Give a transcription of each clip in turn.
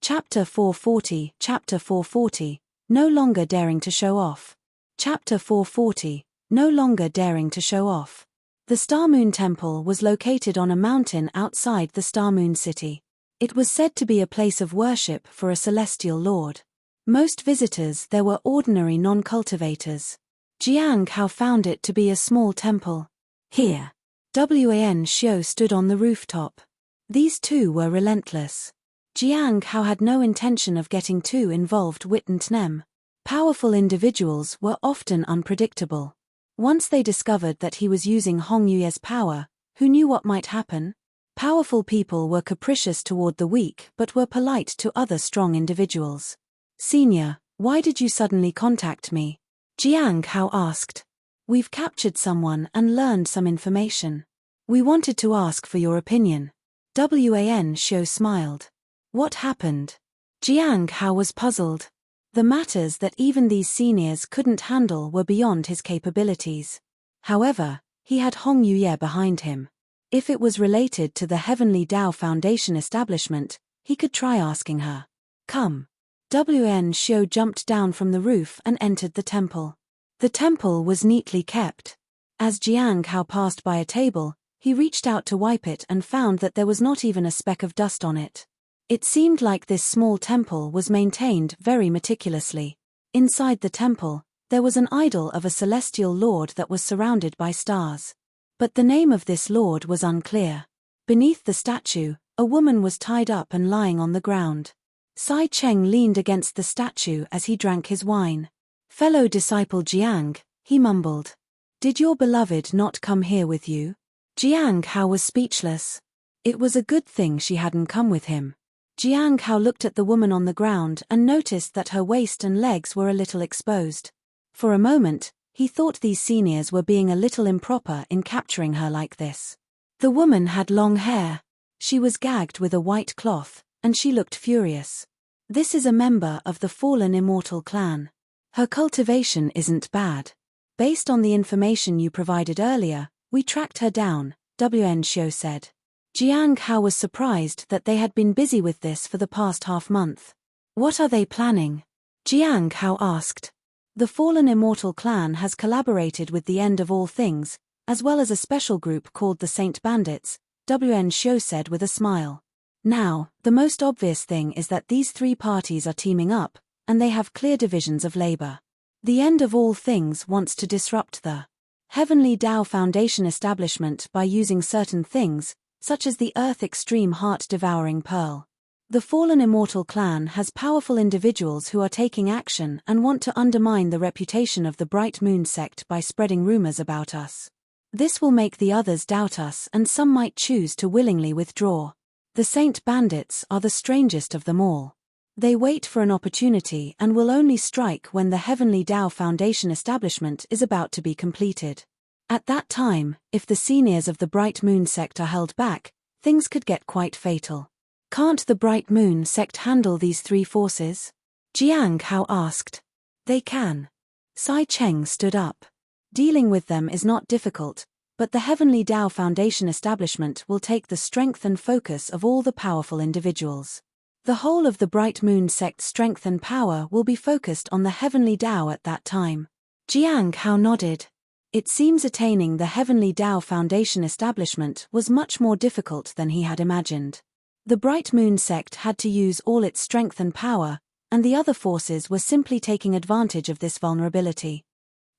Chapter 440, no longer daring to show off. Chapter 440, no longer daring to show off. The Star Moon Temple was located on a mountain outside the Star Moon City. It was said to be a place of worship for a celestial lord. Most visitors there were ordinary non-cultivators. Jiang Hao found it to be a small temple. Here, Wan Xiu stood on the rooftop. These two were relentless. Jiang Hao had no intention of getting too involved with Nem. Powerful individuals were often unpredictable. Once they discovered that he was using Hong Yue's power, who knew what might happen? Powerful people were capricious toward the weak but were polite to other strong individuals. "Senior, why did you suddenly contact me?" Jiang Hao asked. "We've captured someone and learned some information. We wanted to ask for your opinion." Wan Xiu smiled. "What happened?" Jiang Hao was puzzled. The matters that even these seniors couldn't handle were beyond his capabilities. However, he had Hong Yue behind him. If it was related to the Heavenly Tao Foundation establishment, he could try asking her. "Come." Wan Xiu jumped down from the roof and entered the temple. The temple was neatly kept. As Jiang Hao passed by a table, he reached out to wipe it and found that there was not even a speck of dust on it. It seemed like this small temple was maintained very meticulously. Inside the temple, there was an idol of a celestial lord that was surrounded by stars. But the name of this lord was unclear. Beneath the statue, a woman was tied up and lying on the ground. Sai Cheng leaned against the statue as he drank his wine. "Fellow disciple Jiang," he mumbled. "Did your beloved not come here with you?" Jiang Hao was speechless. It was a good thing she hadn't come with him. Jiang Hao looked at the woman on the ground and noticed that her waist and legs were a little exposed. For a moment, he thought these seniors were being a little improper in capturing her like this. The woman had long hair. She was gagged with a white cloth, and she looked furious. "This is a member of the fallen immortal clan. Her cultivation isn't bad. Based on the information you provided earlier, we tracked her down," Wan Xiu said. Jiang Hao was surprised that they had been busy with this for the past half-month. "What are they planning?" Jiang Hao asked. "The Fallen Immortal Clan has collaborated with the End of All Things, as well as a special group called the Saint Bandits," Wan Xiu said with a smile. "Now, the most obvious thing is that these three parties are teaming up, and they have clear divisions of labor. The End of All Things wants to disrupt the Heavenly Tao Foundation establishment by using certain things, such as the Earth Extreme Heart-Devouring Pearl. The Fallen Immortal Clan has powerful individuals who are taking action and want to undermine the reputation of the Bright Moon sect by spreading rumors about us. This will make the others doubt us and some might choose to willingly withdraw. The Saint Bandits are the strangest of them all. They wait for an opportunity and will only strike when the Heavenly Tao Foundation establishment is about to be completed. At that time, if the seniors of the Bright Moon sect are held back, things could get quite fatal. Can't the Bright Moon sect handle these three forces? Jiang Hao asked. They can. Sai Cheng stood up. Dealing with them is not difficult, but the Heavenly Tao Foundation establishment will take the strength and focus of all the powerful individuals. The whole of the Bright Moon sect's strength and power will be focused on the Heavenly Tao at that time. Jiang Hao nodded. It seems attaining the Heavenly Tao Foundation establishment was much more difficult than he had imagined. The Bright Moon sect had to use all its strength and power, and the other forces were simply taking advantage of this vulnerability.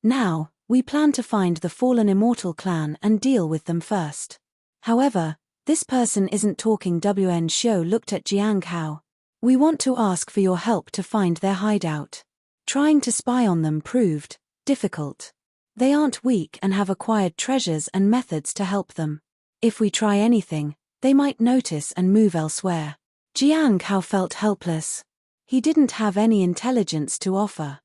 Now, we plan to find the Fallen Immortal Clan and deal with them first. However, this person isn't talking. Wan Xiu looked at Jiang Hao. We want to ask for your help to find their hideout. Trying to spy on them proved difficult. They aren't weak and have acquired treasures and methods to help them. If we try anything, they might notice and move elsewhere. Jiang Hao felt helpless. He didn't have any intelligence to offer.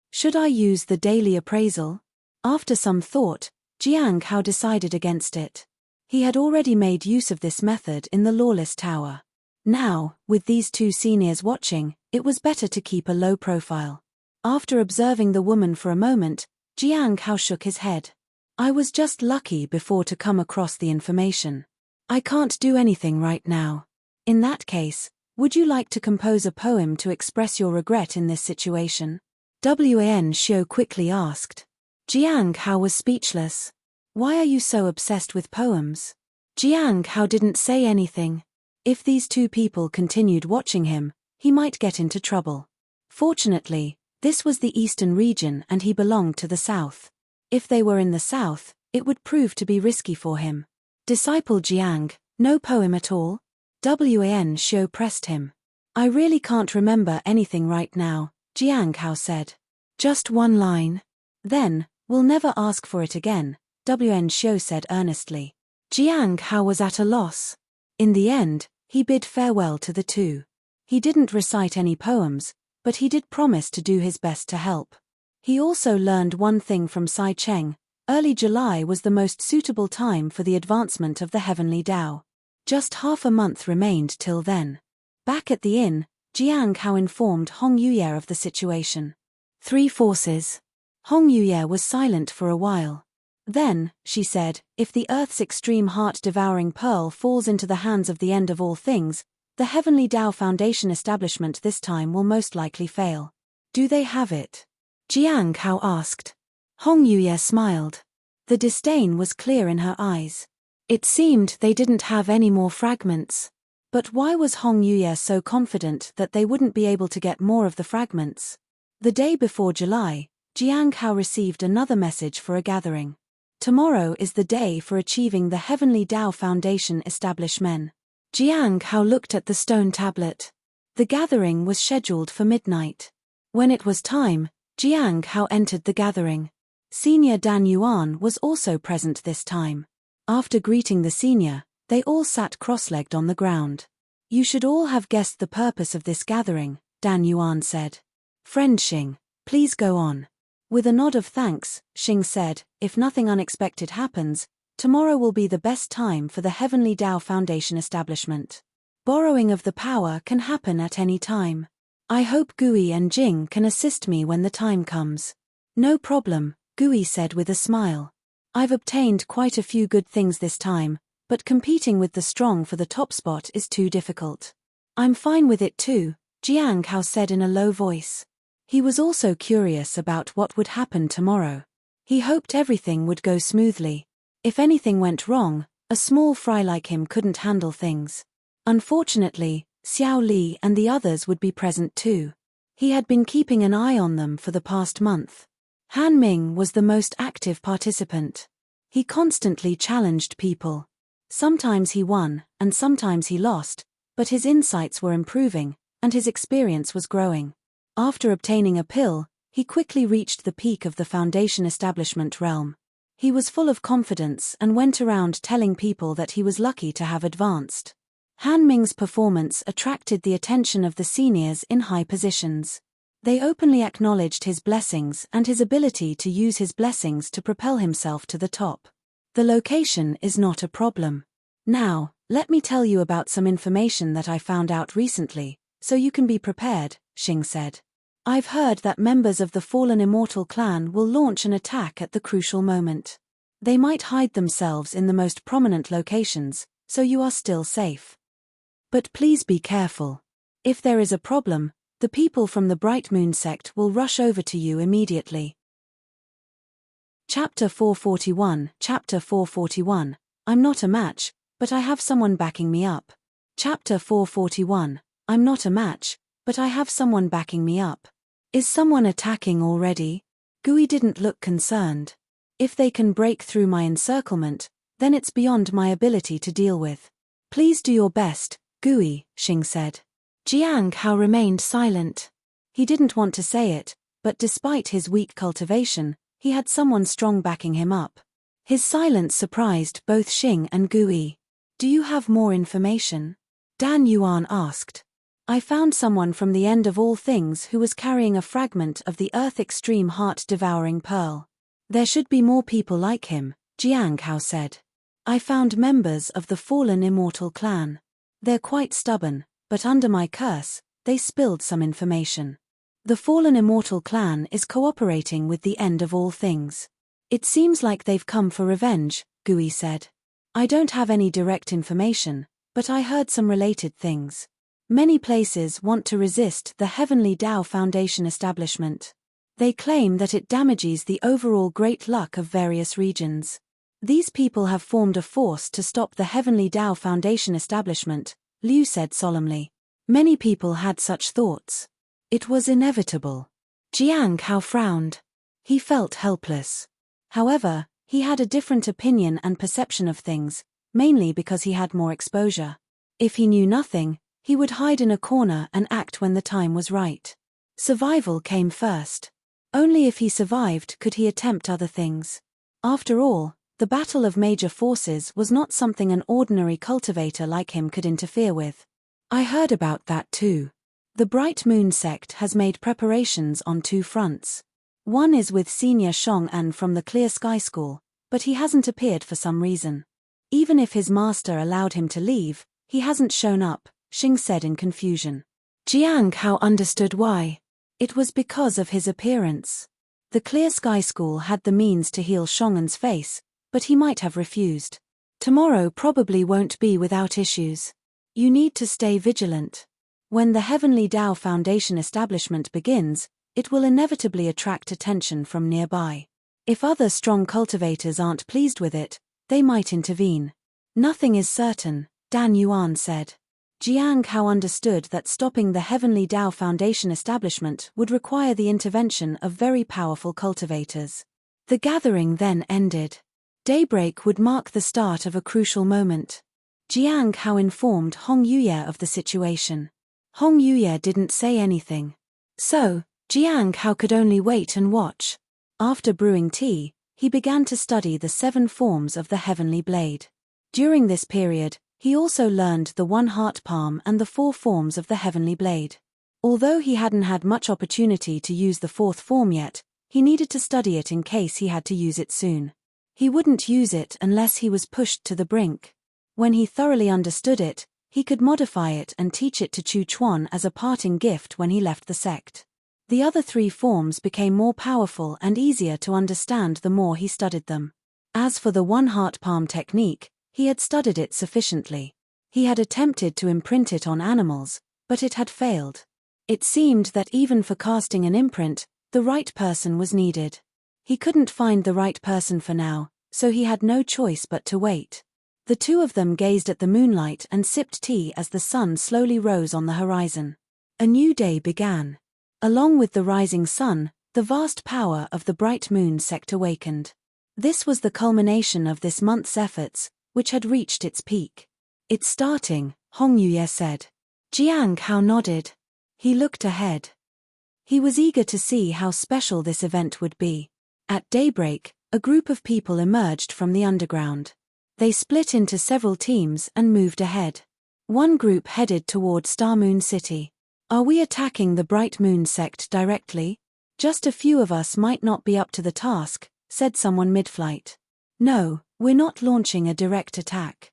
Should I use the daily appraisal? After some thought, Jiang Hao decided against it. He had already made use of this method in the Lawless Tower. Now, with these two seniors watching, it was better to keep a low profile. After observing the woman for a moment, Jiang Hao shook his head. I was just lucky before to come across the information. I can't do anything right now. In that case, Would you like to compose a poem to express your regret in this situation? Wan Xiu quickly asked. Jiang Hao was speechless. Why are you so obsessed with poems? Jiang Hao didn't say anything. If these two people continued watching him, he might get into trouble. Fortunately, this was the eastern region and he belonged to the south. If they were in the south, it would prove to be risky for him. Disciple Jiang, no poem at all? Wan Xiu pressed him. I really can't remember anything right now, Jiang Hao said. Just one line. Then, we'll never ask for it again, Wan Xiu said earnestly. Jiang Hao was at a loss. In the end, he bid farewell to the two. He didn't recite any poems, but he did promise to do his best to help. He also learned one thing from Sai Cheng: early July was the most suitable time for the advancement of the heavenly Tao. Just half a month remained till then. Back at the inn, Jiang Hao informed Hong Yuye of the situation. 3 forces. Hong Yuye was silent for a while. Then, she said, if the Earth's extreme heart-devouring pearl falls into the hands of the end of all things, the Heavenly Tao Foundation establishment this time will most likely fail. Do they have it? Jiang Hao asked. Hong Yuye smiled. The disdain was clear in her eyes. It seemed they didn't have any more fragments. But why was Hong Yuye so confident that they wouldn't be able to get more of the fragments? The day before July, Jiang Hao received another message for a gathering. Tomorrow is the day for achieving the Heavenly Tao Foundation establishment. Jiang Hao looked at the stone tablet. The gathering was scheduled for midnight. When it was time, Jiang Hao entered the gathering. Senior Dan Yuan was also present this time. After greeting the senior, they all sat cross-legged on the ground. You should all have guessed the purpose of this gathering, Dan Yuan said. Friend Xing, please go on. With a nod of thanks, Xing said, if nothing unexpected happens, tomorrow will be the best time for the Heavenly Tao Foundation establishment. Borrowing of the power can happen at any time. I hope Gui and Jing can assist me when the time comes. No problem, Gui said with a smile. I've obtained quite a few good things this time, but competing with the strong for the top spot is too difficult. I'm fine with it too, Jiang Hao said in a low voice. He was also curious about what would happen tomorrow. He hoped everything would go smoothly. If anything went wrong, a small fry like him couldn't handle things. Unfortunately, Xiao Li and the others would be present too. He had been keeping an eye on them for the past month. Han Ming was the most active participant. He constantly challenged people. Sometimes he won, and sometimes he lost, but his insights were improving, and his experience was growing. After obtaining a pill, he quickly reached the peak of the Foundation establishment realm. He was full of confidence and went around telling people that he was lucky to have advanced. Han Ming's performance attracted the attention of the seniors in high positions. They openly acknowledged his blessings and his ability to use his blessings to propel himself to the top. The location is not a problem. Now, let me tell you about some information that I found out recently, so you can be prepared, Xing said. I've heard that members of the Fallen Immortal clan will launch an attack at the crucial moment. They might hide themselves in the most prominent locations, so you are still safe. But please be careful. If there is a problem, the people from the Bright Moon sect will rush over to you immediately. Chapter 441. Chapter 441. I'm not a match, but I have someone backing me up. Chapter 441. I'm not a match, but I have someone backing me up. Is someone attacking already? Gui didn't look concerned. If they can break through my encirclement, then it's beyond my ability to deal with. Please do your best, Gui, Xing said. Jiang Hao remained silent. He didn't want to say it, but despite his weak cultivation, he had someone strong backing him up. His silence surprised both Xing and Gui. Do you have more information? Dan Yuan asked. I found someone from the end of all things who was carrying a fragment of the Earth Extreme Heart-Devouring Pearl. There should be more people like him, Jiang Hao said. I found members of the Fallen Immortal clan. They're quite stubborn, but under my curse, they spilled some information. The Fallen Immortal clan is cooperating with the end of all things. It seems like they've come for revenge, Gui said. I don't have any direct information, but I heard some related things. Many places want to resist the Heavenly Tao Foundation establishment. They claim that it damages the overall great luck of various regions. These people have formed a force to stop the Heavenly Tao Foundation establishment, Liu said solemnly. Many people had such thoughts. It was inevitable. Jiang Hao frowned. He felt helpless. However, he had a different opinion and perception of things, mainly because he had more exposure. If he knew nothing, he would hide in a corner and act when the time was right. Survival came first. Only if he survived could he attempt other things. After all, the battle of major forces was not something an ordinary cultivator like him could interfere with. I heard about that too. The Bright Moon sect has made preparations on 2 fronts. One is with Senior Shong-an from the Clear Sky School, but he hasn't appeared for some reason. Even if his master allowed him to leave, he hasn't shown up, Xing said in confusion. Jiang Hao understood why. It was because of his appearance. The Clear Sky School had the means to heal Shong-an's face, but he might have refused. Tomorrow probably won't be without issues. You need to stay vigilant. When the Heavenly Tao Foundation establishment begins, it will inevitably attract attention from nearby. If other strong cultivators aren't pleased with it, they might intervene. Nothing is certain, Dan Yuan said. Jiang Hao understood that stopping the Heavenly Tao Foundation establishment would require the intervention of very powerful cultivators. The gathering then ended. Daybreak would mark the start of a crucial moment. Jiang Hao informed Hong Yuye of the situation. Hong Yuye didn't say anything. So, Jiang Hao could only wait and watch. After brewing tea, he began to study the 7 forms of the Heavenly Blade. During this period, he also learned the 1 heart palm and the 4 forms of the Heavenly Blade. Although he hadn't had much opportunity to use the 4th form yet, he needed to study it in case he had to use it soon. He wouldn't use it unless he was pushed to the brink. When he thoroughly understood it, he could modify it and teach it to Chu Chuan as a parting gift when he left the sect. The other 3 forms became more powerful and easier to understand the more he studied them. As for the 1 heart palm technique, he had studied it sufficiently. He had attempted to imprint it on animals, but it had failed. It seemed that even for casting an imprint, the right person was needed. He couldn't find the right person for now, so he had no choice but to wait. The 2 of them gazed at the moonlight and sipped tea as the sun slowly rose on the horizon. A new day began. Along with the rising sun, the vast power of the Bright Moon sect awakened. This was the culmination of this month's efforts, which had reached its peak. It's starting, Hong Yuye said. Jiang Hao nodded. He looked ahead. He was eager to see how special this event would be. At daybreak, a group of people emerged from the underground. They split into several teams and moved ahead. One group headed toward Star Moon City. Are we attacking the Bright Moon sect directly? Just a few of us might not be up to the task, said someone mid-flight. No, we're not launching a direct attack.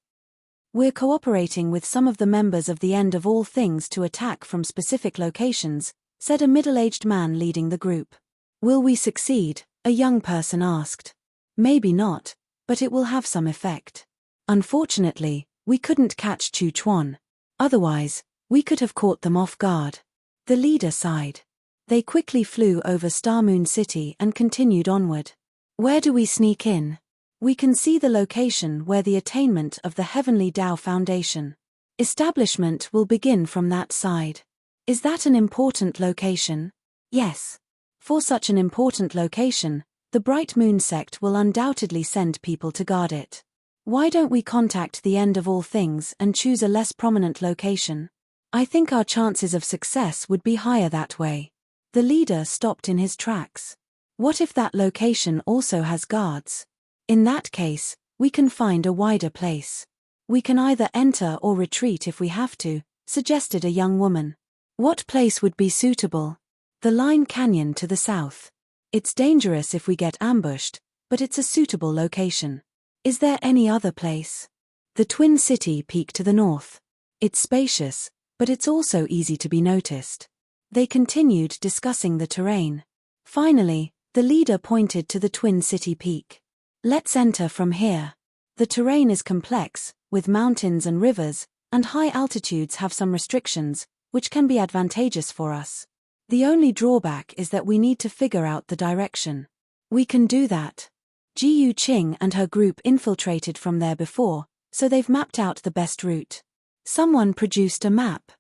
We're cooperating with some of the members of the End of All Things to attack from specific locations, said a middle-aged man leading the group. Will we succeed? A young person asked. Maybe not, but it will have some effect. Unfortunately, we couldn't catch Chu Chuan. Otherwise, we could have caught them off guard. The leader sighed. They quickly flew over Star Moon City and continued onward. Where do we sneak in? We can see the location where the attainment of the Heavenly Tao Foundation establishment will begin from that side. Is that an important location? Yes. For such an important location, the Bright Moon sect will undoubtedly send people to guard it. Why don't we contact the End of All Things and choose a less prominent location? I think our chances of success would be higher that way. The leader stopped in his tracks. What if that location also has guards? In that case, we can find a wider place. We can either enter or retreat if we have to, suggested a young woman. What place would be suitable? The Line Canyon to the south. It's dangerous if we get ambushed, but it's a suitable location. Is there any other place? The Twin City Peak to the north. It's spacious, but it's also easy to be noticed. They continued discussing the terrain. Finally, the leader pointed to the Twin City Peak. Let's enter from here. The terrain is complex, with mountains and rivers, and high altitudes have some restrictions, which can be advantageous for us. The only drawback is that we need to figure out the direction. We can do that. Jiyu Qing and her group infiltrated from there before, so they've mapped out the best route. Someone produced a map.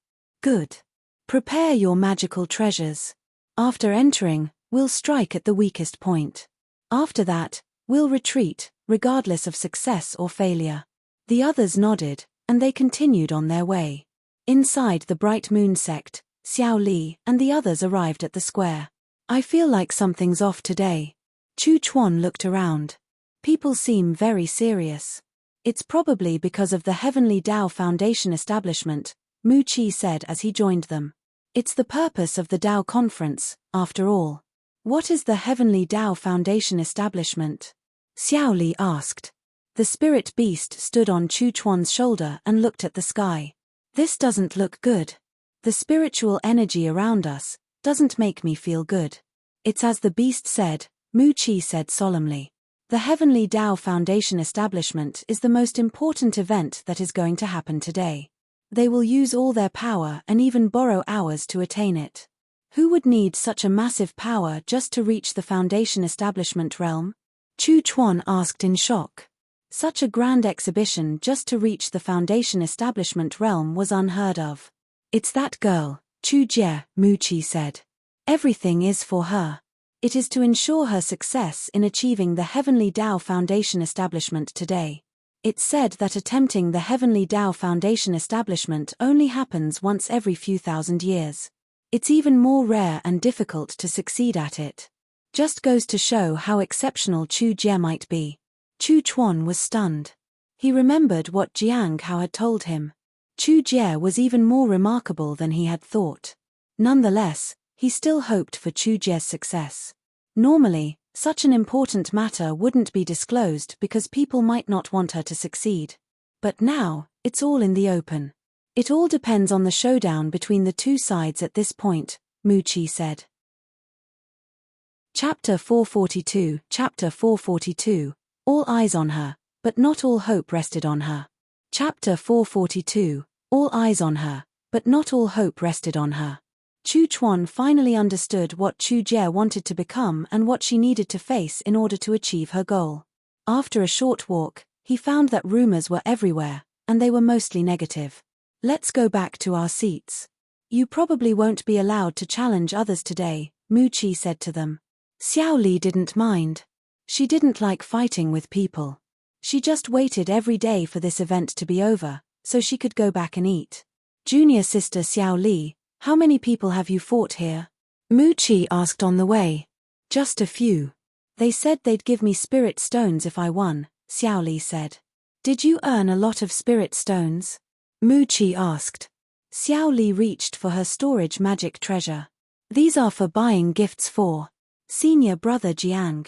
Good. Prepare your magical treasures. After entering, we'll strike at the weakest point. After that, we'll retreat, regardless of success or failure. The others nodded, and they continued on their way. Inside the Bright Moon sect, Xiao Li and the others arrived at the square. I feel like something's off today. Chu Chuan looked around. People seem very serious. It's probably because of the Heavenly Dao Foundation establishment, Mu Qi said as he joined them. It's the purpose of the Dao conference, after all. What is the Heavenly Dao Foundation establishment? Xiao Li asked. The spirit beast stood on Chu Chuan's shoulder and looked at the sky. This doesn't look good. The spiritual energy around us doesn't make me feel good. It's as the beast said, Mu Qi said solemnly. The Heavenly Dao Foundation establishment is the most important event that is going to happen today. They will use all their power and even borrow ours to attain it. Who would need such a massive power just to reach the Foundation establishment realm? Chu Chuan asked in shock. Such a grand exhibition just to reach the Foundation establishment realm was unheard of. It's that girl, Chu Jie, Mu Qi said. Everything is for her. It is to ensure her success in achieving the Heavenly Dao Foundation establishment today. It's said that attempting the Heavenly Dao Foundation establishment only happens once every few thousand years. It's even more rare and difficult to succeed at it. Just goes to show how exceptional Chu Jie might be. Chu Chuan was stunned. He remembered what Jiang Hao had told him. Chu Jie was even more remarkable than he had thought. Nonetheless, he still hoped for Chu Jie's success. Normally, such an important matter wouldn't be disclosed because people might not want her to succeed. But now, it's all in the open. It all depends on the showdown between the two sides at this point, Mu Qi said. Chapter 442. Chapter 442. All eyes on her, but not all hope rested on her. Chapter 442. All eyes on her, but not all hope rested on her. Chu Chuan finally understood what Chu Jie wanted to become and what she needed to face in order to achieve her goal. After a short walk, he found that rumors were everywhere, and they were mostly negative. Let's go back to our seats. You probably won't be allowed to challenge others today, Mu Qi said to them. Xiao Li didn't mind. She didn't like fighting with people. She just waited every day for this event to be over, so she could go back and eat. Junior sister Xiao Li, how many people have you fought here? Mu Qi asked on the way. Just a few. They said they'd give me spirit stones if I won, Xiao Li said. Did you earn a lot of spirit stones? Mu Qi asked. Xiao Li reached for her storage magic treasure. These are for buying gifts for senior brother Jiang.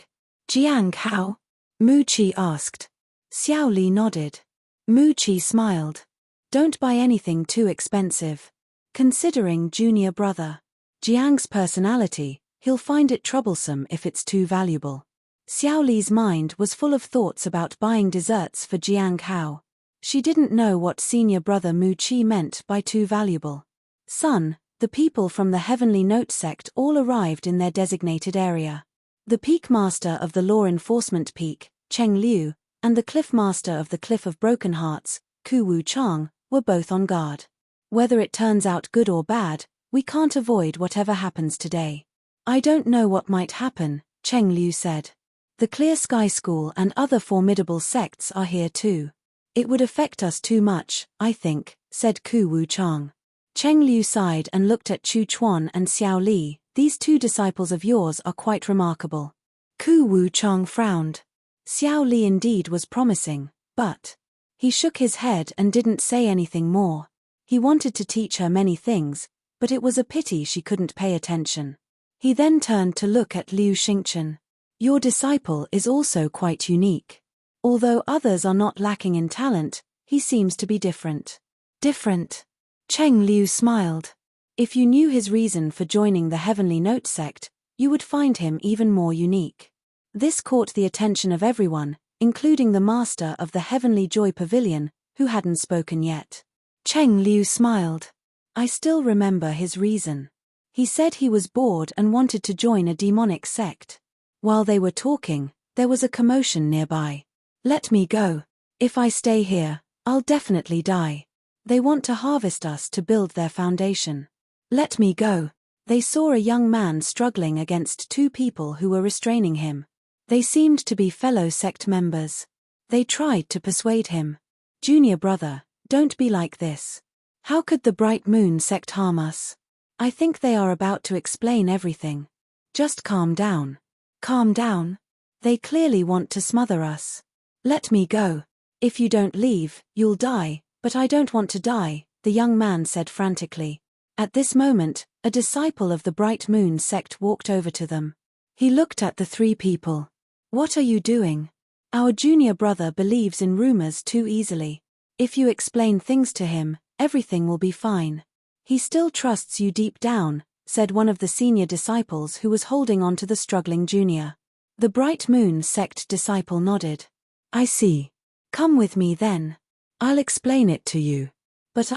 Jiang Hao? Mu Qi asked. Xiao Li nodded. Mu Qi smiled. Don't buy anything too expensive. Considering junior brother Jiang's personality, he'll find it troublesome if it's too valuable. Xiao Li's mind was full of thoughts about buying desserts for Jiang Hao. She didn't know what senior brother Mu Qi meant by too valuable. Son, the people from the Heavenly Note sect all arrived in their designated area. The Peak Master of the Law Enforcement Peak, Cheng Liu, and the Cliff Master of the Cliff of Broken Hearts, Ku Wu Chang, were both on guard. Whether it turns out good or bad, we can't avoid whatever happens today. I don't know what might happen, Cheng Liu said. The Clear Sky School and other formidable sects are here too. It would affect us too much, I think, said Ku Wu Chang. Cheng Liu sighed and looked at Chu Chuan and Xiao Li. These two disciples of yours are quite remarkable. Ku Wu Chang frowned. Xiao Li indeed was promising, but he shook his head and didn't say anything more. He wanted to teach her many things, but it was a pity she couldn't pay attention. He then turned to look at Liu Xingchen. Your disciple is also quite unique. Although others are not lacking in talent, he seems to be different. Different? Cheng Liu smiled. If you knew his reason for joining the Heavenly Note sect, you would find him even more unique. This caught the attention of everyone, including the master of the Heavenly Joy Pavilion, who hadn't spoken yet. Cheng Liu smiled. I still remember his reason. He said he was bored and wanted to join a demonic sect. While they were talking, there was a commotion nearby. Let me go. If I stay here, I'll definitely die. They want to harvest us to build their foundation. Let me go. They saw a young man struggling against two people who were restraining him. They seemed to be fellow sect members. They tried to persuade him. Junior brother, don't be like this. How could the Bright Moon sect harm us? I think they are about to explain everything. Just calm down. Calm down. They clearly want to smother us. Let me go. If you don't leave, you'll die, but I don't want to die, the young man said frantically. At this moment, a disciple of the Bright Moon sect walked over to them. He looked at the three people. What are you doing? Our junior brother believes in rumors too easily. If you explain things to him, everything will be fine. He still trusts you deep down, said one of the senior disciples who was holding on to the struggling junior. The Bright Moon sect disciple nodded. I see. Come with me then. I'll explain it to you. But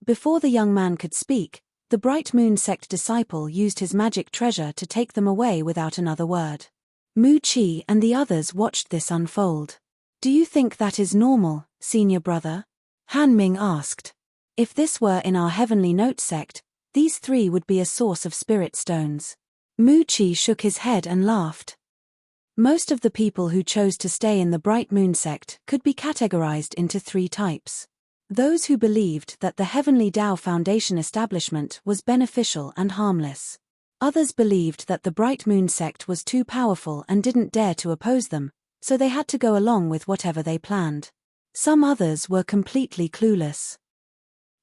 before the young man could speak, the Bright Moon sect disciple used his magic treasure to take them away without another word. Mu Qi and the others watched this unfold. Do you think that is normal, senior brother? Han Ming asked. If this were in our Heavenly Note sect, these three would be a source of spirit stones. Mu Qi shook his head and laughed. Most of the people who chose to stay in the Bright Moon sect could be categorized into three types. Those who believed that the Heavenly Tao Foundation establishment was beneficial and harmless. Others believed that the Bright Moon sect was too powerful and didn't dare to oppose them, so they had to go along with whatever they planned. Some others were completely clueless.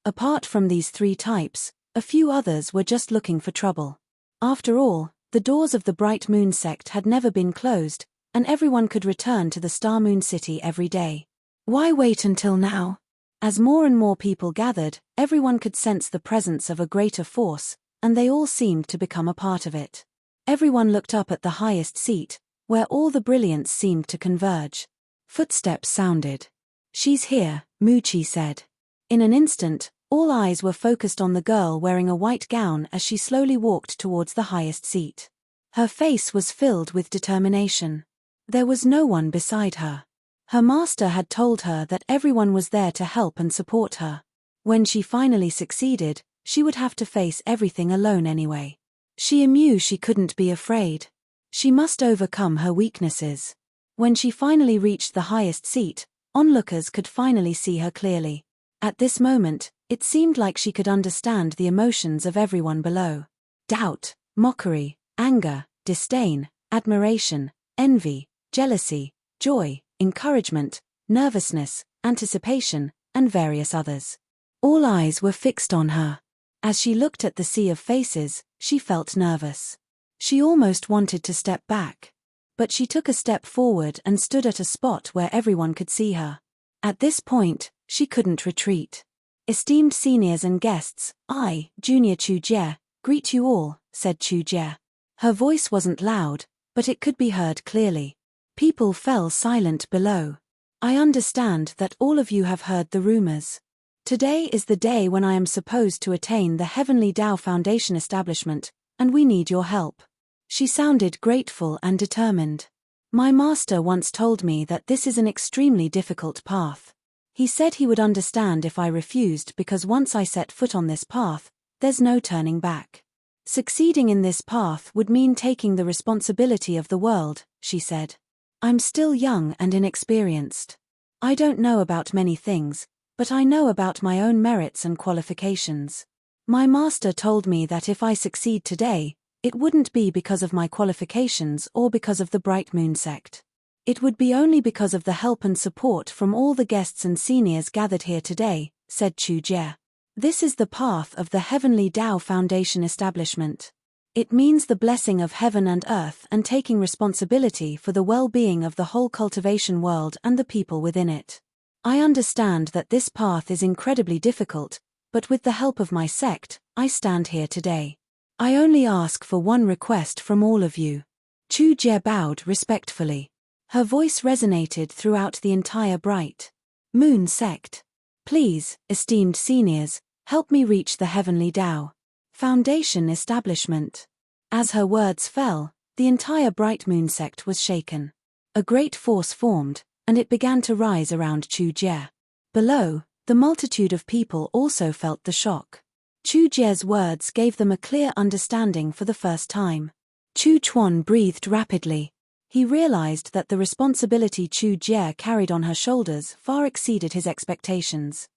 Apart from these three types, a few others were just looking for trouble. After all, the doors of the Bright Moon sect had never been closed, and everyone could return to the Star Moon City every day. Why wait until now? As more and more people gathered, everyone could sense the presence of a greater force, and they all seemed to become a part of it. Everyone looked up at the highest seat, where all the brilliance seemed to converge. Footsteps sounded. She's here, Mu Qi said. In an instant, all eyes were focused on the girl wearing a white gown as she slowly walked towards the highest seat. Her face was filled with determination. There was no one beside her. Her master had told her that everyone was there to help and support her. When she finally succeeded, she would have to face everything alone anyway. She knew she couldn't be afraid. She must overcome her weaknesses. When she finally reached the highest seat, onlookers could finally see her clearly. At this moment, it seemed like she could understand the emotions of everyone below. Doubt, mockery, anger, disdain, admiration, envy, jealousy, joy, encouragement, nervousness, anticipation, and various others. All eyes were fixed on her. As she looked at the sea of faces, she felt nervous. She almost wanted to step back. But she took a step forward and stood at a spot where everyone could see her. At this point, she couldn't retreat. Esteemed seniors and guests, I, Junior Chu Jie, greet you all, said Chu Jie. Her voice wasn't loud, but it could be heard clearly. People fell silent below. I understand that all of you have heard the rumors. Today is the day when I am supposed to attain the Heavenly Tao Foundation establishment, and we need your help. She sounded grateful and determined. My master once told me that this is an extremely difficult path. He said he would understand if I refused because once I set foot on this path, there's no turning back. Succeeding in this path would mean taking the responsibility of the world, she said. I'm still young and inexperienced. I don't know about many things, but I know about my own merits and qualifications. My master told me that if I succeed today, it wouldn't be because of my qualifications or because of the Bright Moon sect. It would be only because of the help and support from all the guests and seniors gathered here today, said Chu Jie. This is the path of the Heavenly Tao Foundation establishment. It means the blessing of heaven and earth and taking responsibility for the well-being of the whole cultivation world and the people within it. I understand that this path is incredibly difficult, but with the help of my sect, I stand here today. I only ask for one request from all of you. Chu Jie bowed respectfully. Her voice resonated throughout the entire Bright Moon sect. Please, esteemed seniors, help me reach the Heavenly Tao Foundation establishment. As her words fell, the entire Bright Moon sect was shaken. A great force formed, and it began to rise around Chu Jie. Below, the multitude of people also felt the shock. Chu Jie's words gave them a clear understanding for the first time. Chu Chuan breathed rapidly. He realized that the responsibility Chu Jie carried on her shoulders far exceeded his expectations.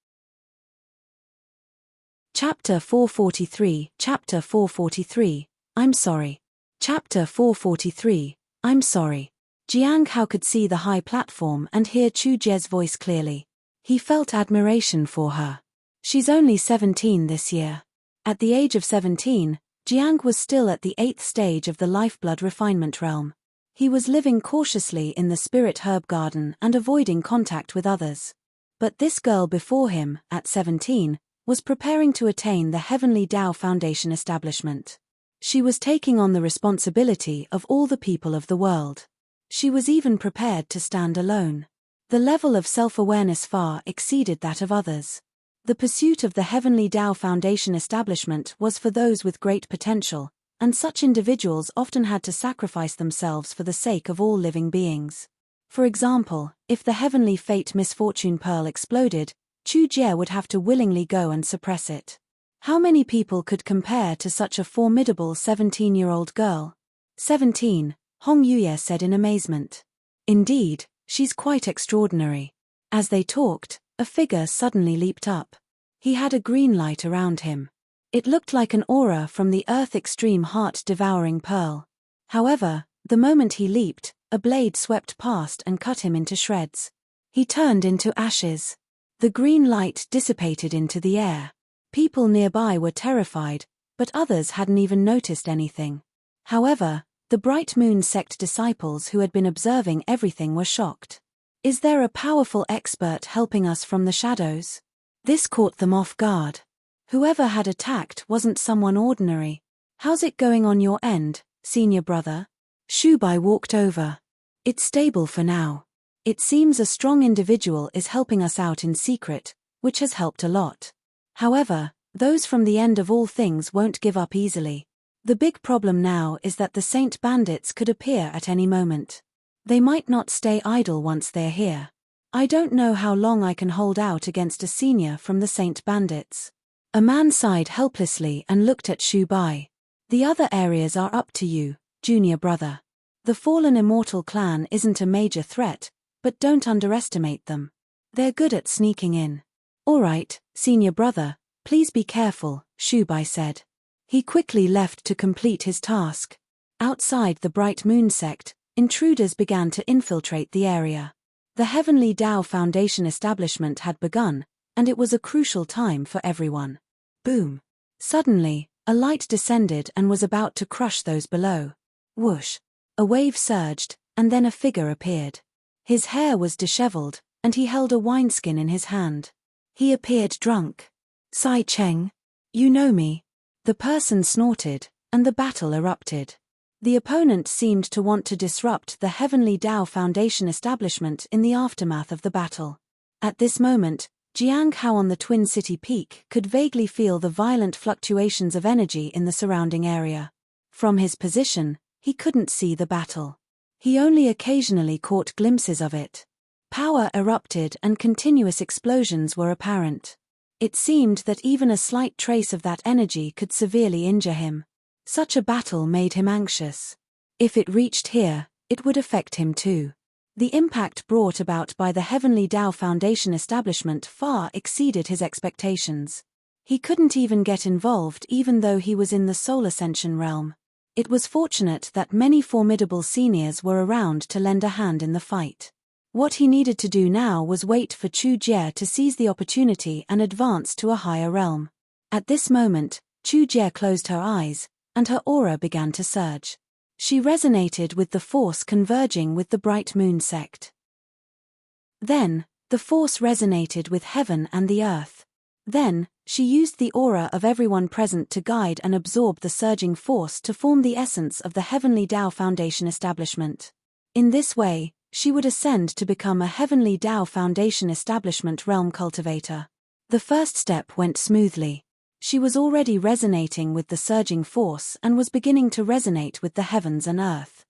Chapter 443, Chapter 443, I'm sorry. Chapter 443, I'm sorry. Jiang Hao could see the high platform and hear Chu Jie's voice clearly. He felt admiration for her. She's only 17 this year. At the age of 17, Jiang was still at the 8th stage of the lifeblood refinement realm. He was living cautiously in the spirit herb garden and avoiding contact with others. But this girl before him, at 17, was preparing to attain the Heavenly Tao Foundation establishment. She was taking on the responsibility of all the people of the world. She was even prepared to stand alone. The level of self-awareness far exceeded that of others. The pursuit of the Heavenly Tao Foundation establishment was for those with great potential, and such individuals often had to sacrifice themselves for the sake of all living beings. For example, if the Heavenly Fate Misfortune Pearl exploded, Chu Jie would have to willingly go and suppress it. How many people could compare to such a formidable 17-year-old girl? 17, Hong Yuye said in amazement. Indeed, she's quite extraordinary. As they talked, a figure suddenly leaped up. He had a green light around him. It looked like an aura from the Earth Extreme Heart-Devouring Pearl. However, the moment he leaped, a blade swept past and cut him into shreds. He turned into ashes. The green light dissipated into the air. People nearby were terrified, but others hadn't even noticed anything. However, the Bright Moon sect disciples who had been observing everything were shocked. Is there a powerful expert helping us from the shadows? This caught them off guard. Whoever had attacked wasn't someone ordinary. How's it going on your end, senior brother? Shu Bai walked over. It's stable for now. It seems a strong individual is helping us out in secret, which has helped a lot. However, those from the end of all things won't give up easily. The big problem now is that the Saint Bandits could appear at any moment. They might not stay idle once they're here. I don't know how long I can hold out against a senior from the Saint Bandits. A man sighed helplessly and looked at Shu Bai. The other areas are up to you, junior brother. The fallen immortal clan isn't a major threat, but don't underestimate them. They're good at sneaking in. All right, senior brother, please be careful, Shu Bai said. He quickly left to complete his task. Outside the Bright Moon sect, intruders began to infiltrate the area. The Heavenly Tao Foundation establishment had begun, and it was a crucial time for everyone. Boom. Suddenly, a light descended and was about to crush those below. Whoosh. A wave surged, and then a figure appeared. His hair was disheveled, and he held a wineskin in his hand. He appeared drunk. Sai Cheng. You know me. The person snorted, and the battle erupted. The opponent seemed to want to disrupt the Heavenly Tao Foundation establishment in the aftermath of the battle. At this moment, Jiang Hao on the Twin City Peak could vaguely feel the violent fluctuations of energy in the surrounding area. From his position, he couldn't see the battle. He only occasionally caught glimpses of it. Power erupted and continuous explosions were apparent. It seemed that even a slight trace of that energy could severely injure him. Such a battle made him anxious. If it reached here, it would affect him too. The impact brought about by the Heavenly Tao Foundation establishment far exceeded his expectations. He couldn't even get involved even though he was in the Soul Ascension realm. It was fortunate that many formidable seniors were around to lend a hand in the fight. What he needed to do now was wait for Chu Jie to seize the opportunity and advance to a higher realm. At this moment, Chu Jie closed her eyes, and her aura began to surge. She resonated with the force converging with the Bright Moon sect. Then, the force resonated with heaven and the earth. Then, she used the aura of everyone present to guide and absorb the surging force to form the essence of the Heavenly Tao Foundation establishment. In this way, she would ascend to become a Heavenly Tao Foundation establishment realm cultivator. The first step went smoothly. She was already resonating with the surging force and was beginning to resonate with the heavens and earth.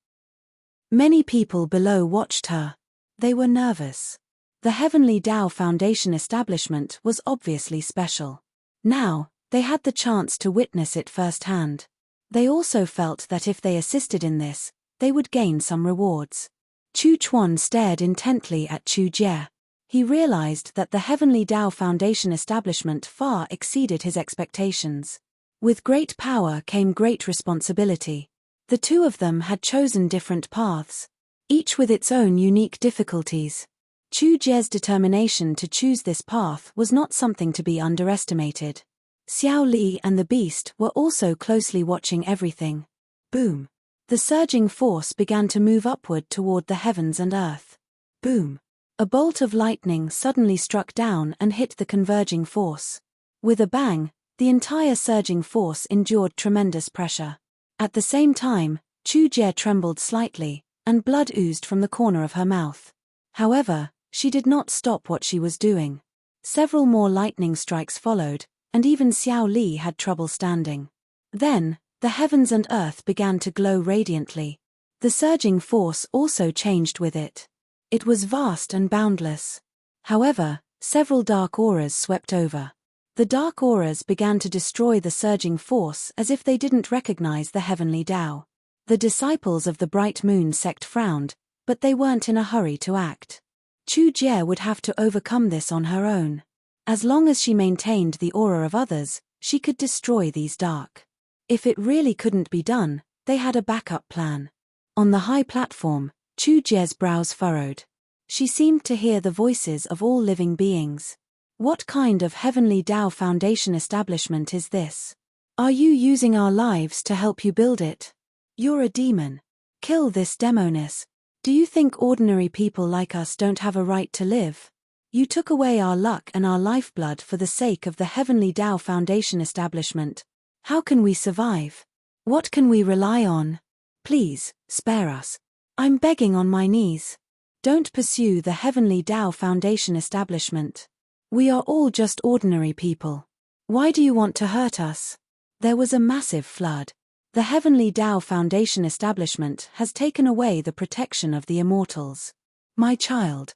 Many people below watched her. They were nervous. The Heavenly Tao Foundation establishment was obviously special. Now, they had the chance to witness it firsthand. They also felt that if they assisted in this, they would gain some rewards. Chu Chuan stared intently at Chu Jie. He realized that the Heavenly Tao Foundation establishment far exceeded his expectations. With great power came great responsibility. The two of them had chosen different paths, each with its own unique difficulties. Chu Jie's determination to choose this path was not something to be underestimated. Xiao Li and the Beast were also closely watching everything. Boom. The surging force began to move upward toward the heavens and earth. Boom. A bolt of lightning suddenly struck down and hit the converging force. With a bang, the entire surging force endured tremendous pressure. At the same time, Chu Jie trembled slightly, and blood oozed from the corner of her mouth. However, she did not stop what she was doing. Several more lightning strikes followed, and even Xiao Li had trouble standing. Then, the heavens and earth began to glow radiantly. The surging force also changed with it. It was vast and boundless. However, several dark auras swept over. The dark auras began to destroy the surging force as if they didn't recognize the Heavenly Tao. The disciples of the Bright Moon sect frowned, but they weren't in a hurry to act. Chu Jie would have to overcome this on her own. As long as she maintained the aura of others, she could destroy these dark. If it really couldn't be done, they had a backup plan. On the high platform, Chu Jie's brows furrowed. She seemed to hear the voices of all living beings. What kind of Heavenly Tao Foundation establishment is this? Are you using our lives to help you build it? You're a demon. Kill this Demoness. Do you think ordinary people like us don't have a right to live? You took away our luck and our lifeblood for the sake of the Heavenly Tao Foundation establishment. How can we survive? What can we rely on? Please, spare us. I'm begging on my knees. Don't pursue the Heavenly Tao Foundation establishment. We are all just ordinary people. Why do you want to hurt us? There was a massive flood. The Heavenly Tao Foundation establishment has taken away the protection of the immortals. My child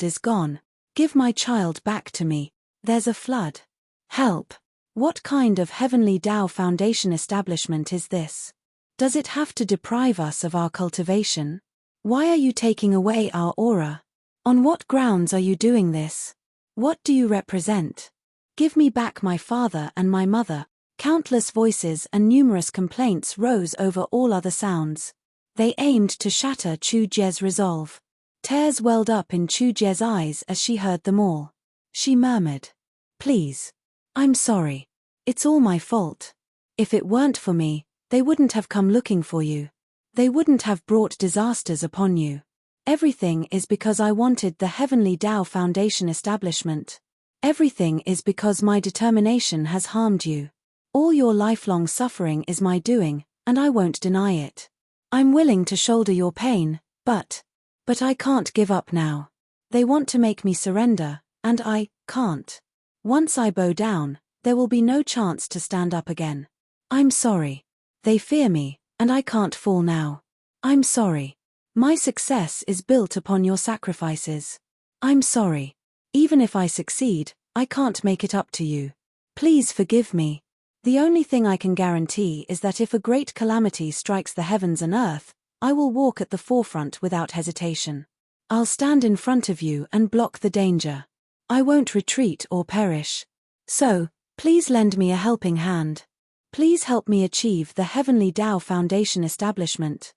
is gone. Give my child back to me. There's a flood. Help. What kind of Heavenly Tao Foundation establishment is this? Does it have to deprive us of our cultivation? Why are you taking away our aura? On what grounds are you doing this? What do you represent? Give me back my father and my mother. Countless voices and numerous complaints rose over all other sounds. They aimed to shatter Chu Jie's resolve. Tears welled up in Chu Jie's eyes as she heard them all. She murmured, "Please. I'm sorry. It's all my fault. If it weren't for me, they wouldn't have come looking for you. They wouldn't have brought disasters upon you. Everything is because I wanted the Heavenly Tao Foundation establishment. Everything is because my determination has harmed you. All your lifelong suffering is my doing, and I won't deny it. I'm willing to shoulder your pain, but I can't give up now. They want to make me surrender, and I can't. Once I bow down, there will be no chance to stand up again. I'm sorry. They fear me, and I can't fall now. I'm sorry. My success is built upon your sacrifices. I'm sorry. Even if I succeed, I can't make it up to you. Please forgive me. The only thing I can guarantee is that if a great calamity strikes the heavens and earth, I will walk at the forefront without hesitation. I'll stand in front of you and block the danger. I won't retreat or perish. So, please lend me a helping hand. Please help me achieve the Heavenly Tao Foundation establishment."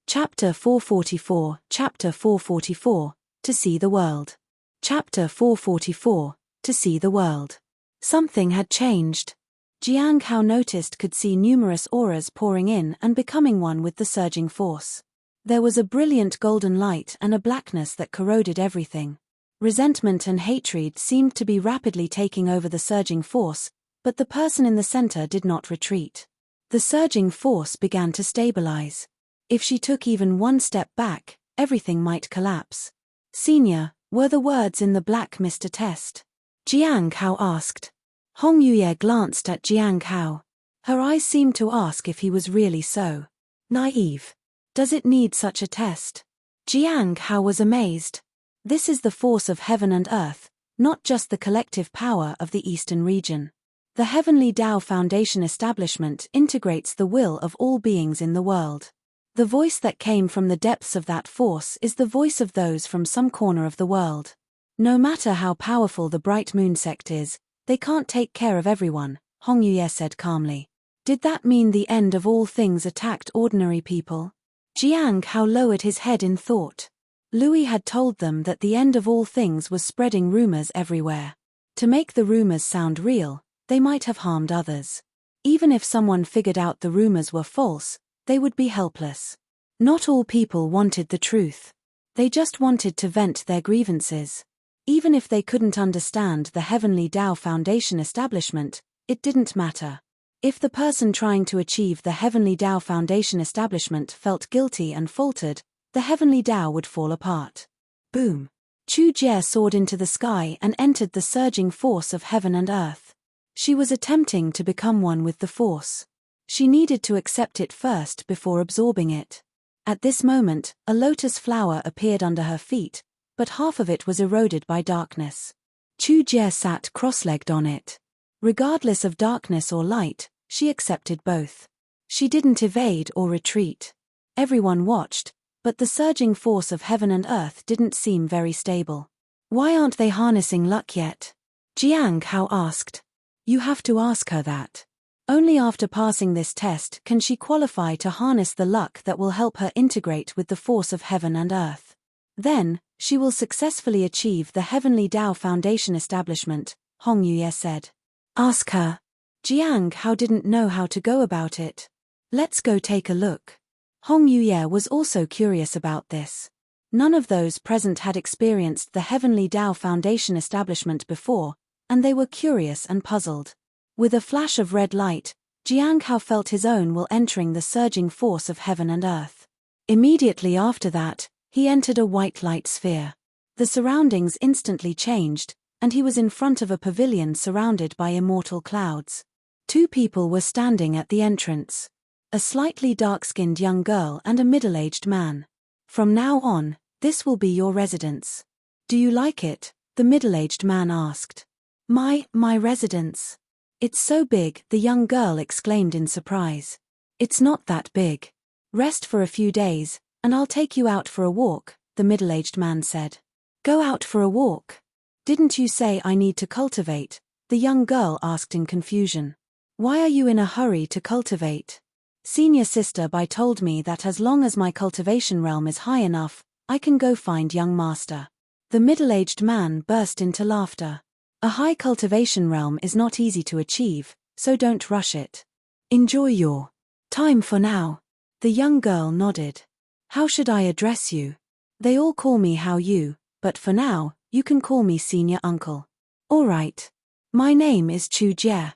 Chapter 444, Chapter 444, To See the World. Chapter 444, To See the World. Something had changed. Jiang Hao noticed could see numerous auras pouring in and becoming one with the surging force. There was a brilliant golden light and a blackness that corroded everything. Resentment and hatred seemed to be rapidly taking over the surging force, but the person in the center did not retreat. The surging force began to stabilize. If she took even one step back, everything might collapse. "Senior, Were the words in the black mist a test? Jiang Hao asked. Hong Yuye glanced at Jiang Hao. Her eyes seemed to ask if he was really so naive. Does it need such a test? Jiang Hao was amazed. This is the force of heaven and earth, not just the collective power of the Eastern region. The Heavenly Tao Foundation establishment integrates the will of all beings in the world. The voice that came from the depths of that force is the voice of those from some corner of the world. No matter how powerful the bright moon sect is, they can't take care of everyone, Hong Yuye said calmly. Did that mean the end of all things attacked ordinary people? Jiang Hao lowered his head in thought. Louis had told them that the end of all things was spreading rumors everywhere. To make the rumors sound real, they might have harmed others. Even if someone figured out the rumors were false, they would be helpless. Not all people wanted the truth. They just wanted to vent their grievances. Even if they couldn't understand the Heavenly Tao Foundation establishment, it didn't matter. If the person trying to achieve the Heavenly Tao Foundation establishment felt guilty and faltered, the Heavenly Tao would fall apart. Boom! Chu Jie soared into the sky and entered the surging force of heaven and earth. She was attempting to become one with the force. She needed to accept it first before absorbing it. At this moment, a lotus flower appeared under her feet, but half of it was eroded by darkness. Chu Jie sat cross-legged on it. Regardless of darkness or light, she accepted both. She didn't evade or retreat. Everyone watched, but the surging force of heaven and earth didn't seem very stable. Why aren't they harnessing luck yet? Jiang Hao asked. You have to ask her that. Only after passing this test can she qualify to harness the luck that will help her integrate with the force of heaven and earth. Then, she will successfully achieve the Heavenly Tao Foundation establishment, Hong Yuye said. Ask her. Jiang Hao didn't know how to go about it. Let's go take a look. Hong Yuye was also curious about this. None of those present had experienced the Heavenly Tao Foundation establishment before, and they were curious and puzzled. With a flash of red light, Jiang Hao felt his own will entering the surging force of heaven and earth. Immediately after that, he entered a white light sphere. The surroundings instantly changed, and he was in front of a pavilion surrounded by immortal clouds. Two people were standing at the entrance. A slightly dark-skinned young girl and a middle-aged man. From now on, this will be your residence. Do you like it? The middle-aged man asked. My residence. It's so big, the young girl exclaimed in surprise. It's not that big. Rest for a few days, and I'll take you out for a walk, the middle-aged man said. Go out for a walk? Didn't you say I need to cultivate? The young girl asked in confusion. Why are you in a hurry to cultivate? Senior Sister Bai told me that as long as my cultivation realm is high enough, I can go find young master. The middle-aged man burst into laughter. A high cultivation realm is not easy to achieve, so don't rush it. Enjoy your time for now. The young girl nodded. How should I address you? They all call me Hao Yu, but for now, you can call me Senior Uncle. All right. My name is Chu Jie.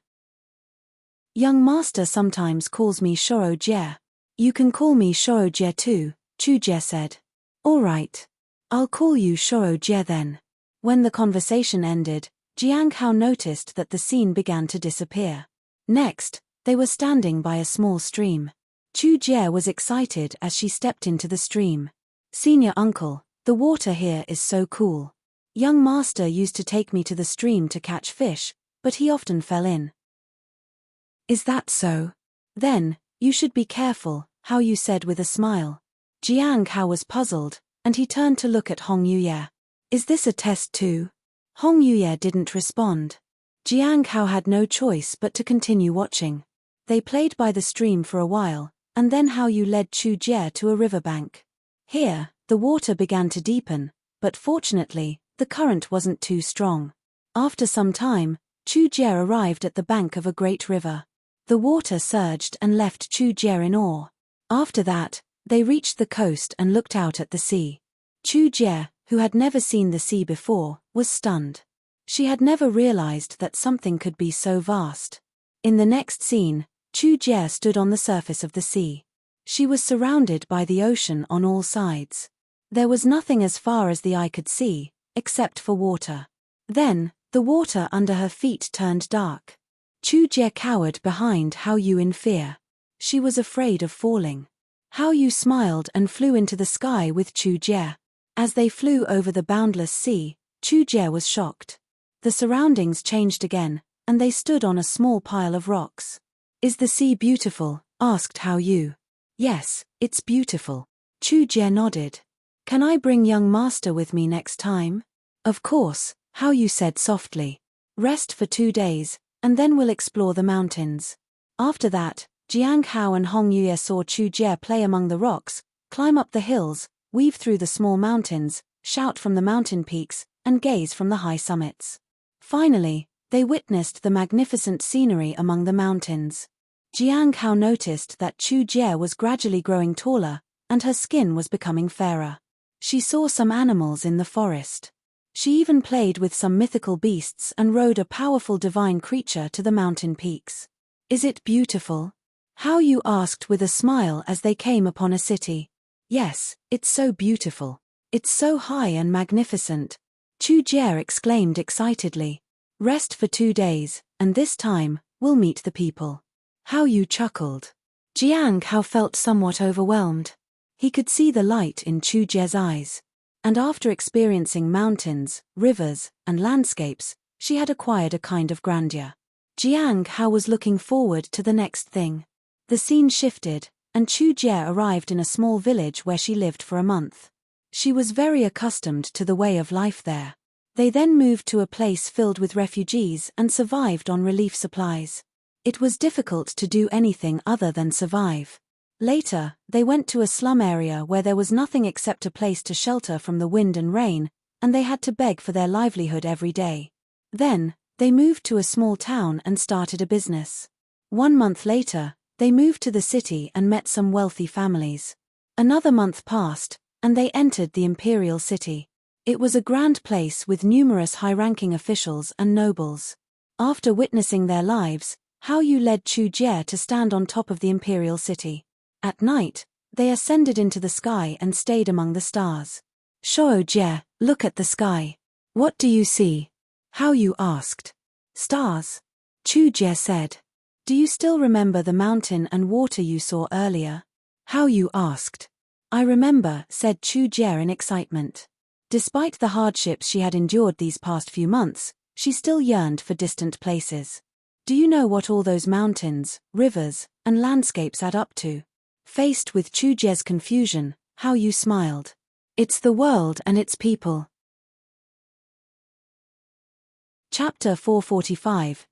Young master sometimes calls me Shoro Jie. You can call me Shoro Jie too, Chu Jie said. All right. I'll call you Shoro Jie then. When the conversation ended, Jiang Hao noticed that the scene began to disappear. Next, they were standing by a small stream. Chu Jie was excited as she stepped into the stream. Senior Uncle, the water here is so cool. Young master used to take me to the stream to catch fish, but he often fell in. Is that so? Then, you should be careful, Hao Yu said with a smile. Jiang Hao was puzzled, and he turned to look at Hong Yuye. Is this a test too? Hong Yuye didn't respond. Jiang Hao had no choice but to continue watching. They played by the stream for a while, and then Hao Yu led Chu Jie to a riverbank. Here, the water began to deepen, but fortunately, the current wasn't too strong. After some time, Chu Jie arrived at the bank of a great river. The water surged and left Chu Jie in awe. After that, they reached the coast and looked out at the sea. Chu Jie, who had never seen the sea before, was stunned. She had never realized that something could be so vast. In the next scene, Chu Jie stood on the surface of the sea. She was surrounded by the ocean on all sides. There was nothing as far as the eye could see, except for water. Then, the water under her feet turned dark. Chu Jie cowered behind Hao Yu in fear. She was afraid of falling. Hao Yu smiled and flew into the sky with Chu Jie. As they flew over the boundless sea, Chu Jie was shocked. The surroundings changed again, and they stood on a small pile of rocks. "Is the sea beautiful?" asked Hao Yu. "Yes, it's beautiful." Chu Jie nodded. "Can I bring young master with me next time?" "Of course," Hao Yu said softly. "Rest for 2 days, and then we'll explore the mountains." After that, Jiang Hao and Hong Yue saw Chu Jie play among the rocks, climb up the hills, weave through the small mountains, shout from the mountain peaks, and gaze from the high summits. Finally, they witnessed the magnificent scenery among the mountains. Jiang Hao noticed that Chu Jie was gradually growing taller, and her skin was becoming fairer. She saw some animals in the forest. She even played with some mythical beasts and rode a powerful divine creature to the mountain peaks. "Is it beautiful?" Hao Yu asked with a smile as they came upon a city. "Yes, it's so beautiful. It's so high and magnificent," Chu Jie exclaimed excitedly. "Rest for 2 days, and this time, we'll meet the people." Hao Yu chuckled. Jiang Hao felt somewhat overwhelmed. He could see the light in Chu Jie's eyes. And after experiencing mountains, rivers, and landscapes, she had acquired a kind of grandeur. Jiang Hao was looking forward to the next thing. The scene shifted, and Chu Jie arrived in a small village where she lived for a month. She was very accustomed to the way of life there. They then moved to a place filled with refugees and survived on relief supplies. It was difficult to do anything other than survive. Later, they went to a slum area where there was nothing except a place to shelter from the wind and rain, and they had to beg for their livelihood every day. Then, they moved to a small town and started a business. 1 month later, they moved to the city and met some wealthy families. Another month passed, and they entered the imperial city. It was a grand place with numerous high-ranking officials and nobles. After witnessing their lives, Hao Yu led Chu Jie to stand on top of the imperial city. At night, they ascended into the sky and stayed among the stars. "Shou Jie, look at the sky. What do you see?" Hao Yu asked. "Stars," Chu Jie said. "Do you still remember the mountain and water you saw earlier?" Hao Yu asked. "I remember," said Chu Jie in excitement. Despite the hardships she had endured these past few months, she still yearned for distant places. "Do you know what all those mountains, rivers, and landscapes add up to?" Faced with Chu Jie's confusion, Hao Yu smiled. "It's the world and its people." Chapter 445,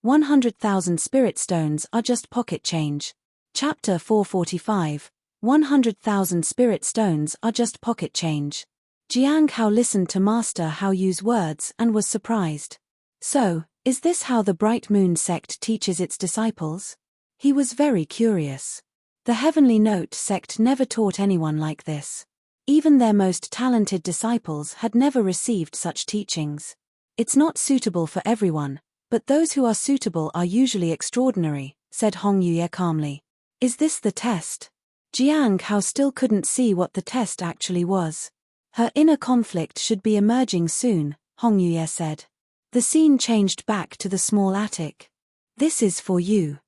100,000 spirit stones are just pocket change. Chapter 445, 100,000 spirit stones are just pocket change. Jiang Hao listened to Master Hao Yu's words and was surprised. "So, is this how the Bright Moon sect teaches its disciples?" He was very curious. The Heavenly Note sect never taught anyone like this. Even their most talented disciples had never received such teachings. "It's not suitable for everyone, but those who are suitable are usually extraordinary," said Hong Yue calmly. "Is this the test?" Jiang Hao still couldn't see what the test actually was. "Her inner conflict should be emerging soon," Hong Yue said. The scene changed back to the small attic. "This is for you."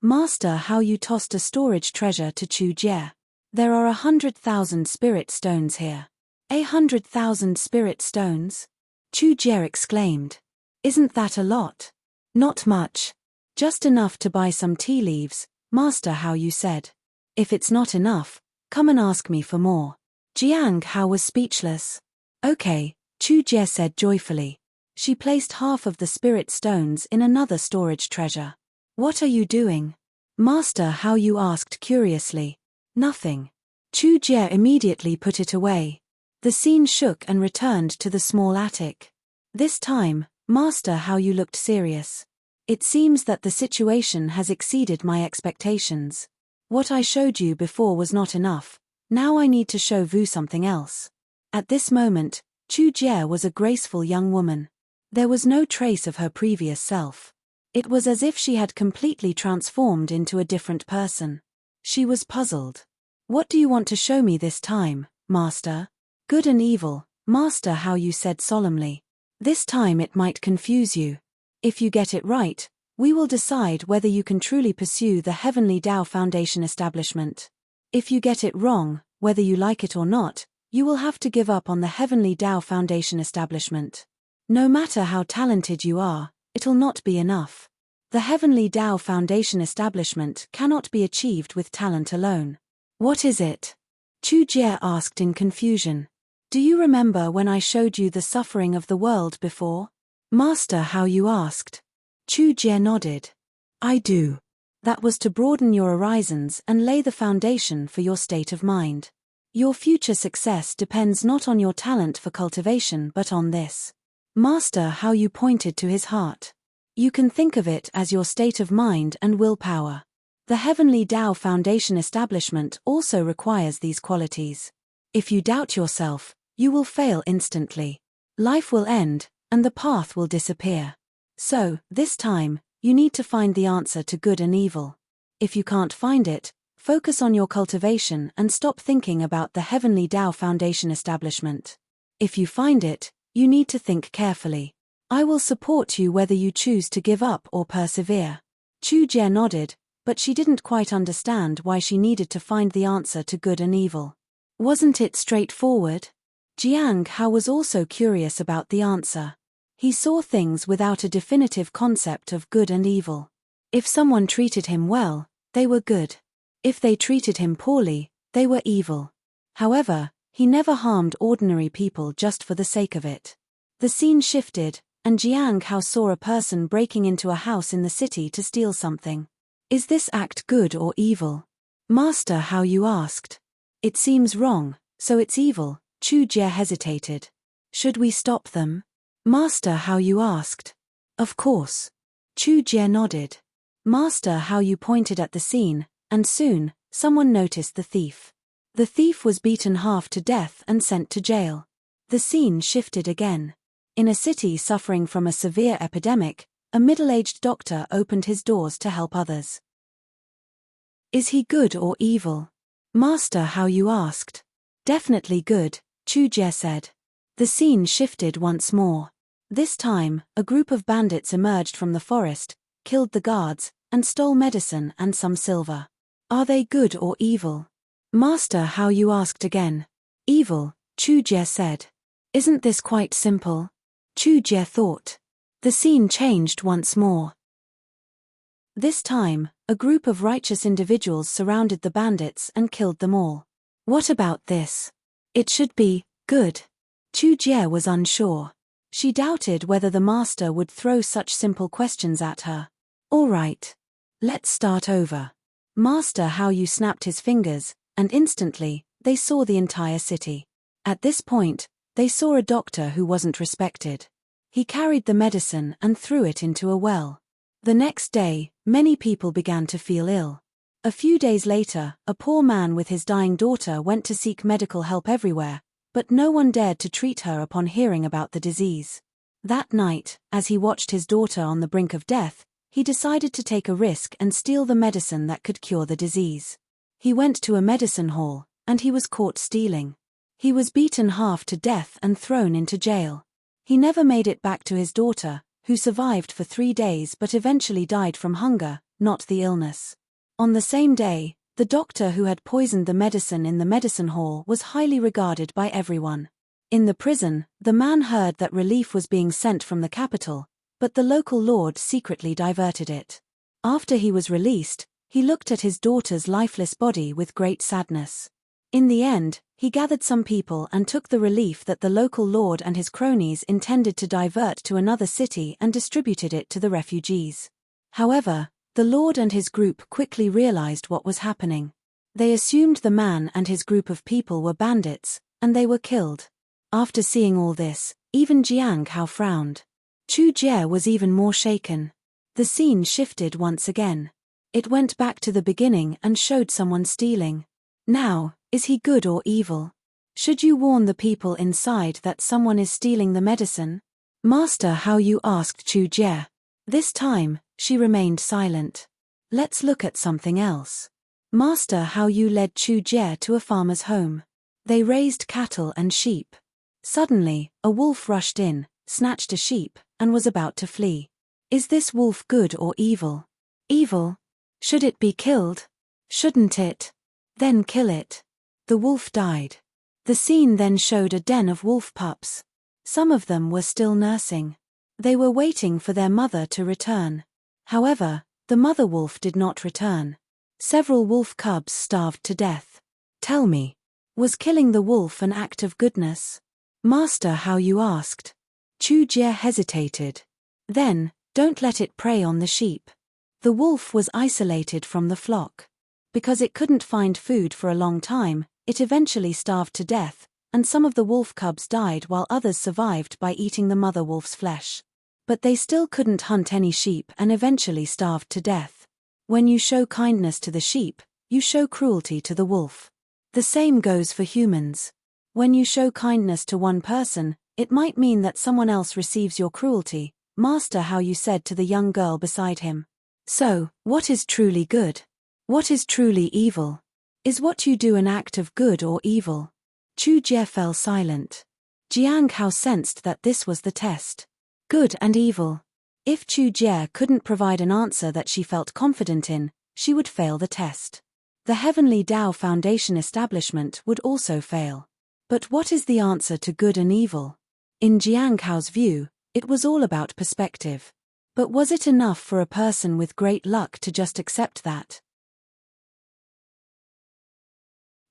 Master Hao Yu tossed a storage treasure to Chu Jie. "There are 100,000 spirit stones here." 100,000 spirit stones? Chu Jie exclaimed. "Isn't that a lot?" "Not much. Just enough to buy some tea leaves," Master Hao Yu said. "If it's not enough, come and ask me for more." Jiang Hao was speechless. "Okay," Chu Jie said joyfully. She placed half of the spirit stones in another storage treasure. "What are you doing?" Master Hao Yu asked curiously. "Nothing." Chu Jie immediately put it away. The scene shook and returned to the small attic. This time, Master Hao Yu looked serious. "It seems that the situation has exceeded my expectations. What I showed you before was not enough. Now I need to show Vu something else." At this moment, Chu Jie was a graceful young woman. There was no trace of her previous self. It was as if she had completely transformed into a different person. She was puzzled. "What do you want to show me this time, Master?" "Good and evil," Master How Yu said solemnly. This time it might confuse you. If you get it right, we will decide whether you can truly pursue the Heavenly Tao Foundation establishment. If you get it wrong, whether you like it or not, you will have to give up on the Heavenly Tao Foundation establishment. No matter how talented you are, it'll not be enough. The Heavenly Tao Foundation establishment cannot be achieved with talent alone. What is it? Chu Jie asked in confusion. Do you remember when I showed you the suffering of the world before? Master How Yu asked. Chu Jie nodded. I do. That was to broaden your horizons and lay the foundation for your state of mind. Your future success depends not on your talent for cultivation but on this. Master How Yu pointed to his heart. You can think of it as your state of mind and willpower. The Heavenly Tao Foundation establishment also requires these qualities. If you doubt yourself, you will fail instantly. Life will end, and the path will disappear. So, this time, you need to find the answer to good and evil. If you can't find it, focus on your cultivation and stop thinking about the Heavenly Tao Foundation establishment. If you find it, you need to think carefully. I will support you whether you choose to give up or persevere. Chu Jie nodded, but she didn't quite understand why she needed to find the answer to good and evil. Wasn't it straightforward? Jiang Hao was also curious about the answer. He saw things without a definitive concept of good and evil. If someone treated him well, they were good. If they treated him poorly, they were evil. However, he never harmed ordinary people just for the sake of it. The scene shifted, and Jiang Hao saw a person breaking into a house in the city to steal something. Is this act good or evil? Master How Yu asked. It seems wrong, so it's evil. Chu Jie hesitated. Should we stop them? Master How Yu asked. Of course. Chu Jie nodded. Master How Yu pointed at the scene, and soon, someone noticed the thief. The thief was beaten half to death and sent to jail. The scene shifted again. In a city suffering from a severe epidemic, a middle-aged doctor opened his doors to help others. Is he good or evil? Master How Yu asked. Definitely good, Chu Jie said. The scene shifted once more. This time, a group of bandits emerged from the forest, killed the guards, and stole medicine and some silver. Are they good or evil? Master How Yu asked again. Evil, Chu Jie said. Isn't this quite simple? Chu Jie thought. The scene changed once more. This time, a group of righteous individuals surrounded the bandits and killed them all. What about this? It should be good. Chu Jie was unsure. She doubted whether the master would throw such simple questions at her. All right. Let's start over. Master How Yu snapped his fingers, and instantly, they saw the entire city. At this point, they saw a doctor who wasn't respected. He carried the medicine and threw it into a well. The next day, many people began to feel ill. A few days later, a poor man with his dying daughter went to seek medical help everywhere, but no one dared to treat her upon hearing about the disease. That night, as he watched his daughter on the brink of death, he decided to take a risk and steal the medicine that could cure the disease. He went to a medicine hall, and he was caught stealing. He was beaten half to death and thrown into jail. He never made it back to his daughter, who survived for 3 days but eventually died from hunger, not the illness. On the same day, the doctor who had poisoned the medicine in the medicine hall was highly regarded by everyone. In the prison, the man heard that relief was being sent from the capital, but the local lord secretly diverted it. After he was released, he looked at his daughter's lifeless body with great sadness. In the end, he gathered some people and took the relief that the local lord and his cronies intended to divert to another city and distributed it to the refugees. However, the lord and his group quickly realized what was happening. They assumed the man and his group of people were bandits, and they were killed. After seeing all this, even Jiang Hao frowned. Chu Jie was even more shaken. The scene shifted once again. It went back to the beginning and showed someone stealing. Now, is he good or evil? Should you warn the people inside that someone is stealing the medicine? Master How Yu asked Chu Jie. This time, she remained silent. Let's look at something else. Master How Yu led Chu Jie to a farmer's home. They raised cattle and sheep. Suddenly, a wolf rushed in, snatched a sheep, and was about to flee. Is this wolf good or evil? Evil. Should it be killed? Shouldn't it? Then kill it. The wolf died. The scene then showed a den of wolf pups. Some of them were still nursing. They were waiting for their mother to return. However, the mother wolf did not return. Several wolf cubs starved to death. Tell me, was killing the wolf an act of goodness? Master, how you asked. Chu Jie hesitated. Then, don't let it prey on the sheep. The wolf was isolated from the flock. Because it couldn't find food for a long time, it eventually starved to death, and some of the wolf cubs died while others survived by eating the mother wolf's flesh. But they still couldn't hunt any sheep and eventually starved to death. When you show kindness to the sheep, you show cruelty to the wolf. The same goes for humans. When you show kindness to one person, it might mean that someone else receives your cruelty. Master, how you said to the young girl beside him. So, what is truly good? What is truly evil? Is what you do an act of good or evil? Chu Jie fell silent. Jiang Hao sensed that this was the test. Good and evil. If Chu Jie couldn't provide an answer that she felt confident in, she would fail the test. The Heavenly Tao Foundation establishment would also fail. But what is the answer to good and evil? In Jiang Hao's view, it was all about perspective. But was it enough for a person with great luck to just accept that?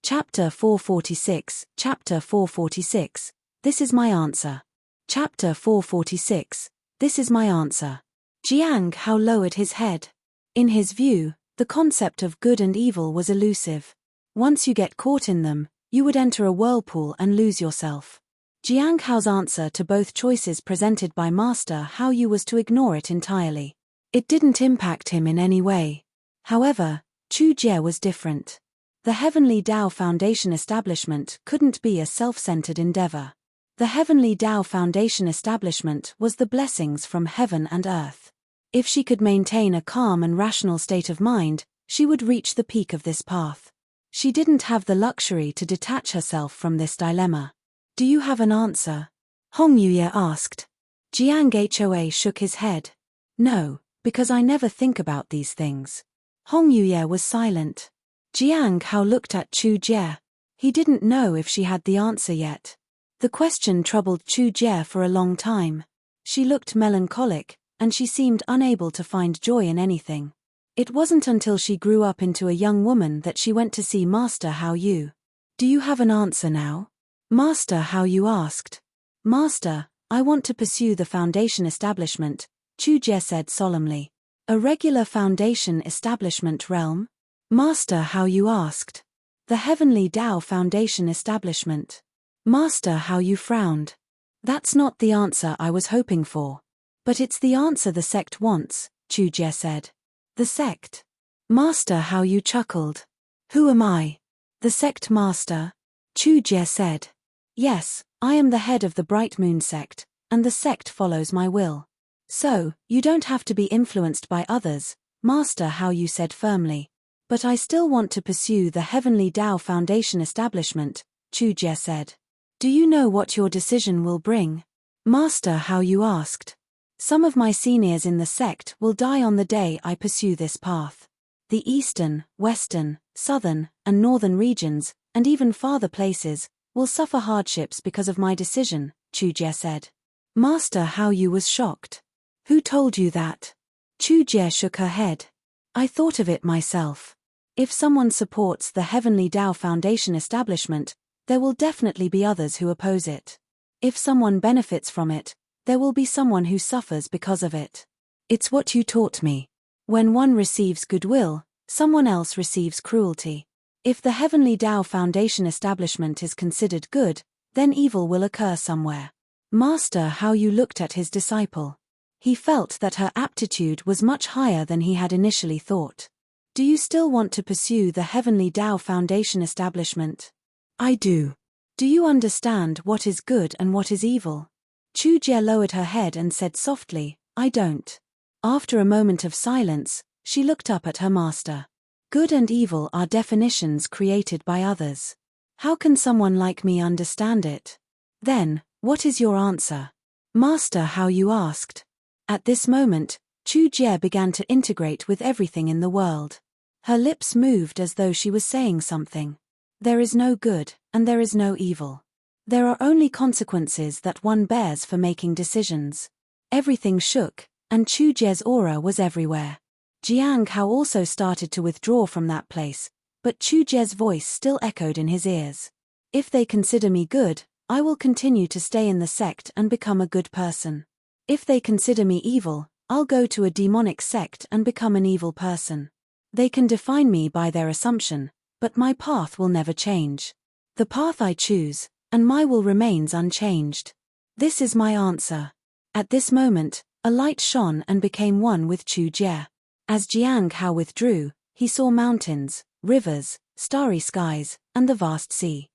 Chapter 446, Chapter 446, This is my answer. Chapter 446, This is my answer. Jiang Hao lowered his head. In his view, the concept of good and evil was elusive. Once you get caught in them, you would enter a whirlpool and lose yourself. Jiang Hao's answer to both choices presented by Master Hao Yu was to ignore it entirely. It didn't impact him in any way. However, Chu Jie was different. The Heavenly Tao Foundation establishment couldn't be a self-centered endeavor. The Heavenly Tao Foundation establishment was the blessings from heaven and earth. If she could maintain a calm and rational state of mind, she would reach the peak of this path. She didn't have the luxury to detach herself from this dilemma. Do you have an answer? Hong Yuye asked. Jiang Hoa shook his head. No, because I never think about these things. Hong Yuye was silent. Jiang Hao looked at Chu Jie. He didn't know if she had the answer yet. The question troubled Chu Jie for a long time. She looked melancholic, and she seemed unable to find joy in anything. It wasn't until she grew up into a young woman that she went to see Master Hao Yu. Do you have an answer now? Master Hao Yu asked. Master, I want to pursue the foundation establishment, Chu Jie said solemnly. A regular foundation establishment realm? Master Hao Yu asked. The Heavenly Tao Foundation establishment. Master Hao Yu frowned. That's not the answer I was hoping for. But it's the answer the sect wants, Chu Jie said. The sect? Master Hao Yu chuckled. Who am I? The sect master? Chu Jie said. Yes, I am the head of the Bright Moon sect, and the sect follows my will. So, you don't have to be influenced by others, Master Hao Yu said firmly. But I still want to pursue the Heavenly Tao Foundation establishment, Chu Jie said. Do you know what your decision will bring? Master Hao Yu asked. Some of my seniors in the sect will die on the day I pursue this path. The eastern, western, southern, and northern regions, and even farther places, will suffer hardships because of my decision, Chu Jie said. Master Hao Yu was shocked. Who told you that? Chu Jie shook her head. I thought of it myself. If someone supports the Heavenly Tao Foundation establishment, there will definitely be others who oppose it. If someone benefits from it, there will be someone who suffers because of it. It's what you taught me. When one receives goodwill, someone else receives cruelty. If the Heavenly Tao Foundation establishment is considered good, then evil will occur somewhere. Master Hao Yu looked at his disciple. He felt that her aptitude was much higher than he had initially thought. Do you still want to pursue the Heavenly Tao Foundation establishment? I do. Do you understand what is good and what is evil? Chu Jie lowered her head and said softly, I don't. After a moment of silence, she looked up at her master. Good and evil are definitions created by others. How can someone like me understand it? Then, what is your answer? Master How you asked. At this moment, Chu Jie began to integrate with everything in the world. Her lips moved as though she was saying something. There is no good, and there is no evil. There are only consequences that one bears for making decisions. Everything shook, and Chu Jie's aura was everywhere. Jiang Hao also started to withdraw from that place, but Chu Jie's voice still echoed in his ears. If they consider me good, I will continue to stay in the sect and become a good person. If they consider me evil, I'll go to a demonic sect and become an evil person. They can define me by their assumption, but my path will never change. The path I choose, and my will remains unchanged. This is my answer. At this moment, a light shone and became one with Chu Jie. As Jiang Hao withdrew, he saw mountains, rivers, starry skies, and the vast sea.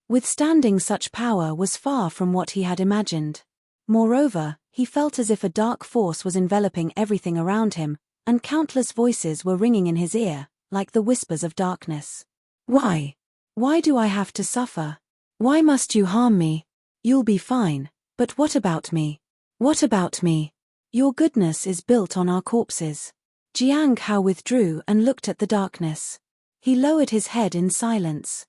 Withstanding such power was far from what he had imagined. Moreover, he felt as if a dark force was enveloping everything around him, and countless voices were ringing in his ear, like the whispers of darkness. Why? Why do I have to suffer? Why must you harm me? You'll be fine, but what about me? What about me? Your goodness is built on our corpses. Jiang Hao withdrew and looked at the darkness. He lowered his head in silence.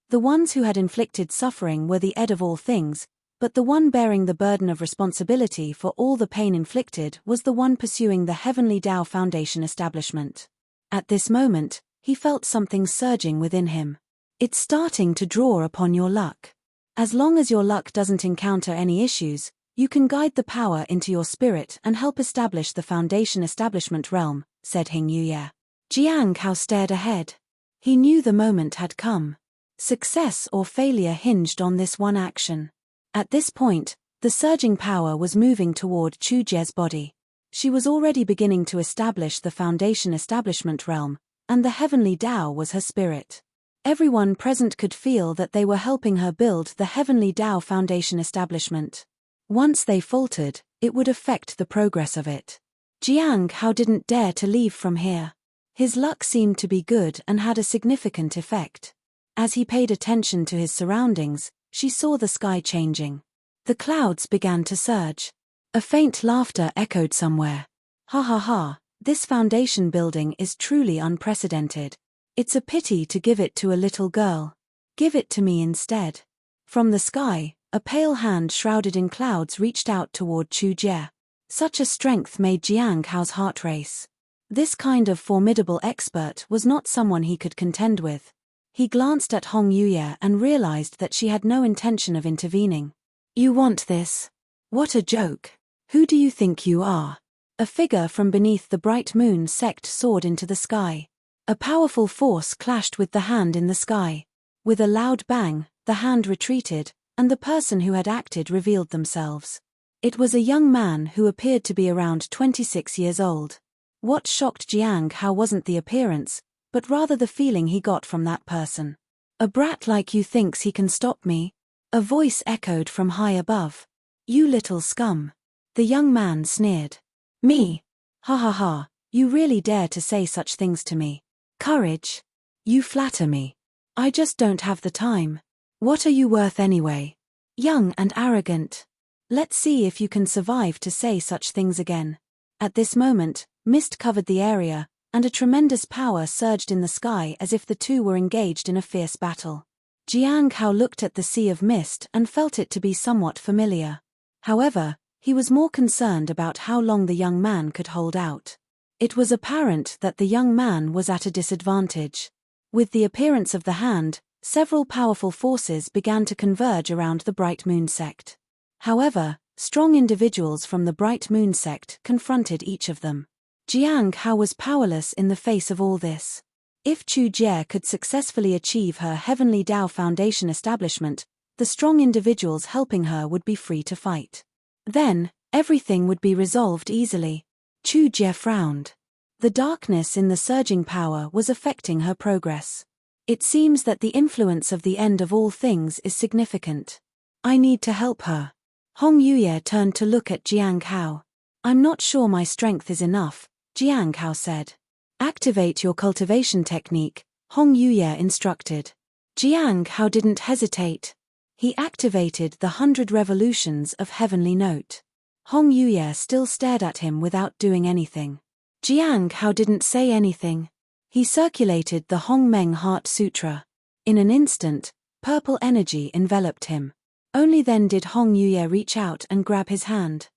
The ones who had inflicted suffering were the end of all things, but the one bearing the burden of responsibility for all the pain inflicted was the one pursuing the Heavenly Tao Foundation establishment. At this moment, he felt something surging within him. It's starting to draw upon your luck. As long as your luck doesn't encounter any issues, you can guide the power into your spirit and help establish the Foundation establishment realm, said Hing Yuye. Jiang Hao stared ahead. He knew the moment had come. Success or failure hinged on this one action. At this point, the surging power was moving toward Chu Jie's body. She was already beginning to establish the Foundation establishment realm, and the Heavenly Tao was her spirit. Everyone present could feel that they were helping her build the Heavenly Tao Foundation establishment. Once they faltered, it would affect the progress of it. Jiang Hao didn't dare to leave from here. His luck seemed to be good and had a significant effect. As he paid attention to his surroundings, she saw the sky changing. The clouds began to surge. A faint laughter echoed somewhere. Ha ha ha, this foundation building is truly unprecedented. It's a pity to give it to a little girl. Give it to me instead. From the sky, a pale hand shrouded in clouds reached out toward Chu Jie. Such a strength made Jiang Hao's heart race. This kind of formidable expert was not someone he could contend with. He glanced at Hong Yuye and realized that she had no intention of intervening. You want this? What a joke. Who do you think you are? A figure from beneath the bright moon sect soared into the sky. A powerful force clashed with the hand in the sky. With a loud bang, the hand retreated, and the person who had acted revealed themselves. It was a young man who appeared to be around 26 years old. What shocked Jiang Hao wasn't the appearance, but rather the feeling he got from that person. A brat like you thinks he can stop me? A voice echoed from high above. You little scum. The young man sneered. Me? Ha ha ha, you really dare to say such things to me. Courage. You flatter me. I just don't have the time. What are you worth anyway? Young and arrogant. Let's see if you can survive to say such things again. At this moment, mist covered the area, and a tremendous power surged in the sky as if the two were engaged in a fierce battle. Jiang Hao looked at the sea of mist and felt it to be somewhat familiar. However, he was more concerned about how long the young man could hold out. It was apparent that the young man was at a disadvantage. With the appearance of the hand, several powerful forces began to converge around the Bright Moon sect. However, strong individuals from the Bright Moon sect confronted each of them. Jiang Hao was powerless in the face of all this. If Chu Jie could successfully achieve her Heavenly Tao Foundation establishment, the strong individuals helping her would be free to fight. Then, everything would be resolved easily. Chu Jie frowned. The darkness in the surging power was affecting her progress. It seems that the influence of the end of all things is significant. I need to help her. Hong Yuye turned to look at Jiang Hao. I'm not sure my strength is enough, Jiang Hao said. Activate your cultivation technique, Hong Yuye instructed. Jiang Hao didn't hesitate. He activated the 100 revolutions of heavenly note. Hong Yuye still stared at him without doing anything. Jiang Hao didn't say anything. He circulated the Hong Meng Heart Sutra. In an instant, purple energy enveloped him. Only then did Hong Yuye reach out and grab his hand.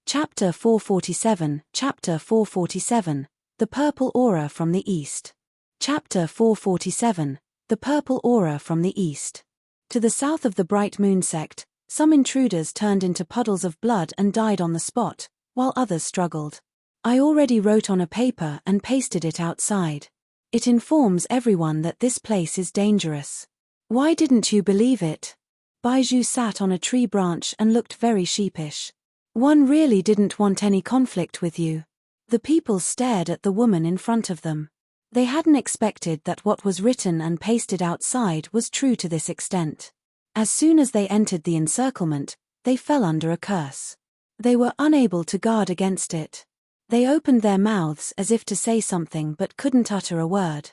Chapter 447, Chapter 447, The Purple Aura from the East. Chapter 447, The Purple Aura from the East. To the south of the Bright Moon sect, some intruders turned into puddles of blood and died on the spot, while others struggled. I already wrote on a paper and pasted it outside. It informs everyone that this place is dangerous. Why didn't you believe it? Baizhu sat on a tree branch and looked very sheepish. One really didn't want any conflict with you. The people stared at the woman in front of them. They hadn't expected that what was written and pasted outside was true to this extent. As soon as they entered the encirclement, they fell under a curse. They were unable to guard against it. They opened their mouths as if to say something but couldn't utter a word.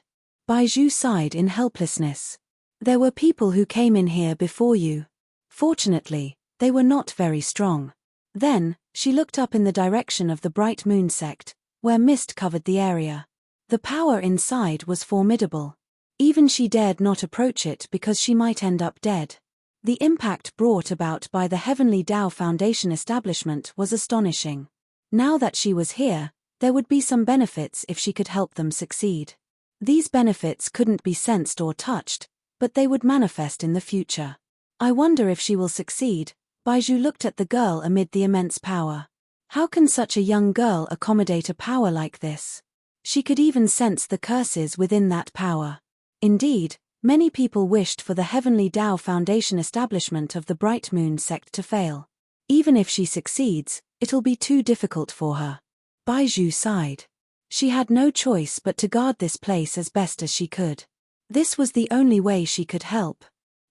Baizhu sighed in helplessness. There were people who came in here before you. Fortunately, they were not very strong. Then, she looked up in the direction of the Bright Moon sect, where mist covered the area. The power inside was formidable. Even she dared not approach it because she might end up dead. The impact brought about by the Heavenly Dao Foundation establishment was astonishing. Now that she was here, there would be some benefits if she could help them succeed. These benefits couldn't be sensed or touched, but they would manifest in the future. I wonder if she will succeed. Baizhu looked at the girl amid the immense power. How can such a young girl accommodate a power like this? She could even sense the curses within that power. Indeed, many people wished for the Heavenly Dao Foundation establishment of the Bright Moon sect to fail. Even if she succeeds, it'll be too difficult for her. Baizhu sighed. She had no choice but to guard this place as best as she could. This was the only way she could help.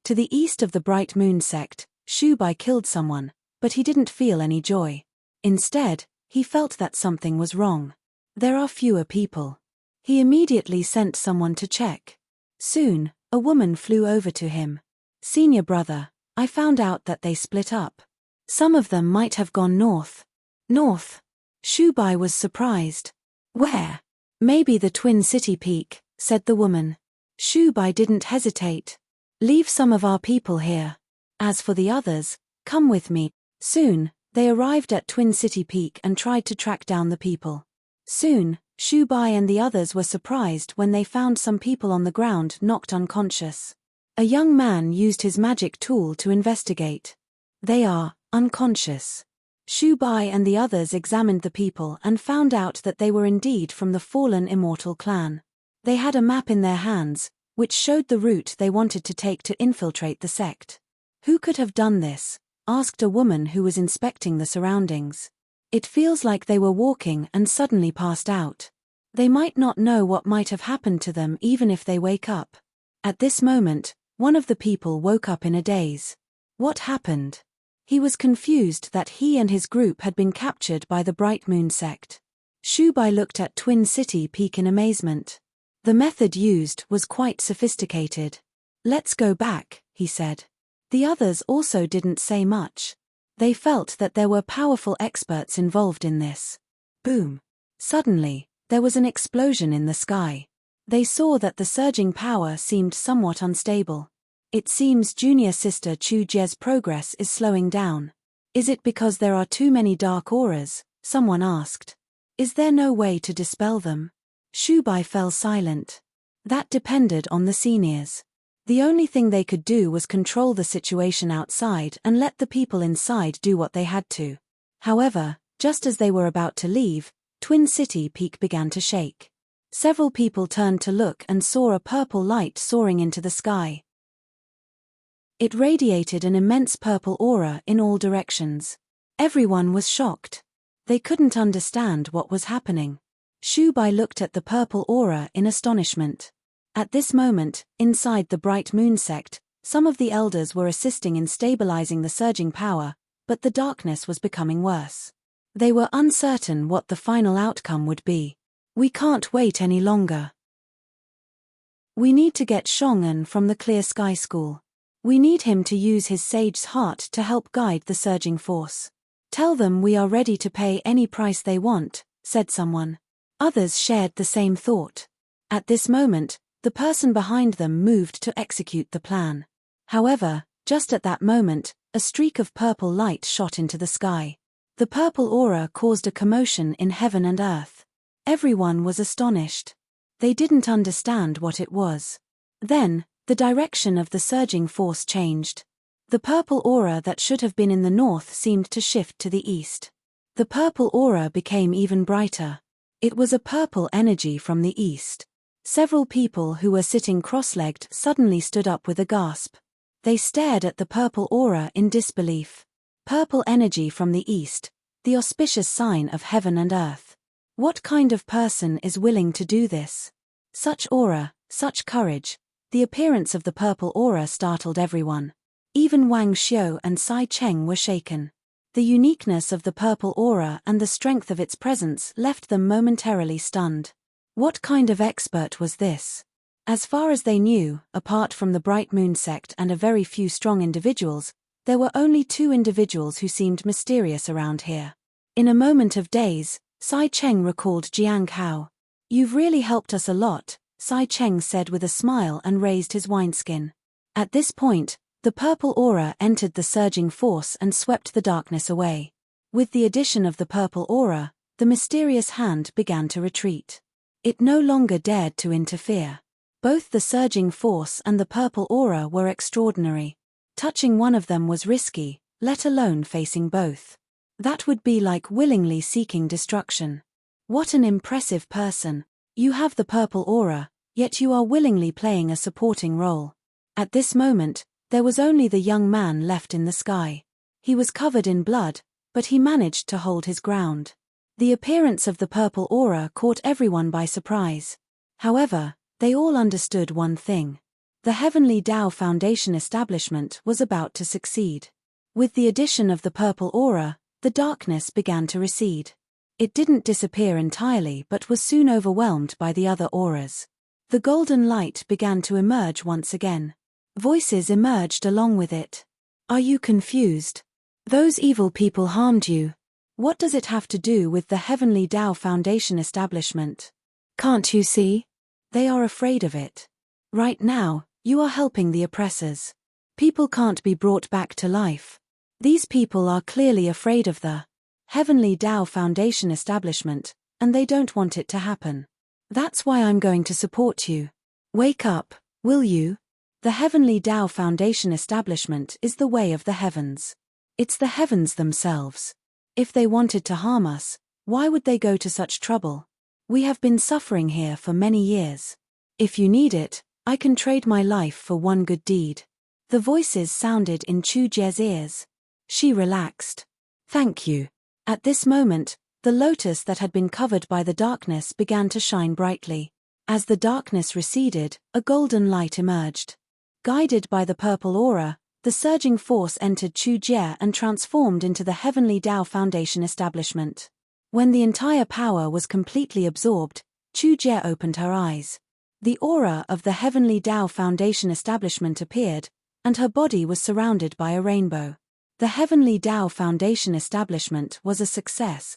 To the east of the Bright Moon sect, Shu Bai killed someone, but he didn't feel any joy. Instead, he felt that something was wrong. There are fewer people. He immediately sent someone to check. Soon, a woman flew over to him. Senior brother, I found out that they split up. Some of them might have gone north. North? Shu Bai was surprised. Where? Maybe the Twin City Peak, said the woman. Shu Bai didn't hesitate. Leave some of our people here. As for the others, come with me. Soon, they arrived at Twin City Peak and tried to track down the people. Soon, Shu Bai and the others were surprised when they found some people on the ground knocked unconscious. A young man used his magic tool to investigate. They are unconscious. Shu Bai and the others examined the people and found out that they were indeed from the fallen immortal clan. They had a map in their hands, which showed the route they wanted to take to infiltrate the sect. Who could have done this? Asked a woman who was inspecting the surroundings. It feels like they were walking and suddenly passed out. They might not know what might have happened to them even if they wake up. At this moment, one of the people woke up in a daze. What happened? He was confused that he and his group had been captured by the Bright Moon sect. Shu Bai looked at Twin City Peak in amazement. The method used was quite sophisticated. Let's go back, he said. The others also didn't say much. They felt that there were powerful experts involved in this. Boom. Suddenly, there was an explosion in the sky. They saw that the surging power seemed somewhat unstable. It seems junior sister Chu Jie's progress is slowing down. Is it because there are too many dark auras? Someone asked. Is there no way to dispel them? Shu Bai fell silent. That depended on the seniors. The only thing they could do was control the situation outside and let the people inside do what they had to. However, just as they were about to leave, Twin City Peak began to shake. Several people turned to look and saw a purple light soaring into the sky. It radiated an immense purple aura in all directions. Everyone was shocked. They couldn't understand what was happening. Shu Bai looked at the purple aura in astonishment. At this moment, inside the Bright Moon sect, some of the elders were assisting in stabilizing the surging power, but the darkness was becoming worse. They were uncertain what the final outcome would be. We can't wait any longer. We need to get Shongan from the Clear Sky School. We need him to use his sage's heart to help guide the surging force. Tell them we are ready to pay any price they want, said someone. Others shared the same thought. At this moment, the person behind them moved to execute the plan. However, just at that moment, a streak of purple light shot into the sky. The purple aura caused a commotion in heaven and earth. Everyone was astonished. They didn't understand what it was. Then, the direction of the surging force changed. The purple aura that should have been in the north seemed to shift to the east. The purple aura became even brighter. It was a purple energy from the east. Several people who were sitting cross-legged suddenly stood up with a gasp. They stared at the purple aura in disbelief. Purple energy from the east, the auspicious sign of heaven and earth. What kind of person is willing to do this? Such aura, such courage. The appearance of the purple aura startled everyone. Even Wang Xiu and Sai Cheng were shaken. The uniqueness of the purple aura and the strength of its presence left them momentarily stunned. What kind of expert was this? As far as they knew, apart from the Bright Moon sect and a very few strong individuals, there were only 2 individuals who seemed mysterious around here. In a moment of daze, Sai Cheng recalled Jiang Hao. You've really helped us a lot, Sai Cheng said with a smile and raised his wineskin. At this point, the purple aura entered the surging force and swept the darkness away. With the addition of the purple aura, the mysterious hand began to retreat. It no longer dared to interfere. Both the surging force and the purple aura were extraordinary. Touching one of them was risky, let alone facing both. That would be like willingly seeking destruction. What an impressive person. You have the purple aura, yet you are willingly playing a supporting role. At this moment, there was only the young man left in the sky. He was covered in blood, but he managed to hold his ground. The appearance of the purple aura caught everyone by surprise. However, they all understood one thing. The Heavenly Tao Foundation establishment was about to succeed. With the addition of the purple aura, the darkness began to recede. It didn't disappear entirely but was soon overwhelmed by the other auras. The golden light began to emerge once again. Voices emerged along with it. Are you confused? Those evil people harmed you. What does it have to do with the Heavenly Tao Foundation establishment? Can't you see? They are afraid of it. Right now, you are helping the oppressors. People can't be brought back to life. These people are clearly afraid of the Heavenly Tao Foundation establishment, and they don't want it to happen. That's why I'm going to support you. Wake up, will you? The Heavenly Tao Foundation establishment is the way of the heavens. It's the heavens themselves. If they wanted to harm us, why would they go to such trouble? We have been suffering here for many years. If you need it, I can trade my life for one good deed. The voices sounded in Chu Jie's ears. She relaxed. Thank you. At this moment, the lotus that had been covered by the darkness began to shine brightly. As the darkness receded, a golden light emerged. Guided by the purple aura, the surging force entered Chu Jie and transformed into the Heavenly Tao Foundation establishment. When the entire power was completely absorbed, Chu Jie opened her eyes. The aura of the Heavenly Tao Foundation establishment appeared, and her body was surrounded by a rainbow. The Heavenly Tao Foundation establishment was a success.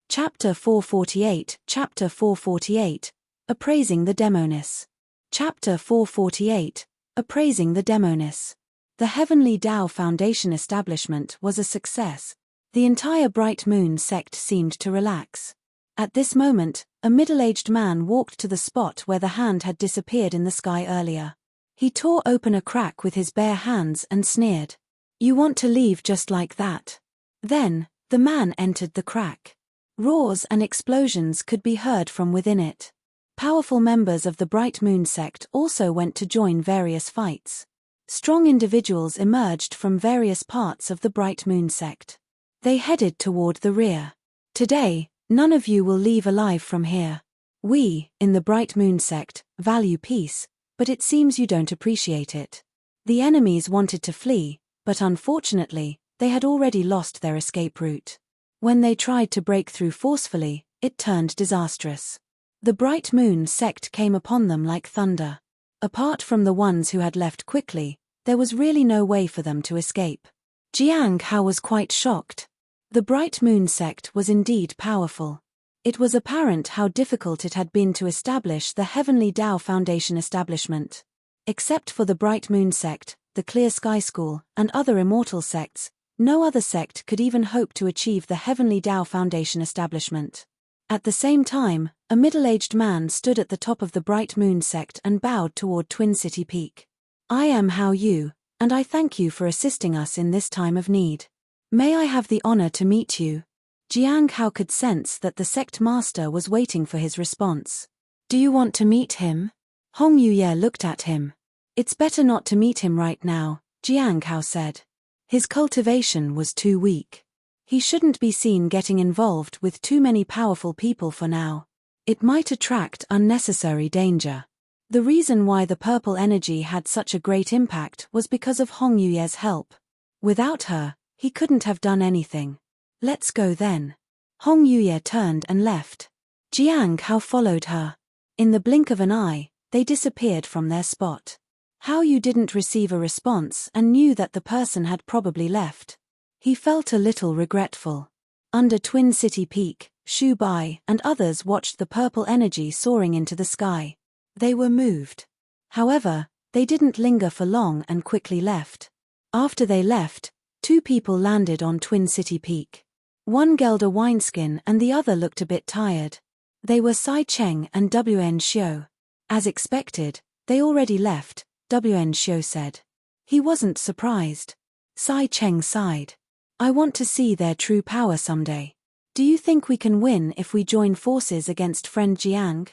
Chapter 448, Chapter 448, Appraising the Demoness. Chapter 448, Appraising the Demoness. The Heavenly Tao Foundation establishment was a success. The entire Bright Moon sect seemed to relax. At this moment, a middle-aged man walked to the spot where the hand had disappeared in the sky earlier. He tore open a crack with his bare hands and sneered. You want to leave just like that? Then, the man entered the crack. Roars and explosions could be heard from within it. Powerful members of the Bright Moon sect also went to join various fights. Strong individuals emerged from various parts of the Bright Moon sect. They headed toward the rear. Today, none of you will leave alive from here. We, in the Bright Moon sect, value peace, but it seems you don't appreciate it. The enemies wanted to flee, but unfortunately, they had already lost their escape route. When they tried to break through forcefully, it turned disastrous. The bright moon sect came upon them like thunder. Apart from the ones who had left quickly, there was really no way for them to escape. Jiang Hao was quite shocked. The bright moon sect was indeed powerful. It was apparent how difficult it had been to establish the Heavenly Tao Foundation establishment. Except for the Bright Moon sect, the Clear Sky School, and other immortal sects, no other sect could even hope to achieve the Heavenly Tao Foundation establishment. At the same time, a middle-aged man stood at the top of the Bright Moon sect and bowed toward Twin City Peak. "I am Hao Yu, and I thank you for assisting us in this time of need. May I have the honor to meet you?" Jiang Hao could sense that the sect master was waiting for his response. "Do you want to meet him?" Hong Yuye looked at him. "It's better not to meet him right now," Jiang Hao said. His cultivation was too weak. He shouldn't be seen getting involved with too many powerful people for now. It might attract unnecessary danger. The reason why the purple energy had such a great impact was because of Hong Yuye's help. Without her, he couldn't have done anything. "Let's go then." Hong Yuye turned and left. Jiang Hao followed her. In the blink of an eye, they disappeared from their spot. Hao Yu didn't receive a response and knew that the person had probably left. He felt a little regretful. Under Twin City Peak, Shu Bai and others watched the purple energy soaring into the sky. They were moved. However, they didn't linger for long and quickly left. After they left, two people landed on Twin City Peak. One gelled a wineskin and the other looked a bit tired. They were Sai Cheng and Wn Xiu. As expected, they already left, Wn Xiu said. He wasn't surprised. Sai Cheng sighed. "I want to see their true power someday. Do you think we can win if we join forces against friend Jiang?"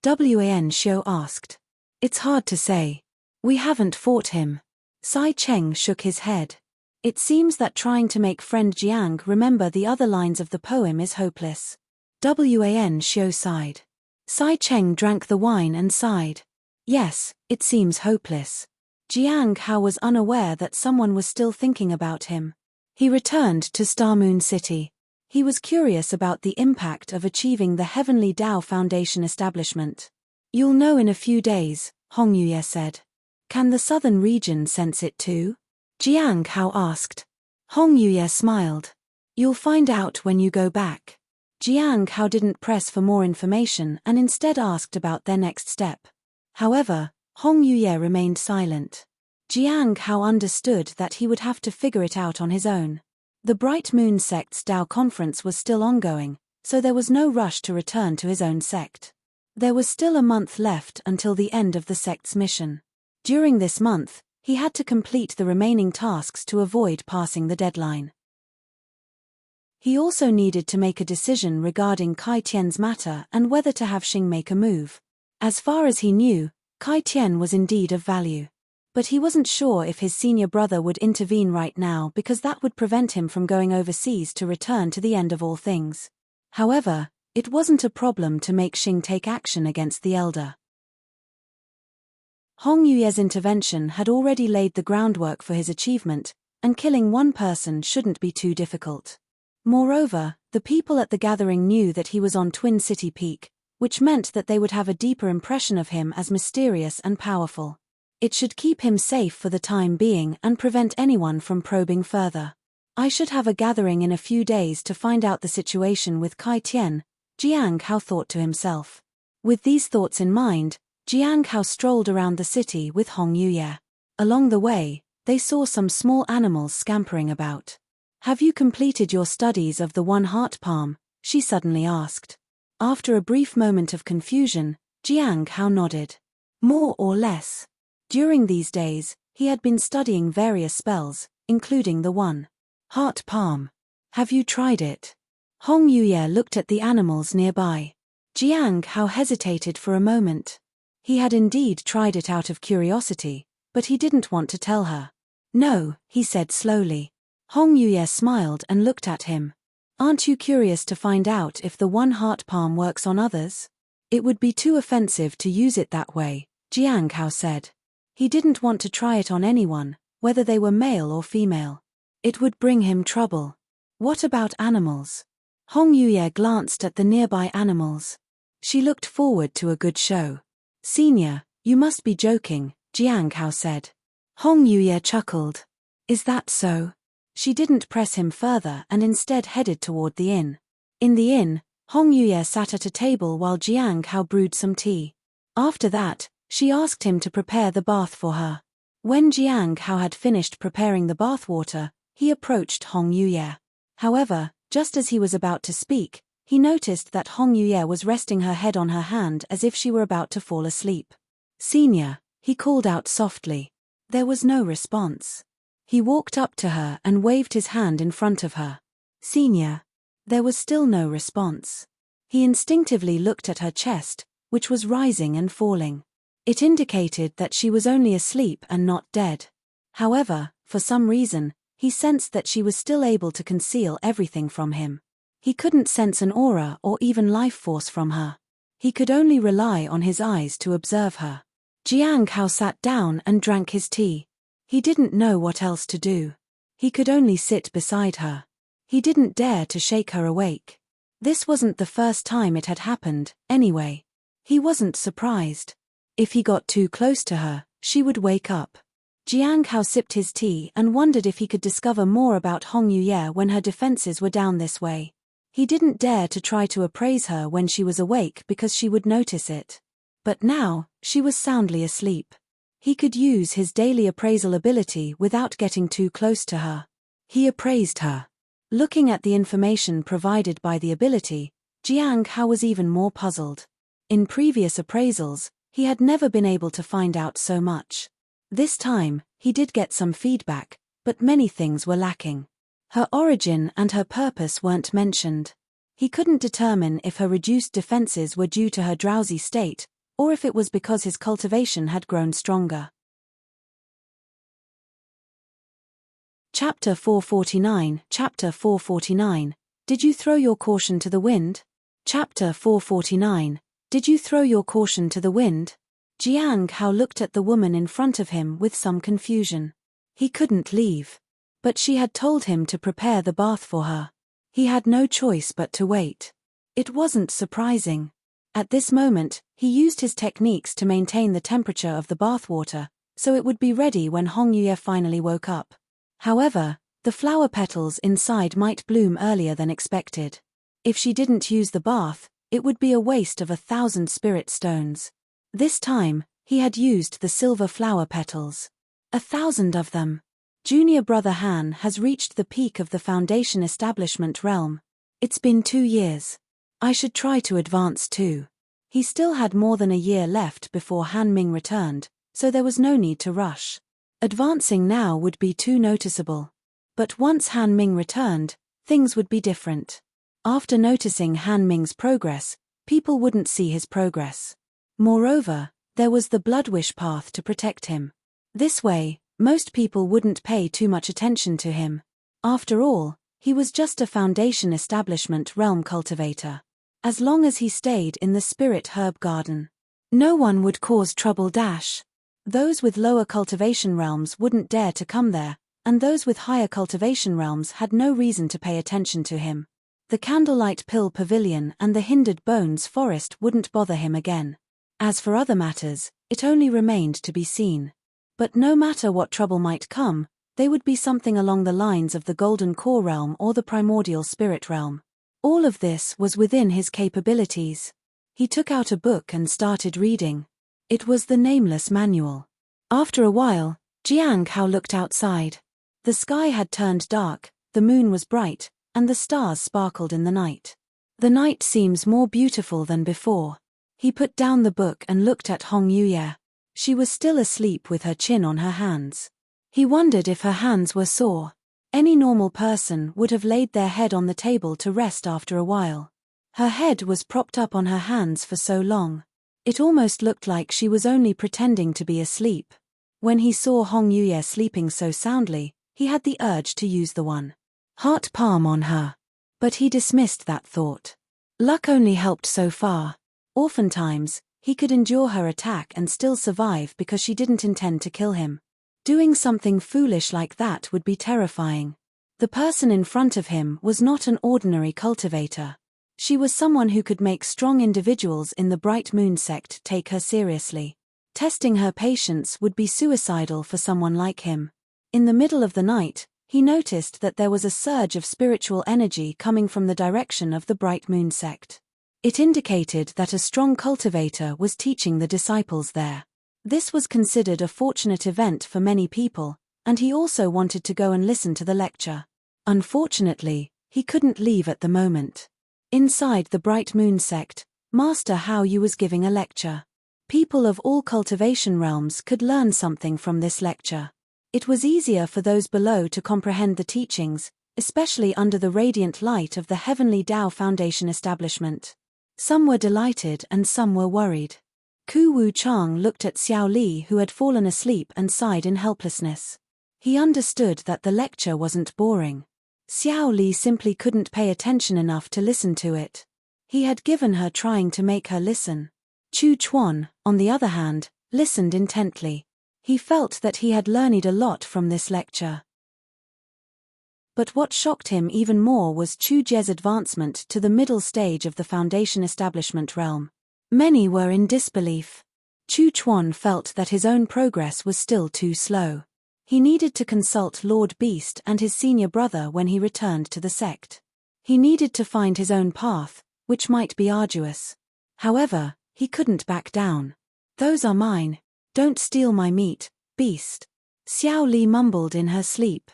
Wn Xiu asked. "It's hard to say. We haven't fought him." Sai Cheng shook his head. "It seems that trying to make friend Jiang remember the other lines of the poem is hopeless." Wn Xiu sighed. Sai Cheng drank the wine and sighed. "Yes, it seems hopeless." Jiang Hao was unaware that someone was still thinking about him. He returned to Star Moon City. He was curious about the impact of achieving the Heavenly Tao Foundation establishment. "You'll know in a few days," Hong Yuye said. "Can the southern region sense it too?" Jiang Hao asked. Hong Yuye smiled. "You'll find out when you go back." Jiang Hao didn't press for more information and instead asked about their next step. However, Hong Yuye remained silent. Jiang Hao understood that he would have to figure it out on his own. The Bright Moon sect's Tao conference was still ongoing, so there was no rush to return to his own sect. There was still a month left until the end of the sect's mission. During this month, he had to complete the remaining tasks to avoid passing the deadline. He also needed to make a decision regarding Kai Tian's matter and whether to have Xing make a move. As far as he knew, Kai Tian was indeed of value. But he wasn't sure if his senior brother would intervene right now because that would prevent him from going overseas to return to the end of all things. However, it wasn't a problem to make Xing take action against the elder. Hong Yuye's intervention had already laid the groundwork for his achievement, and killing one person shouldn't be too difficult. Moreover, the people at the gathering knew that he was on Twin City Peak, which meant that they would have a deeper impression of him as mysterious and powerful. It should keep him safe for the time being and prevent anyone from probing further. "I should have a gathering in a few days to find out the situation with Kai Tian," Jiang Hao thought to himself. With these thoughts in mind, Jiang Hao strolled around the city with Hong Yuye. Along the way, they saw some small animals scampering about. "Have you completed your studies of the one heart palm?" she suddenly asked. After a brief moment of confusion, Jiang Hao nodded. More or less. During these days, he had been studying various spells, including the one heart palm. "Have you tried it?" Hong Yuye looked at the animals nearby. Jiang Hao hesitated for a moment. He had indeed tried it out of curiosity, but he didn't want to tell her. "No," he said slowly. Hong Yuye smiled and looked at him. "Aren't you curious to find out if the one heart palm works on others?" "It would be too offensive to use it that way," Jiang Hao said. He didn't want to try it on anyone, whether they were male or female. It would bring him trouble. "What about animals?" Hong Yuye glanced at the nearby animals. She looked forward to a good show. "Senior, you must be joking," Jiang Hao said. Hong Yuye chuckled. "Is that so?" She didn't press him further and instead headed toward the inn. In the inn, Hong Yuye sat at a table while Jiang Hao brewed some tea. After that, she asked him to prepare the bath for her. When Jiang Hao had finished preparing the bath water, he approached Hong Yuye. However, just as he was about to speak, he noticed that Hong Yuye was resting her head on her hand as if she were about to fall asleep. "Senior," he called out softly. There was no response. He walked up to her and waved his hand in front of her. "Senior." There was still no response. He instinctively looked at her chest, which was rising and falling. It indicated that she was only asleep and not dead. However, for some reason, he sensed that she was still able to conceal everything from him. He couldn't sense an aura or even life force from her. He could only rely on his eyes to observe her. Jiang Hao sat down and drank his tea. He didn't know what else to do. He could only sit beside her. He didn't dare to shake her awake. This wasn't the first time it had happened, anyway. He wasn't surprised. If he got too close to her, she would wake up. Jiang Hao sipped his tea and wondered if he could discover more about Hong Yuye when her defenses were down this way. He didn't dare to try to appraise her when she was awake because she would notice it. But now, she was soundly asleep. He could use his daily appraisal ability without getting too close to her. He appraised her. Looking at the information provided by the ability, Jiang Hao was even more puzzled. In previous appraisals, he had never been able to find out so much. This time, he did get some feedback, but many things were lacking. Her origin and her purpose weren't mentioned. He couldn't determine if her reduced defenses were due to her drowsy state, or if it was because his cultivation had grown stronger. Chapter 449. Chapter 449. Did you throw your caution to the wind? Chapter 449. Did you throw your caution to the wind? Jiang Hao looked at the woman in front of him with some confusion. He couldn't leave. But she had told him to prepare the bath for her. He had no choice but to wait. It wasn't surprising. At this moment, he used his techniques to maintain the temperature of the bathwater, so it would be ready when Hong Yuye finally woke up. However, the flower petals inside might bloom earlier than expected. If she didn't use the bath, it would be a waste of 1,000 spirit stones. This time, he had used the silver flower petals. 1,000 of them. Junior brother Han has reached the peak of the foundation establishment realm. It's been 2 years. I should try to advance too. He still had more than a year left before Han Ming returned, so there was no need to rush. Advancing now would be too noticeable. But once Han Ming returned, things would be different. After noticing Han Ming's progress, people wouldn't see his progress. Moreover, there was the Bloodwish path to protect him. This way, most people wouldn't pay too much attention to him. After all, he was just a foundation establishment realm cultivator. As long as he stayed in the spirit herb garden, no one would cause trouble. Those with lower cultivation realms wouldn't dare to come there, and those with higher cultivation realms had no reason to pay attention to him. The Candlelight Pill Pavilion and the Hindered Bones Forest wouldn't bother him again. As for other matters, it only remained to be seen. But no matter what trouble might come, they would be something along the lines of the Golden Core Realm or the Primordial Spirit Realm. All of this was within his capabilities. He took out a book and started reading. It was the Nameless Manual. After a while, Jiang Hao looked outside. The sky had turned dark, the moon was bright, and the stars sparkled in the night. The night seems more beautiful than before. He put down the book and looked at Hong Yuye. She was still asleep with her chin on her hands. He wondered if her hands were sore. Any normal person would have laid their head on the table to rest after a while. Her head was propped up on her hands for so long. It almost looked like she was only pretending to be asleep. When he saw Hong Yuye sleeping so soundly, he had the urge to use the heart palm on her. But he dismissed that thought. Luck only helped so far. Oftentimes, he could endure her attack and still survive because she didn't intend to kill him. Doing something foolish like that would be terrifying. The person in front of him was not an ordinary cultivator. She was someone who could make strong individuals in the Bright Moon sect take her seriously. Testing her patience would be suicidal for someone like him. In the middle of the night, he noticed that there was a surge of spiritual energy coming from the direction of the Bright Moon sect. It indicated that a strong cultivator was teaching the disciples there. This was considered a fortunate event for many people, and he also wanted to go and listen to the lecture. Unfortunately, he couldn't leave at the moment. Inside the Bright Moon sect, Master Hao Yu was giving a lecture. People of all cultivation realms could learn something from this lecture. It was easier for those below to comprehend the teachings, especially under the radiant light of the Heavenly Tao Foundation establishment. Some were delighted and some were worried. Ku Wu Chang looked at Xiao Li, who had fallen asleep, and sighed in helplessness. He understood that the lecture wasn't boring. Xiao Li simply couldn't pay attention enough to listen to it. He had given her trying to make her listen. Chu Chuan, on the other hand, listened intently. He felt that he had learned a lot from this lecture. But what shocked him even more was Chu Jie's advancement to the middle stage of the Foundation establishment realm. Many were in disbelief. Chu Chuan felt that his own progress was still too slow. He needed to consult Lord Beast and his senior brother when he returned to the sect. He needed to find his own path, which might be arduous. However, he couldn't back down. "Those are mine. Don't steal my meat, Beast," Xiao Li mumbled in her sleep.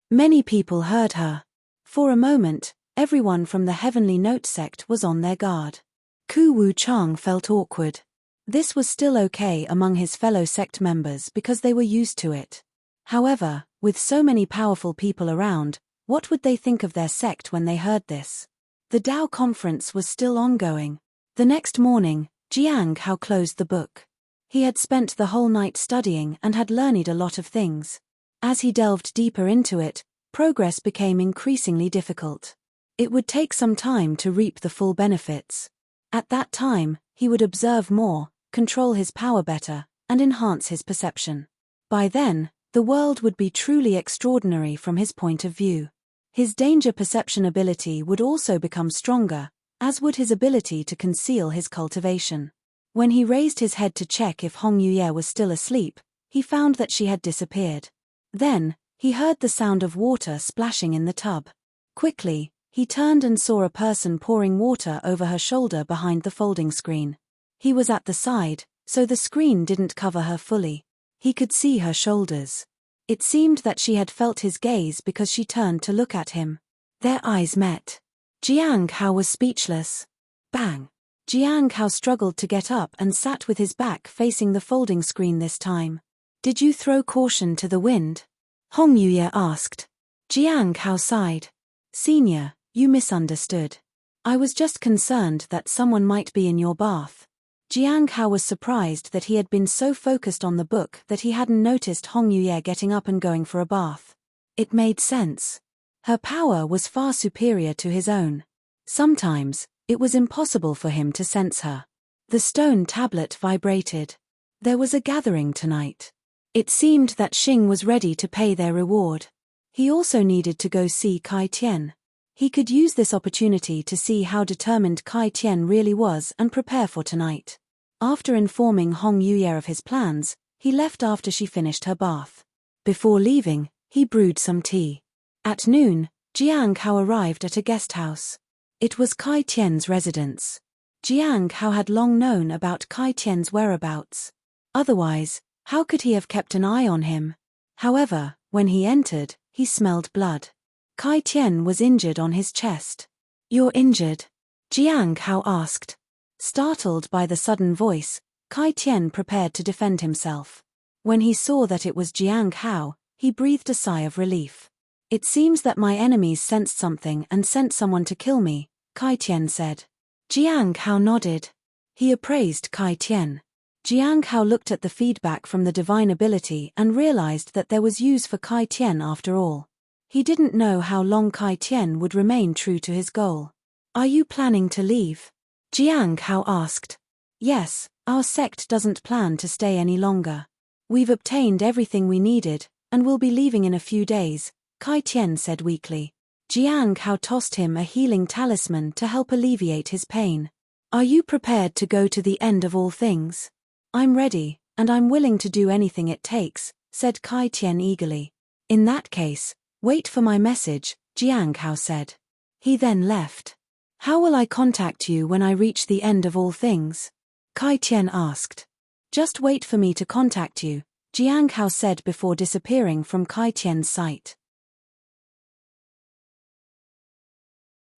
Many people heard her. For a moment, everyone from the Heavenly Note sect was on their guard. Ku Wu Chang felt awkward. This was still okay among his fellow sect members because they were used to it. However, with so many powerful people around, what would they think of their sect when they heard this? The Tao conference was still ongoing. The next morning, Jiang Hao closed the book. He had spent the whole night studying and had learned a lot of things. As he delved deeper into it, progress became increasingly difficult. It would take some time to reap the full benefits. At that time, he would observe more, control his power better, and enhance his perception. By then, the world would be truly extraordinary from his point of view. His danger perception ability would also become stronger, as would his ability to conceal his cultivation. When he raised his head to check if Hong Yuye was still asleep, he found that she had disappeared. Then, he heard the sound of water splashing in the tub. Quickly, he turned and saw a person pouring water over her shoulder behind the folding screen. He was at the side, so the screen didn't cover her fully. He could see her shoulders. It seemed that she had felt his gaze because she turned to look at him. Their eyes met. Jiang Hao was speechless. Bang! Jiang Hao struggled to get up and sat with his back facing the folding screen this time. "Did you throw caution to the wind?" Hong Yuye asked. Jiang Hao sighed. "Senior, you misunderstood. I was just concerned that someone might be in your bath." Jiang Hao was surprised that he had been so focused on the book that he hadn't noticed Hong Yuye getting up and going for a bath. It made sense. Her power was far superior to his own. Sometimes, it was impossible for him to sense her. The stone tablet vibrated. There was a gathering tonight. It seemed that Xing was ready to pay their reward. He also needed to go see Kai Tian. He could use this opportunity to see how determined Kai Tian really was and prepare for tonight. After informing Hong Yuye of his plans, he left after she finished her bath. Before leaving, he brewed some tea. At noon, Jiang Hao arrived at a guest house. It was Kai Tian's residence. Jiang Hao had long known about Kai Tian's whereabouts. Otherwise, how could he have kept an eye on him? However, when he entered, he smelled blood. Kai Tian was injured on his chest. "You're injured?" Jiang Hao asked. Startled by the sudden voice, Kai Tian prepared to defend himself. When he saw that it was Jiang Hao, he breathed a sigh of relief. "It seems that my enemies sensed something and sent someone to kill me," Kai Tian said. Jiang Hao nodded. He appraised Kai Tian. Jiang Hao looked at the feedback from the divine ability and realized that there was use for Kai Tian after all. He didn't know how long Kai Tian would remain true to his goal. "Are you planning to leave?" Jiang Hao asked. "Yes, our sect doesn't plan to stay any longer. We've obtained everything we needed, and will be leaving in a few days," Kai Tian said weakly. Jiang Hao tossed him a healing talisman to help alleviate his pain. Are you prepared to go to the end of all things? I'm ready, and I'm willing to do anything it takes, said Kai Tian eagerly. In that case, wait for my message, Jiang Hao said. He then left. How will I contact you when I reach the end of all things? Kai Tian asked. Just wait for me to contact you, Jiang Hao said before disappearing from Kai Tian's sight.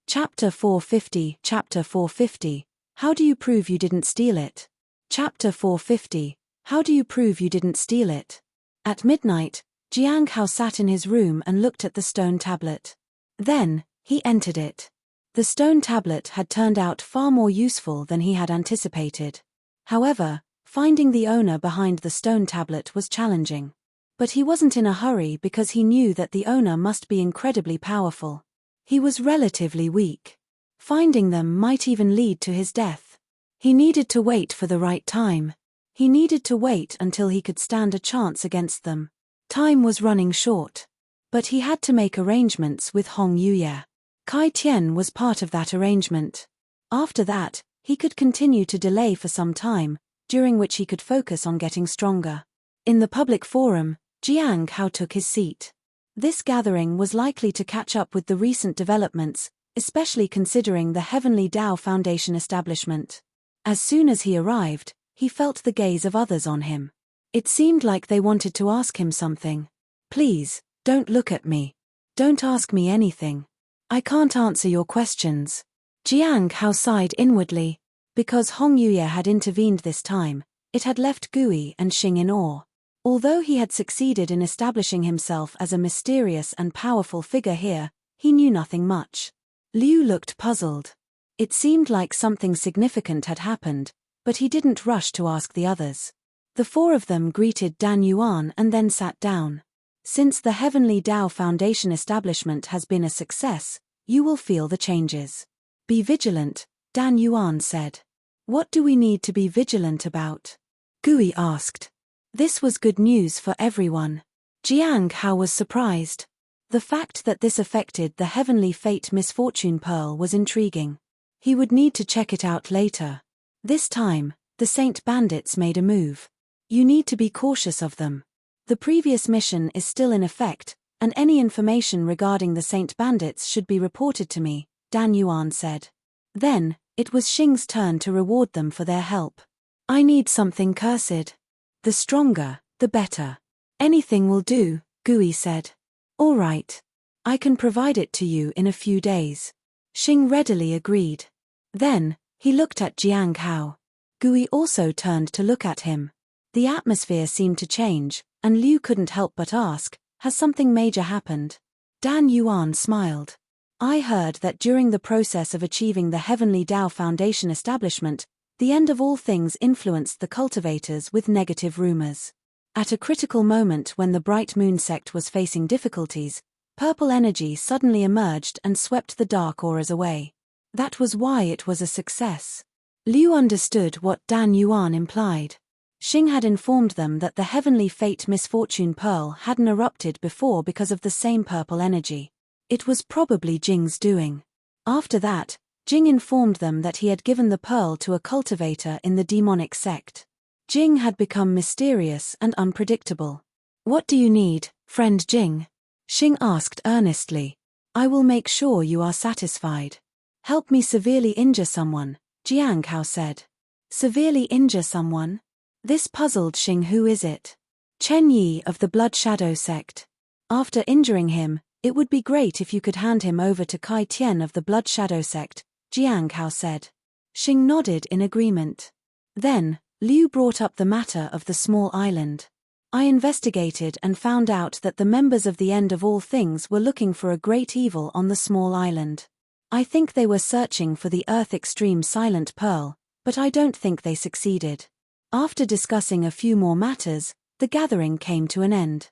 Chapter 450. Chapter 450. How do you prove you didn't steal it? Chapter 450. How do you prove you didn't steal it? At midnight, Jiang Hao sat in his room and looked at the stone tablet. Then, he entered it. The stone tablet had turned out far more useful than he had anticipated. However, finding the owner behind the stone tablet was challenging. But he wasn't in a hurry because he knew that the owner must be incredibly powerful. He was relatively weak. Finding them might even lead to his death. He needed to wait for the right time. He needed to wait until he could stand a chance against them. Time was running short. But he had to make arrangements with Hong Yuye. Kai Tian was part of that arrangement. After that, he could continue to delay for some time, during which he could focus on getting stronger. In the public forum, Jiang Hao took his seat. This gathering was likely to catch up with the recent developments, especially considering the Heavenly Tao Foundation establishment. As soon as he arrived, he felt the gaze of others on him. It seemed like they wanted to ask him something. Please, don't look at me. Don't ask me anything. I can't answer your questions. Jiang Hao sighed inwardly. Because Hong Yuye had intervened this time, it had left Gui and Xing in awe. Although he had succeeded in establishing himself as a mysterious and powerful figure here, he knew nothing much. Liu looked puzzled. It seemed like something significant had happened, but he didn't rush to ask the others. The four of them greeted Dan Yuan and then sat down. Since the Heavenly Tao Foundation establishment has been a success, you will feel the changes. Be vigilant, Dan Yuan said. What do we need to be vigilant about? Gui asked. This was good news for everyone. Jiang Hao was surprised. The fact that this affected the Heavenly Fate Misfortune Pearl was intriguing. He would need to check it out later. This time, the Saint Bandits made a move. You need to be cautious of them. The previous mission is still in effect, and any information regarding the Saint Bandits should be reported to me, Dan Yuan said. Then, it was Xing's turn to reward them for their help. I need something cursed. The stronger, the better. Anything will do, Gui said. All right. I can provide it to you in a few days. Xing readily agreed. Then, he looked at Jiang Hao. Gui also turned to look at him. The atmosphere seemed to change, and Liu couldn't help but ask, has something major happened? Dan Yuan smiled. I heard that during the process of achieving the Heavenly Tao Foundation establishment, the end of all things influenced the cultivators with negative rumors. At a critical moment when the Bright Moon sect was facing difficulties, purple energy suddenly emerged and swept the dark auras away. That was why it was a success. Liu understood what Dan Yuan implied. Xing had informed them that the Heavenly Fate Misfortune Pearl hadn't erupted before because of the same purple energy. It was probably Jing's doing. After that, Jing informed them that he had given the pearl to a cultivator in the demonic sect. Jing had become mysterious and unpredictable. What do you need, friend Jing? Xing asked earnestly. I will make sure you are satisfied. Help me severely injure someone, Jiang Hao said. Severely injure someone? This puzzled Xing. Who is it? Chen Yi of the Blood Shadow sect. After injuring him, it would be great if you could hand him over to Kai Tian of the Blood Shadow sect, Jiang Hao said. Xing nodded in agreement. Then, Liu brought up the matter of the small island. I investigated and found out that the members of the End of All Things were looking for a great evil on the small island. I think they were searching for the Earth Extreme Silent Pearl, but I don't think they succeeded. After discussing a few more matters, the gathering came to an end.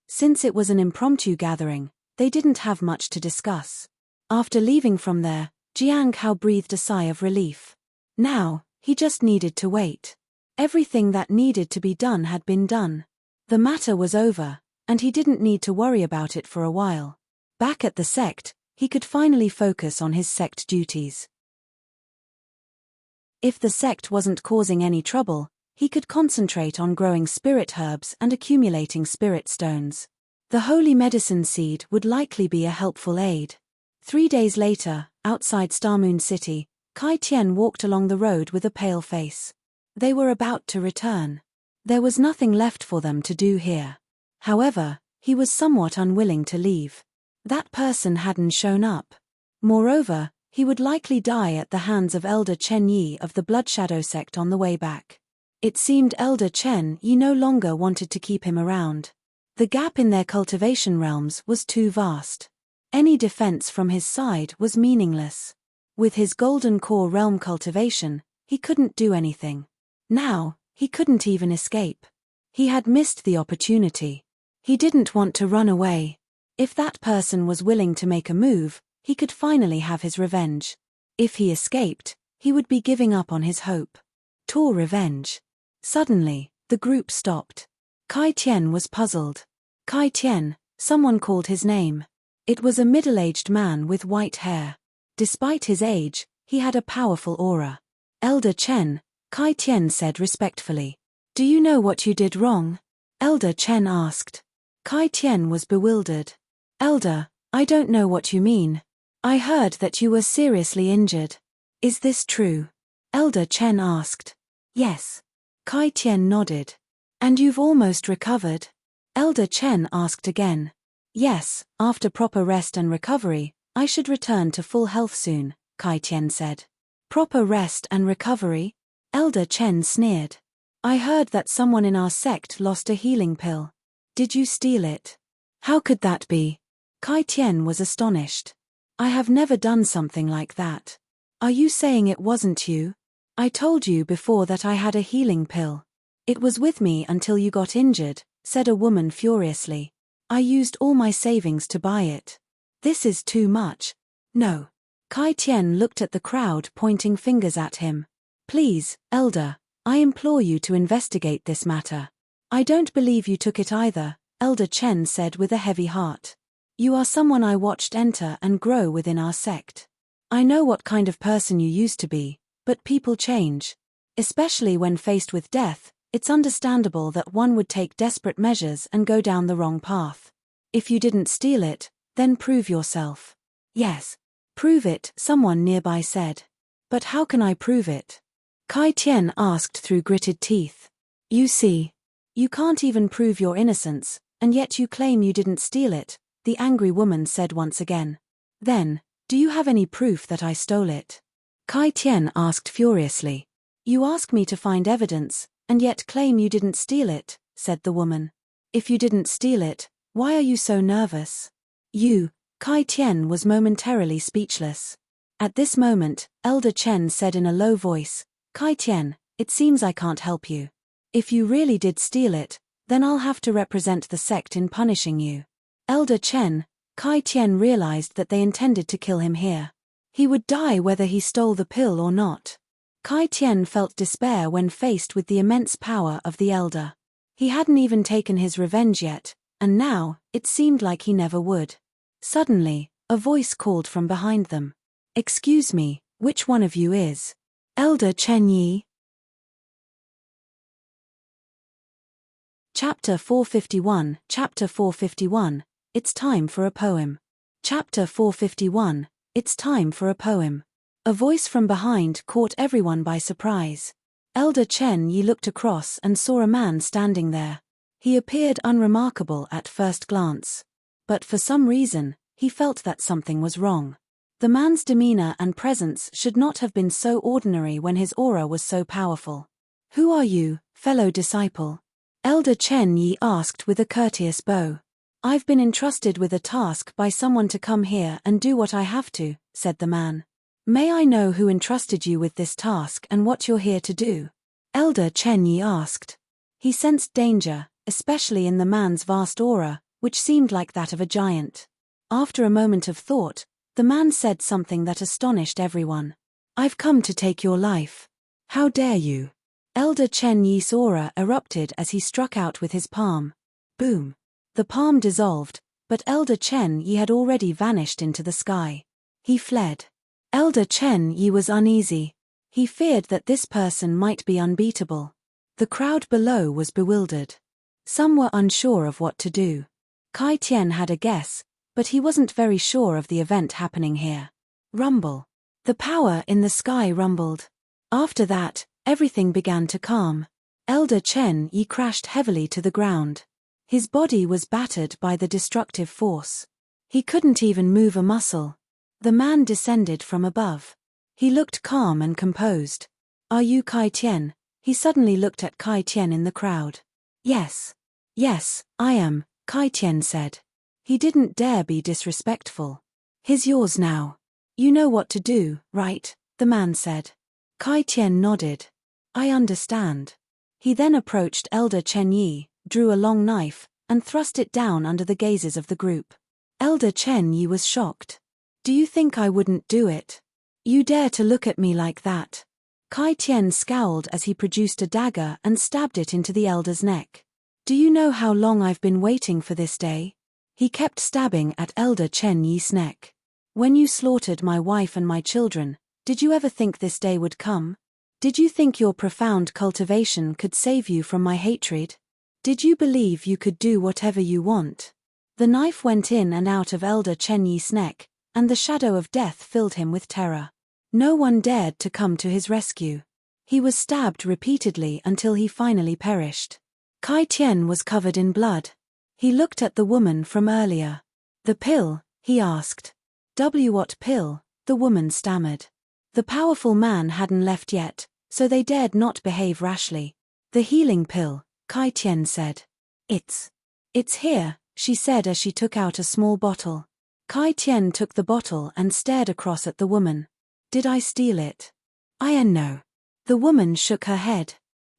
Since it was an impromptu gathering, they didn't have much to discuss. After leaving from there, Jiang Hao breathed a sigh of relief. Now, he just needed to wait. Everything that needed to be done had been done. The matter was over, and he didn't need to worry about it for a while. Back at the sect, he could finally focus on his sect duties. If the sect wasn't causing any trouble, he could concentrate on growing spirit herbs and accumulating spirit stones. The holy medicine seed would likely be a helpful aid. 3 days later, outside Starmoon City, Kai Tian walked along the road with a pale face. They were about to return. There was nothing left for them to do here. However, he was somewhat unwilling to leave. That person hadn't shown up. Moreover, he would likely die at the hands of Elder Chen Yi of the Blood Shadow sect on the way back. It seemed Elder Chen Yi no longer wanted to keep him around. The gap in their cultivation realms was too vast. Any defense from his side was meaningless. With his golden core realm cultivation, he couldn't do anything. Now, he couldn't even escape. He had missed the opportunity. He didn't want to run away. If that person was willing to make a move, he could finally have his revenge. If he escaped, he would be giving up on his hope. Tore revenge. Suddenly, the group stopped. Kai Tian was puzzled. Kai Tian, someone called his name. It was a middle-aged man with white hair. Despite his age, he had a powerful aura. Elder Chen, Kai Tian said respectfully. Do you know what you did wrong? Elder Chen asked. Kai Tian was bewildered. Elder, I don't know what you mean. I heard that you were seriously injured. Is this true? Elder Chen asked. Yes. Kai Tian nodded. And you've almost recovered? Elder Chen asked again. Yes, after proper rest and recovery, I should return to full health soon, Kai Tian said. Proper rest and recovery? Elder Chen sneered. I heard that someone in our sect lost a healing pill. Did you steal it? How could that be? Kai Tian was astonished. I have never done something like that. Are you saying it wasn't you? I told you before that I had a healing pill. It was with me until you got injured, said a woman furiously. I used all my savings to buy it. This is too much. No. Kai Tian looked at the crowd pointing fingers at him. Please, Elder, I implore you to investigate this matter. I don't believe you took it either, Elder Chen said with a heavy heart. You are someone I watched enter and grow within our sect. I know what kind of person you used to be, but people change. Especially when faced with death, it's understandable that one would take desperate measures and go down the wrong path. If you didn't steal it, then prove yourself. Yes. Prove it, someone nearby said. But how can I prove it? Kai Tian asked through gritted teeth. You see. You can't even prove your innocence, and yet you claim you didn't steal it, the angry woman said once again. Then, do you have any proof that I stole it? Kai Tian asked furiously. You ask me to find evidence, and yet claim you didn't steal it, said the woman. If you didn't steal it, why are you so nervous? Kai Tian was momentarily speechless. At this moment, Elder Chen said in a low voice, Kai Tian, it seems I can't help you. If you really did steal it, then I'll have to represent the sect in punishing you. Elder Chen, Kai Tian realized that they intended to kill him here. He would die whether he stole the pill or not. Kai Tian felt despair when faced with the immense power of the Elder. He hadn't even taken his revenge yet, and now, it seemed like he never would. Suddenly, a voice called from behind them. Excuse me, which one of you is Elder Chen Yi? Chapter 451, Chapter 451, It's time for a poem. Chapter 451, It's time for a poem. A voice from behind caught everyone by surprise. Elder Chen Yi looked across and saw a man standing there. He appeared unremarkable at first glance. But for some reason, he felt that something was wrong. The man's demeanor and presence should not have been so ordinary when his aura was so powerful. Who are you, fellow disciple? Elder Chen Yi asked with a courteous bow. I've been entrusted with a task by someone to come here and do what I have to, said the man. May I know who entrusted you with this task and what you're here to do? Elder Chen Yi asked. He sensed danger, especially in the man's vast aura, which seemed like that of a giant. After a moment of thought, the man said something that astonished everyone. I've come to take your life. How dare you? Elder Chen Yi's aura erupted as he struck out with his palm. Boom. The palm dissolved, but Elder Chen Yi had already vanished into the sky. He fled. Elder Chen Yi was uneasy. He feared that this person might be unbeatable. The crowd below was bewildered. Some were unsure of what to do. Kai Tian had a guess, but he wasn't very sure of the event happening here. Rumble. The power in the sky rumbled. After that, everything began to calm. Elder Chen Yi crashed heavily to the ground. His body was battered by the destructive force. He couldn't even move a muscle. The man descended from above. He looked calm and composed. "Are you Kai Tian?" He suddenly looked at Kai Tian in the crowd. Yes, I am," Kai Tian said. He didn't dare be disrespectful. "He's yours now. You know what to do, right?" the man said. Kai Tian nodded. "I understand." He then approached Elder Chen Yi, drew a long knife, and thrust it down under the gazes of the group. Elder Chen Yi was shocked. "Do you think I wouldn't do it? You dare to look at me like that?" Kai Tian scowled as he produced a dagger and stabbed it into the elder's neck. "Do you know how long I've been waiting for this day?" He kept stabbing at Elder Chen Yi's neck. "When you slaughtered my wife and my children, did you ever think this day would come? Did you think your profound cultivation could save you from my hatred? Did you believe you could do whatever you want?" The knife went in and out of Elder Chen Yi's neck, and the shadow of death filled him with terror. No one dared to come to his rescue. He was stabbed repeatedly until he finally perished. Kai Tian was covered in blood. He looked at the woman from earlier. "The pill?" he asked. What pill?" the woman stammered. The powerful man hadn't left yet, so they dared not behave rashly. "The healing pill," Kai Tian said. It's here," she said as she took out a small bottle. Kai Tian took the bottle and stared across at the woman. "Did I steal it?" "I know." The woman shook her head.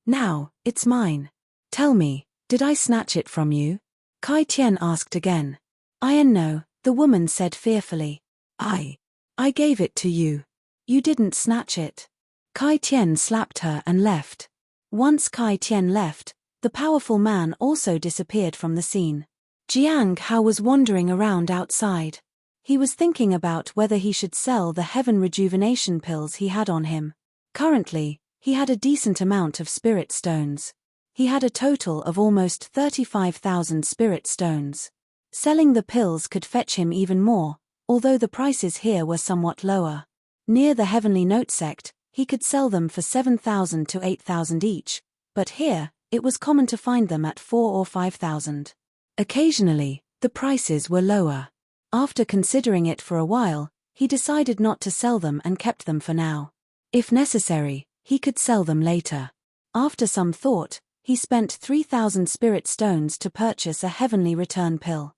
"Now, it's mine. Tell me, did I snatch it from you?" Kai Tian asked again. "I know," the woman said fearfully. I gave it to you. You didn't snatch it." Kai Tian slapped her and left. Once Kai Tian left, the powerful man also disappeared from the scene. Jiang Hao was wandering around outside. He was thinking about whether he should sell the heaven rejuvenation pills he had on him. Currently, he had a decent amount of spirit stones. He had a total of almost 35,000 spirit stones. Selling the pills could fetch him even more, although the prices here were somewhat lower. Near the Heavenly Note sect, he could sell them for 7,000 to 8,000 each, but here, it was common to find them at 4 or 5,000. Occasionally, the prices were lower. After considering it for a while, he decided not to sell them and kept them for now. If necessary, he could sell them later. After some thought, he spent 3,000 spirit stones to purchase a heavenly return pill.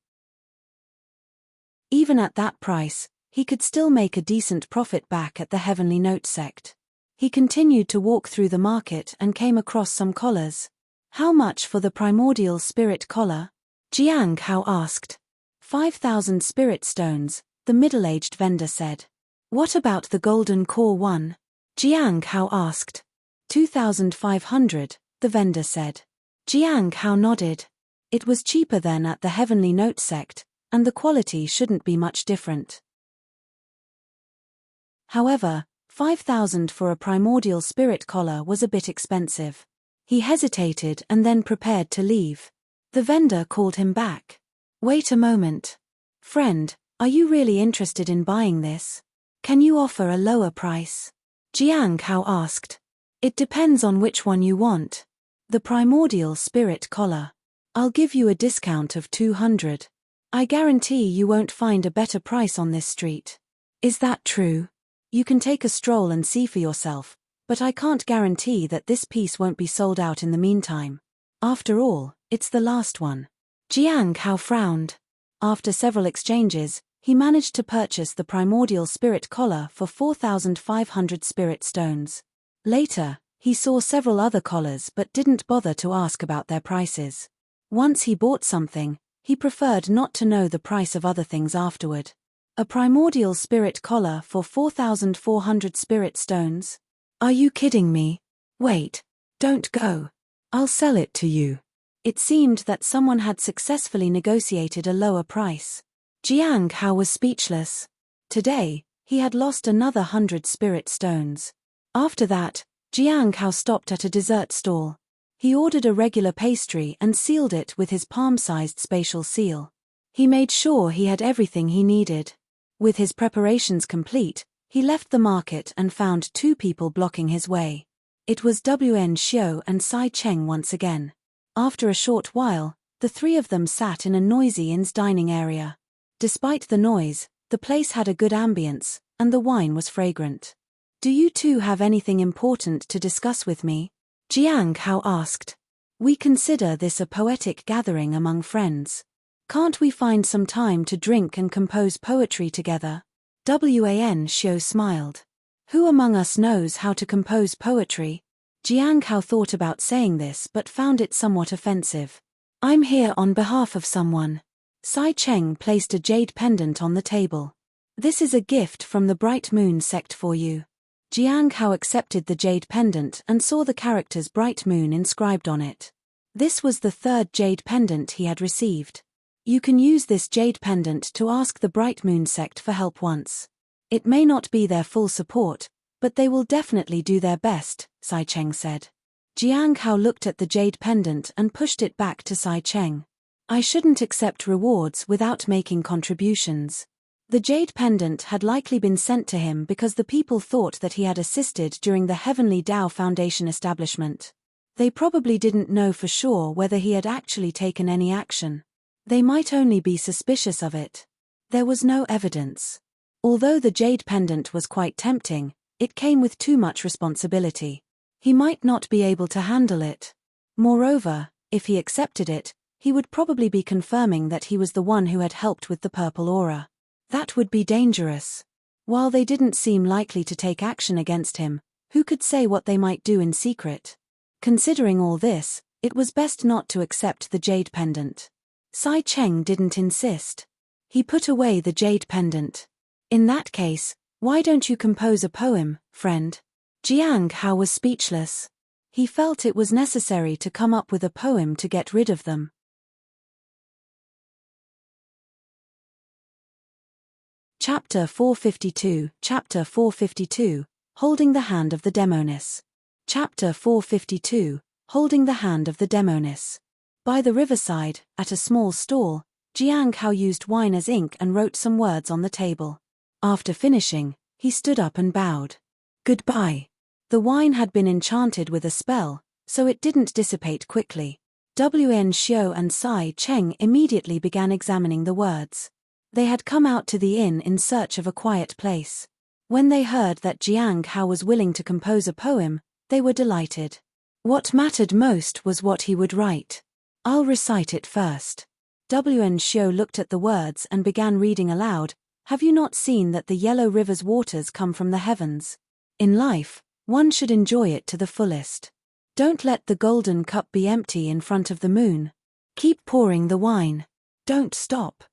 Even at that price, he could still make a decent profit back at the Heavenly Note sect. He continued to walk through the market and came across some collars. "How much for the primordial spirit collar?" Jiang Hao asked. 5,000 spirit stones, the middle-aged vendor said. "What about the golden core one?" Jiang Hao asked. 2,500, the vendor said. Jiang Hao nodded. It was cheaper than at the Heavenly Note sect, and the quality shouldn't be much different. However, 5,000 for a primordial spirit collar was a bit expensive. He hesitated and then prepared to leave. The vendor called him back. "Wait a moment. Friend, are you really interested in buying this? Can you offer a lower price?" Jiang Hao asked. "It depends on which one you want. The primordial spirit collar. I'll give you a discount of 200. I guarantee you won't find a better price on this street." "Is that true? You can take a stroll and see for yourself, but I can't guarantee that this piece won't be sold out in the meantime. After all, it's the last one." Jiang Hao frowned. After several exchanges, he managed to purchase the primordial spirit collar for 4,500 spirit stones. Later, he saw several other collars but didn't bother to ask about their prices. Once he bought something, he preferred not to know the price of other things afterward. A primordial spirit collar for 4,400 spirit stones? Are you kidding me? Wait, don't go. I'll sell it to you. It seemed that someone had successfully negotiated a lower price. Jiang Hao was speechless. Today, he had lost another 100 spirit stones. After that, Jiang Hao stopped at a dessert stall. He ordered a regular pastry and sealed it with his palm-sized spatial seal. He made sure he had everything he needed. With his preparations complete, he left the market and found two people blocking his way. It was Wen Xiao and Sai Cheng once again. After a short while, the three of them sat in a noisy inn's dining area. Despite the noise, the place had a good ambience, and the wine was fragrant. "Do you two have anything important to discuss with me?" Jiang Hao asked. "We consider this a poetic gathering among friends. Can't we find some time to drink and compose poetry together?" Wen Xiao smiled. "Who among us knows how to compose poetry?" Jiang Hao thought about saying this but found it somewhat offensive. "I'm here on behalf of someone." Sai Cheng placed a jade pendant on the table. "This is a gift from the Bright Moon sect for you." Jiang Hao accepted the jade pendant and saw the characters Bright Moon inscribed on it. This was the third jade pendant he had received. "You can use this jade pendant to ask the Bright Moon sect for help once. It may not be their full support, but they will definitely do their best," Sai Cheng said. Jiang Hao looked at the jade pendant and pushed it back to Sai Cheng. "I shouldn't accept rewards without making contributions." The jade pendant had likely been sent to him because the people thought that he had assisted during the Heavenly Tao Foundation establishment. They probably didn't know for sure whether he had actually taken any action. They might only be suspicious of it. There was no evidence. Although the jade pendant was quite tempting, it came with too much responsibility. He might not be able to handle it. Moreover, if he accepted it, he would probably be confirming that he was the one who had helped with the purple aura. That would be dangerous. While they didn't seem likely to take action against him, who could say what they might do in secret? Considering all this, it was best not to accept the jade pendant. Sai Cheng didn't insist. He put away the jade pendant. "In that case, why don't you compose a poem, friend?" Jiang Hao was speechless. He felt it was necessary to come up with a poem to get rid of them. Chapter 452, Holding the Hand of the Demoness. Chapter 452, Holding the Hand of the Demoness. By the riverside, at a small stall, Jiang Hao used wine as ink and wrote some words on the table. After finishing, he stood up and bowed. "Goodbye." The wine had been enchanted with a spell, so it didn't dissipate quickly. Wen Xiao and Sai Cheng immediately began examining the words. They had come out to the inn in search of a quiet place. When they heard that Jiang Hao was willing to compose a poem, they were delighted. What mattered most was what he would write. "I'll recite it first." Wen Xiao looked at the words and began reading aloud. "Have you not seen that the Yellow River's waters come from the heavens? In life, one should enjoy it to the fullest. Don't let the golden cup be empty in front of the moon. Keep pouring the wine. Don't stop."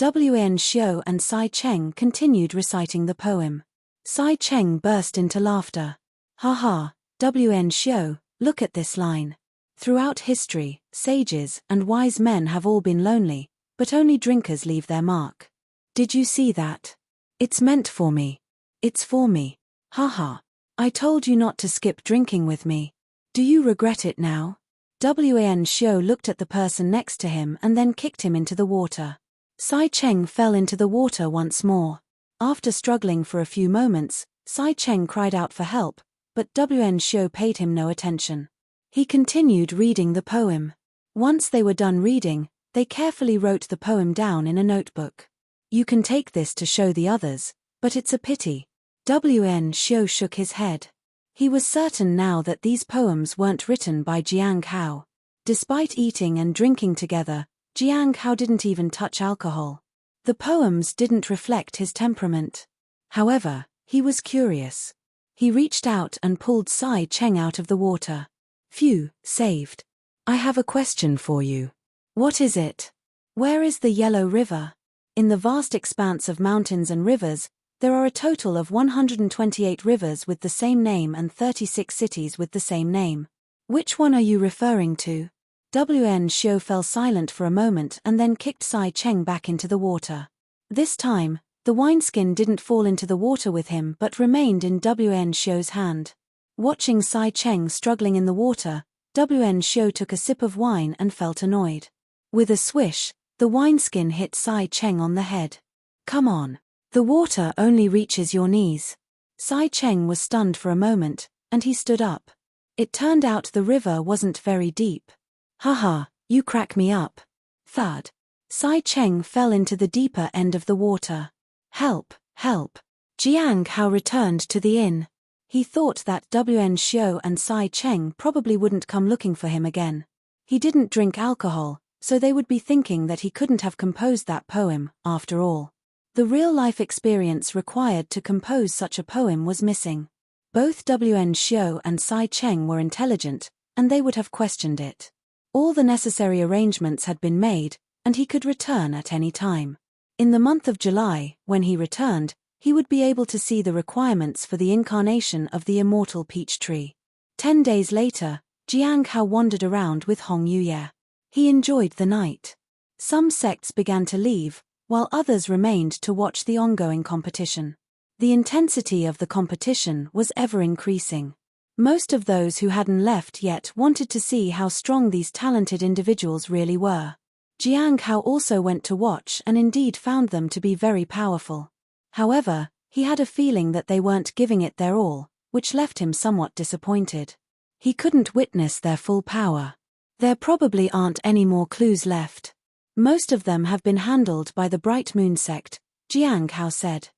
Wen Xiao and Sai Cheng continued reciting the poem. Sai Cheng burst into laughter. "Ha ha, Wen Xiao, look at this line. Throughout history, sages and wise men have all been lonely, but only drinkers leave their mark. Did you see that? It's meant for me. It's for me. Ha ha. I told you not to skip drinking with me. Do you regret it now?" Wen Xiao looked at the person next to him and then kicked him into the water. Sai Cheng fell into the water once more. After struggling for a few moments, Sai Cheng cried out for help, but Wen Xiao paid him no attention. He continued reading the poem. Once they were done reading, they carefully wrote the poem down in a notebook. "You can take this to show the others, but it's a pity." Wen Xiao shook his head. He was certain now that these poems weren't written by Jiang Hao. Despite eating and drinking together, Jiang Hao didn't even touch alcohol. The poems didn't reflect his temperament. However, he was curious. He reached out and pulled Sai Cheng out of the water. "Phew, saved. I have a question for you." "What is it?" "Where is the Yellow River?" In the vast expanse of mountains and rivers, there are a total of 128 rivers with the same name and 36 cities with the same name. Which one are you referring to?" Wen Xiu fell silent for a moment and then kicked Sai Cheng back into the water. This time, the wineskin didn't fall into the water with him but remained in Wen Xiu's hand. Watching Sai Cheng struggling in the water, Wen Xiu took a sip of wine and felt annoyed. With a swish, the wineskin hit Sai Cheng on the head. "Come on. The water only reaches your knees." Sai Cheng was stunned for a moment, and he stood up. It turned out the river wasn't very deep. "Haha, you crack me up." Thud. Sai Cheng fell into the deeper end of the water. "Help, help." Jiang Hao returned to the inn. He thought that Wen Xiu and Sai Cheng probably wouldn't come looking for him again. He didn't drink alcohol, so they would be thinking that he couldn't have composed that poem, after all. The real-life experience required to compose such a poem was missing. Both Wen Xiu and Sai Cheng were intelligent, and they would have questioned it. All the necessary arrangements had been made, and he could return at any time. In the month of July, when he returned, he would be able to see the requirements for the incarnation of the immortal peach tree. 10 days later, Jiang Hao wandered around with Hong Yuye. He enjoyed the night. Some sects began to leave, while others remained to watch the ongoing competition. The intensity of the competition was ever increasing. Most of those who hadn't left yet wanted to see how strong these talented individuals really were. Jiang Hao also went to watch and indeed found them to be very powerful. However, he had a feeling that they weren't giving it their all, which left him somewhat disappointed. He couldn't witness their full power. There probably aren't any more clues left. Most of them have been handled by the Bright Moon sect, Jiang Hao said.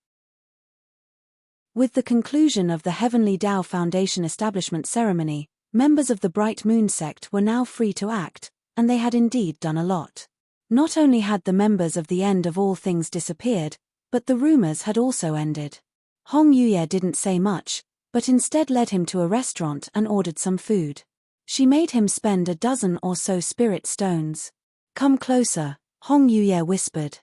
With the conclusion of the Heavenly Tao Foundation establishment ceremony, members of the Bright Moon sect were now free to act, and they had indeed done a lot. Not only had the members of the End of All Things disappeared, but the rumors had also ended. Hong Yuye didn't say much, but instead led him to a restaurant and ordered some food. She made him spend a dozen or so spirit stones. "Come closer," Hong Yuye whispered.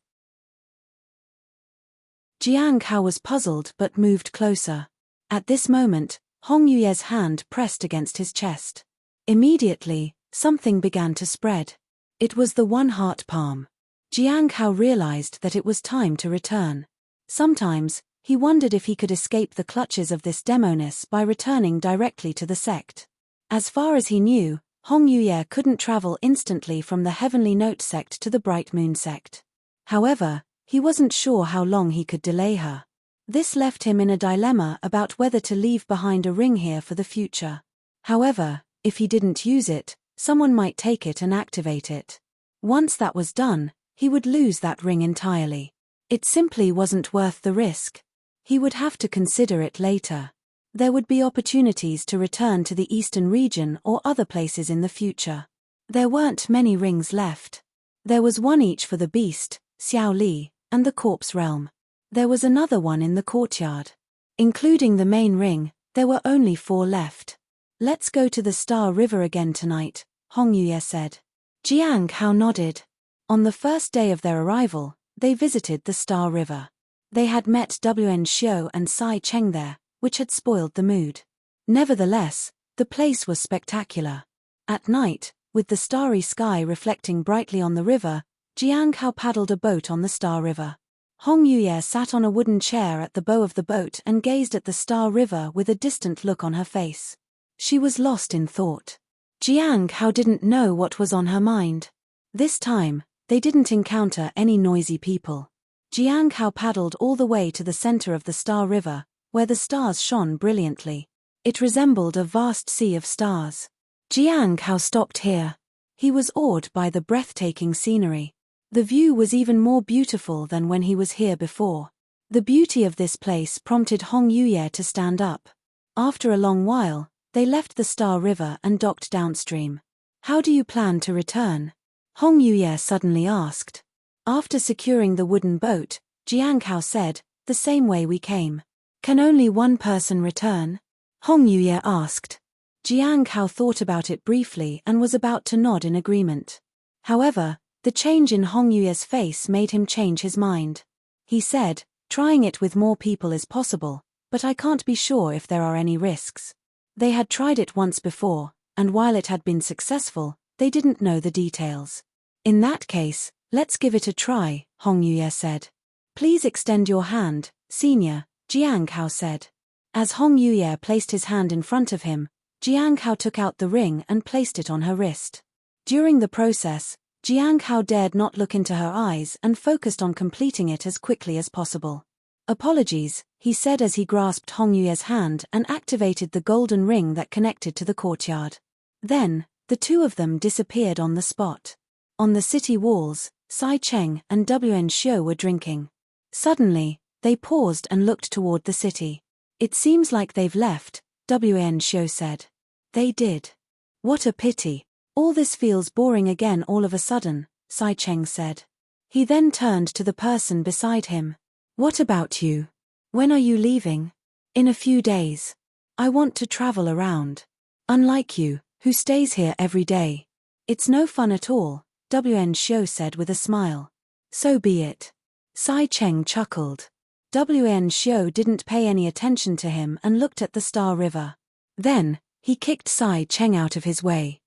Jiang Hao was puzzled but moved closer. At this moment, Hong Yuye's hand pressed against his chest. Immediately, something began to spread. It was the one heart palm. Jiang Hao realized that it was time to return. Sometimes, he wondered if he could escape the clutches of this Demoness by returning directly to the sect. As far as he knew, Hong Yuye couldn't travel instantly from the Heavenly Note sect to the Bright Moon sect. However, he wasn't sure how long he could delay her. This left him in a dilemma about whether to leave behind a ring here for the future. However, if he didn't use it, someone might take it and activate it. Once that was done, he would lose that ring entirely. It simply wasn't worth the risk. He would have to consider it later. There would be opportunities to return to the eastern region or other places in the future. There weren't many rings left. There was one each for the beast, Xiao Li, and the corpse realm. There was another one in the courtyard. Including the main ring, there were only 4 left. "Let's go to the Star River again tonight," Hong Yuye said. Jiang Hao nodded. On the first day of their arrival, they visited the Star River. They had met Wen Xiu and Sai Cheng there, which had spoiled the mood. Nevertheless, the place was spectacular. At night, with the starry sky reflecting brightly on the river, Jiang Hao paddled a boat on the Star River. Hong Yuye sat on a wooden chair at the bow of the boat and gazed at the Star River with a distant look on her face. She was lost in thought. Jiang Hao didn't know what was on her mind. This time, they didn't encounter any noisy people. Jiang Hao paddled all the way to the center of the Star River, where the stars shone brilliantly. It resembled a vast sea of stars. Jiang Hao stopped here. He was awed by the breathtaking scenery. The view was even more beautiful than when he was here before. The beauty of this place prompted Hong Yuye to stand up. After a long while, they left the Star River and docked downstream. "How do you plan to return?" Hong Yuye suddenly asked. After securing the wooden boat, Jiang Hao said, "The same way we came." "Can only one person return?" Hong Yuye asked. Jiang Hao thought about it briefly and was about to nod in agreement. However, the change in Hong Yuye's face made him change his mind. He said, "Trying it with more people is possible, but I can't be sure if there are any risks." They had tried it once before, and while it had been successful, they didn't know the details. In that case, let's give it a try, Hong Yuye said. Please extend your hand, Senior, Jiang Hao said. As Hong Yuye placed his hand in front of him, Jiang Hao took out the ring and placed it on her wrist. During the process, Jiang Hao dared not look into her eyes and focused on completing it as quickly as possible. Apologies, he said as he grasped Hong Yuye's hand and activated the golden ring that connected to the courtyard. Then, the two of them disappeared on the spot. On the city walls, Sai Cheng and Wen Xiu were drinking. Suddenly, they paused and looked toward the city. It seems like they've left, Wen Xiu said. They did. What a pity. All this feels boring again all of a sudden, Sai Cheng said. He then turned to the person beside him. What about you? When are you leaving? In a few days. I want to travel around. Unlike you, who stays here every day. It's no fun at all, Wen Xiu said with a smile. So be it. Sai Cheng chuckled. Wen Xiu didn't pay any attention to him and looked at the Star River. Then, he kicked Sai Cheng out of his way.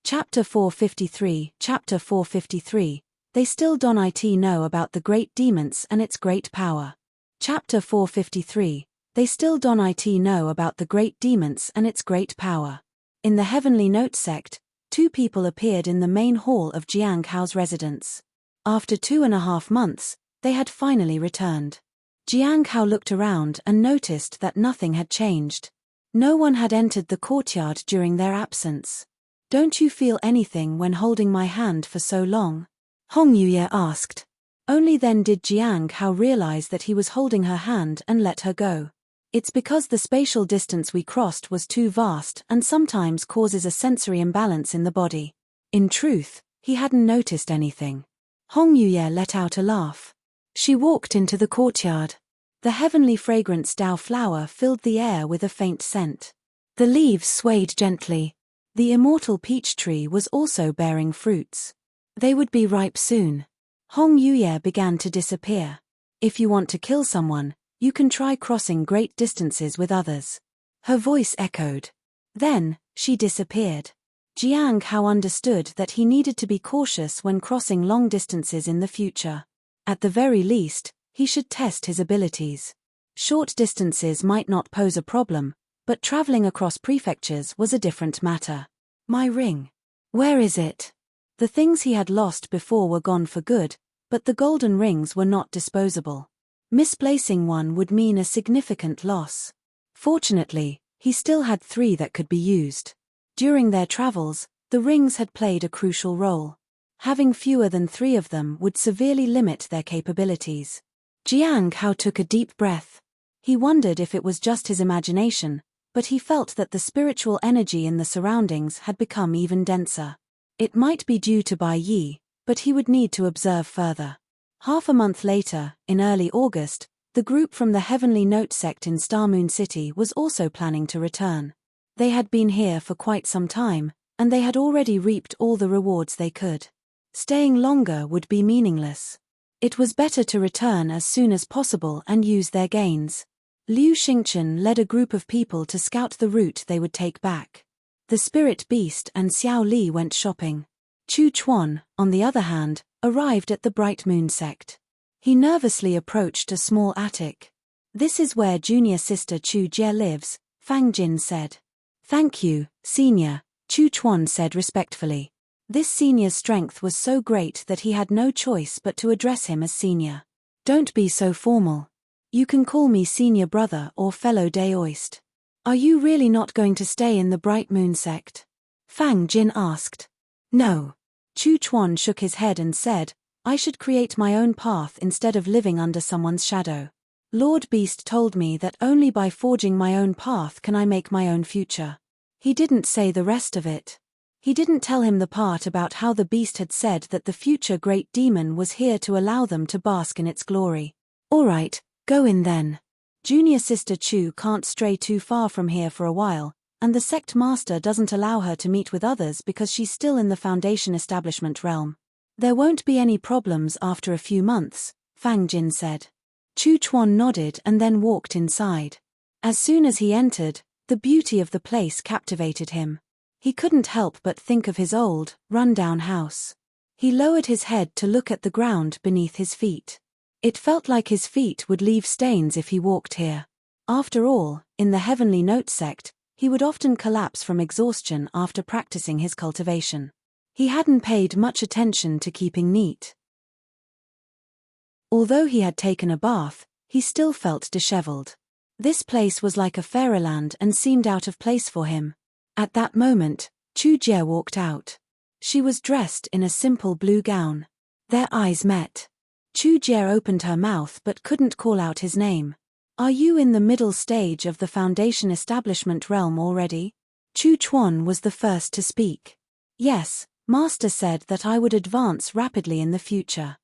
Chapter 453. Chapter 453. They still don't know about the Great Demoness and its great power. Chapter 453. They still don't know about the Great Demoness and its great power. In the Heavenly Note sect, two people appeared in the main hall of Jiang Hao's residence. After 2.5 months, they had finally returned. Jiang Hao looked around and noticed that nothing had changed. No one had entered the courtyard during their absence. Don't you feel anything when holding my hand for so long? Hong Yuye asked. Only then did Jiang Hao realize that he was holding her hand and let her go. It's because the spatial distance we crossed was too vast and sometimes causes a sensory imbalance in the body. In truth, he hadn't noticed anything. Hong Yuye let out a laugh. She walked into the courtyard. The heavenly fragrance Dao flower filled the air with a faint scent. The leaves swayed gently. The immortal peach tree was also bearing fruits. They would be ripe soon. Hong Yuye began to disappear. If you want to kill someone, you can try crossing great distances with others. Her voice echoed. Then, she disappeared. Jiang Hao understood that he needed to be cautious when crossing long distances in the future. At the very least, he should test his abilities. Short distances might not pose a problem, but traveling across prefectures was a different matter. My ring. Where is it? The things he had lost before were gone for good, but the golden rings were not disposable. Misplacing one would mean a significant loss. Fortunately, he still had 3 that could be used. During their travels, the rings had played a crucial role. Having fewer than 3 of them would severely limit their capabilities. Jiang Hao took a deep breath. He wondered if it was just his imagination, but he felt that the spiritual energy in the surroundings had become even denser. It might be due to Bai Yi, but he would need to observe further. Half a month later, in early August, the group from the Heavenly Note sect in Star Moon City was also planning to return. They had been here for quite some time, and they had already reaped all the rewards they could. Staying longer would be meaningless. It was better to return as soon as possible and use their gains. Liu Xingchen led a group of people to scout the route they would take back. The Spirit Beast and Xiao Li went shopping. Chu Chuan, on the other hand, arrived at the Bright Moon sect. He nervously approached a small attic. This is where junior sister Chu Jie lives, Fang Jin said. Thank you, senior, Chu Chuan said respectfully. This senior's strength was so great that he had no choice but to address him as senior. Don't be so formal. You can call me senior brother or fellow Daoist. Are you really not going to stay in the Bright Moon sect? Fang Jin asked. No. Chu Chuan shook his head and said, I should create my own path instead of living under someone's shadow. Lord Beast told me that only by forging my own path can I make my own future. He didn't say the rest of it. He didn't tell him the part about how the beast had said that the future great demon was here to allow them to bask in its glory. All right, go in then. Junior sister Chu can't stray too far from here for a while, and the sect master doesn't allow her to meet with others because she's still in the Foundation establishment realm. There won't be any problems after a few months, Fang Jin said. Chu Chuan nodded and then walked inside. As soon as he entered, The beauty of the place captivated him. He couldn't help but think of his old, run-down house. He lowered his head to look at the ground beneath his feet. It felt like his feet would leave stains if he walked here. After all, in the Heavenly Note sect, he would often collapse from exhaustion after practicing his cultivation. He hadn't paid much attention to keeping neat. Although he had taken a bath, he still felt disheveled. This place was like a fairyland and seemed out of place for him. At that moment, Chu Jie walked out. She was dressed in a simple blue gown. Their eyes met. Chu Jie opened her mouth but couldn't call out his name. Are you in the middle stage of the foundation establishment realm already? Chu Chuan was the first to speak. Yes, Master said that I would advance rapidly in the future.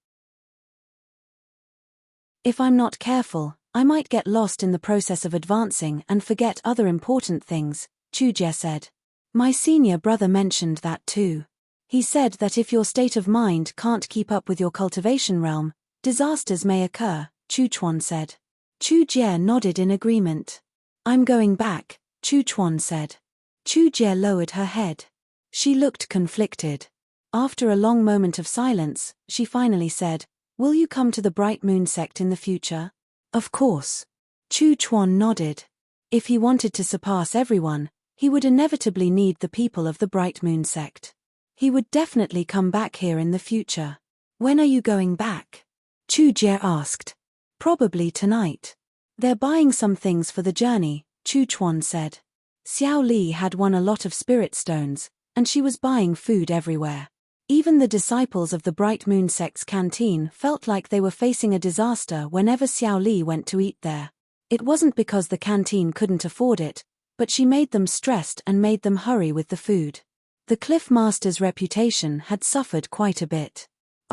If I'm not careful, I might get lost in the process of advancing and forget other important things, Chu Jie said. My senior brother mentioned that too. He said that if your state of mind can't keep up with your cultivation realm, disasters may occur, Chu Chuan said. Chu Jie nodded in agreement. I'm going back, Chu Chuan said. Chu Jie lowered her head. She looked conflicted. After a long moment of silence, she finally said, Will you come to the Bright Moon sect in the future? Of course. Chu Chuan nodded. If he wanted to surpass everyone, he would inevitably need the people of the Bright Moon sect. He would definitely come back here in the future. When are you going back? Chu Jie asked. Probably tonight. They're buying some things for the journey, Chu Chuan said. Xiao Li had won a lot of spirit stones, and she was buying food everywhere. Even the disciples of the Bright Moon sect's canteen felt like they were facing a disaster whenever Xiao Li went to eat there. It wasn't because the canteen couldn't afford it, but she made them stressed and made them hurry with the food. The Cliff Master's reputation had suffered quite a bit.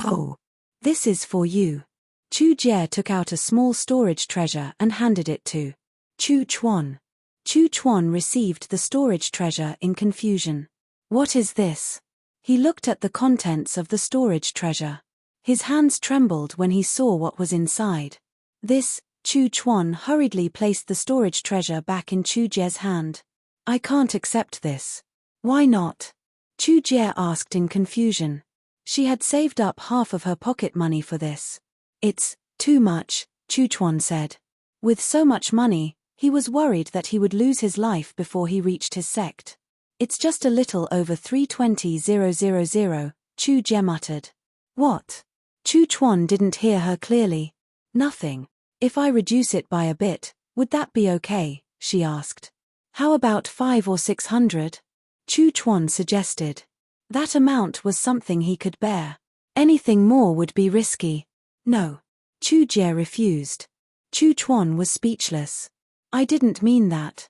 Oh, this is for you. Chu Jie took out a small storage treasure and handed it to Chu Chuan. Chu Chuan received the storage treasure in confusion. What is this? He looked at the contents of the storage treasure. His hands trembled when he saw what was inside. This, Chu Chuan hurriedly placed the storage treasure back in Chu Jie's hand. I can't accept this. Why not? Chu Jie asked in confusion. She had saved up half of her pocket money for this. It's too much, Chu Chuan said. With so much money, he was worried that he would lose his life before he reached his sect. It's just a little over 320,000, Chu Jie muttered. What? Chu Chuan didn't hear her clearly. Nothing. If I reduce it by a bit, would that be okay? She asked. How about 500 or 600? Chu Chuan suggested. That amount was something he could bear. Anything more would be risky. No. Chu Jie refused. Chu Chuan was speechless. I didn't mean that.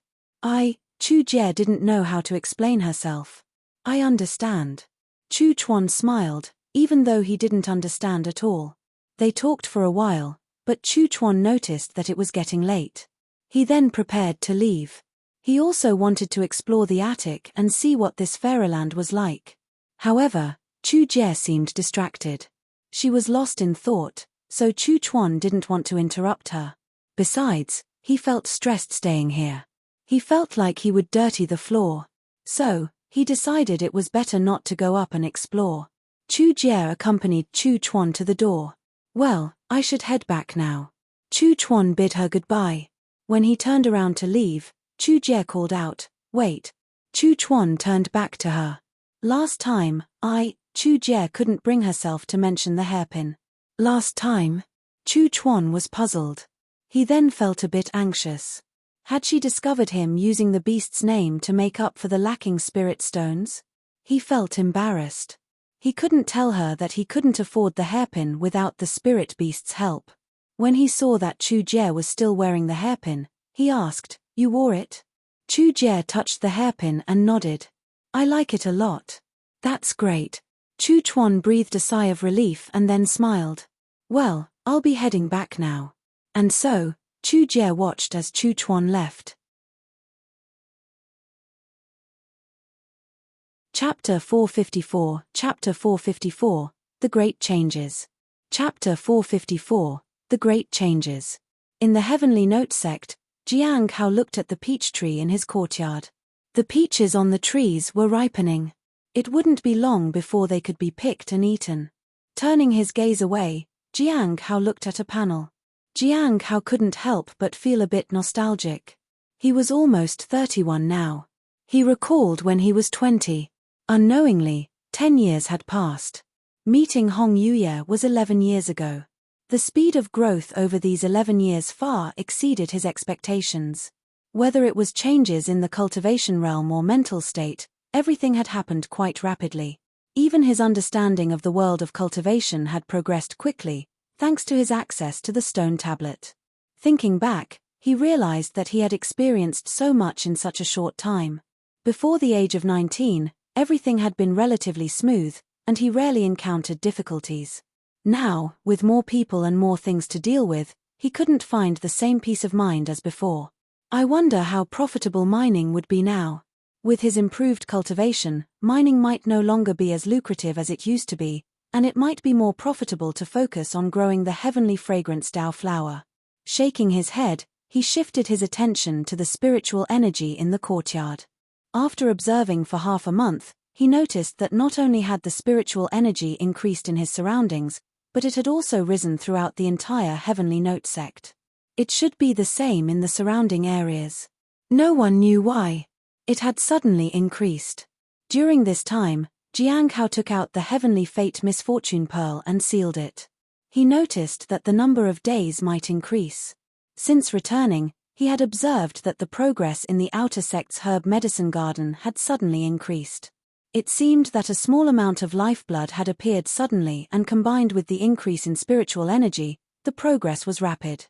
Chu Jie didn't know how to explain herself. I understand. Chu Chuan smiled, even though he didn't understand at all. They talked for a while, but Chu Chuan noticed that it was getting late. He then prepared to leave. He also wanted to explore the attic and see what this fairyland was like. However, Chu Jie seemed distracted. She was lost in thought, so Chu Chuan didn't want to interrupt her. Besides, he felt stressed staying here. He felt like he would dirty the floor. So, he decided it was better not to go up and explore. Chu Jie accompanied Chu Chuan to the door. Well, I should head back now. Chu Chuan bid her goodbye. When he turned around to leave, Chu Jie called out, Wait. Chu Chuan turned back to her. Last time, Chu Jie couldn't bring herself to mention the hairpin. Last time? Chu Chuan was puzzled. He then felt a bit anxious. Had she discovered him using the beast's name to make up for the lacking spirit stones? He felt embarrassed. He couldn't tell her that he couldn't afford the hairpin without the spirit beast's help. When he saw that Chu Jie was still wearing the hairpin, he asked, You wore it? Chu Jie touched the hairpin and nodded. I like it a lot. That's great. Chu Chuan breathed a sigh of relief and then smiled. Well, I'll be heading back now. And so, Chu Jie watched as Chu Chuan left. Chapter 454, Chapter 454, The Great Changes. Chapter 454, The Great Changes. In the Heavenly Note sect, Jiang Hao looked at the peach tree in his courtyard. The peaches on the trees were ripening. It wouldn't be long before they could be picked and eaten. Turning his gaze away, Jiang Hao looked at a panel. Jiang Hao couldn't help but feel a bit nostalgic. He was almost 31 now. He recalled when he was 20. Unknowingly, 10 years had passed. Meeting Hong Yuye was 11 years ago. The speed of growth over these 11 years far exceeded his expectations. Whether it was changes in the cultivation realm or mental state, everything had happened quite rapidly. Even his understanding of the world of cultivation had progressed quickly, thanks to his access to the stone tablet. Thinking back, he realized that he had experienced so much in such a short time. Before the age of 19, everything had been relatively smooth, and he rarely encountered difficulties. Now, with more people and more things to deal with, he couldn't find the same peace of mind as before. I wonder how profitable mining would be now. With his improved cultivation, mining might no longer be as lucrative as it used to be, and it might be more profitable to focus on growing the heavenly fragrance Dao flower. Shaking his head, he shifted his attention to the spiritual energy in the courtyard. After observing for half a month, he noticed that not only had the spiritual energy increased in his surroundings, but it had also risen throughout the entire heavenly note sect. It should be the same in the surrounding areas. No one knew why. It had suddenly increased. During this time, Jiang Hao took out the heavenly fate misfortune pearl and sealed it. He noticed that the number of days might increase. Since returning, he had observed that the progress in the outer sect's herb medicine garden had suddenly increased. It seemed that a small amount of lifeblood had appeared suddenly, and combined with the increase in spiritual energy, the progress was rapid.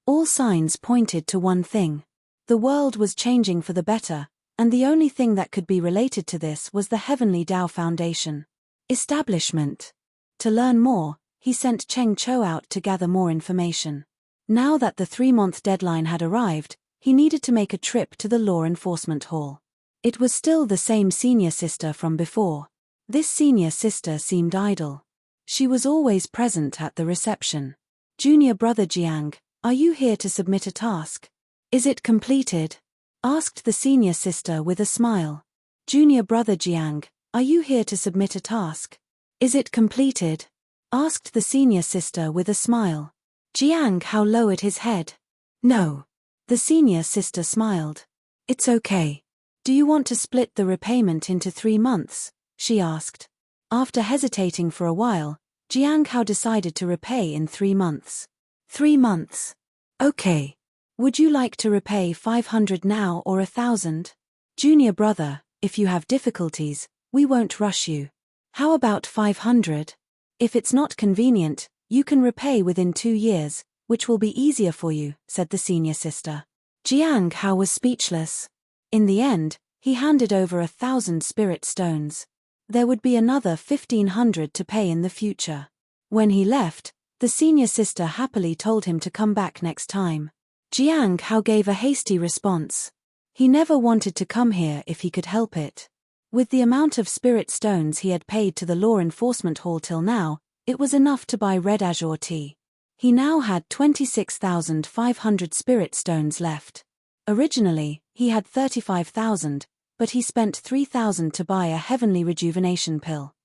All signs pointed to one thing. The world was changing for the better, and the only thing that could be related to this was the Heavenly Dao Foundation establishment. To learn more, he sent Cheng Cho out to gather more information. Now that the 3-month deadline had arrived, he needed to make a trip to the law enforcement hall. It was still the same senior sister from before. This senior sister seemed idle. She was always present at the reception. Junior brother Jiang, are you here to submit a task? Is it completed? Asked the senior sister with a smile. Junior brother Jiang, are you here to submit a task? Is it completed? Asked the senior sister with a smile. Jiang Hao lowered his head. No. The senior sister smiled. It's okay. Do you want to split the repayment into 3 months? She asked. After hesitating for a while, Jiang Hao decided to repay in 3 months. 3 months. Okay. Would you like to repay 500 now or 1,000? Junior brother, if you have difficulties, we won't rush you. How about 500? If it's not convenient, you can repay within 2 years, which will be easier for you, said the senior sister. Jiang Hao was speechless. In the end, he handed over 1,000 spirit stones. There would be another 1,500 to pay in the future. When he left, the senior sister happily told him to come back next time. Jiang Hao gave a hasty response. He never wanted to come here if he could help it. With the amount of spirit stones he had paid to the law enforcement hall till now, it was enough to buy red azure tea. He now had 26,500 spirit stones left. Originally, he had 35,000, but he spent 3,000 to buy a heavenly rejuvenation pill.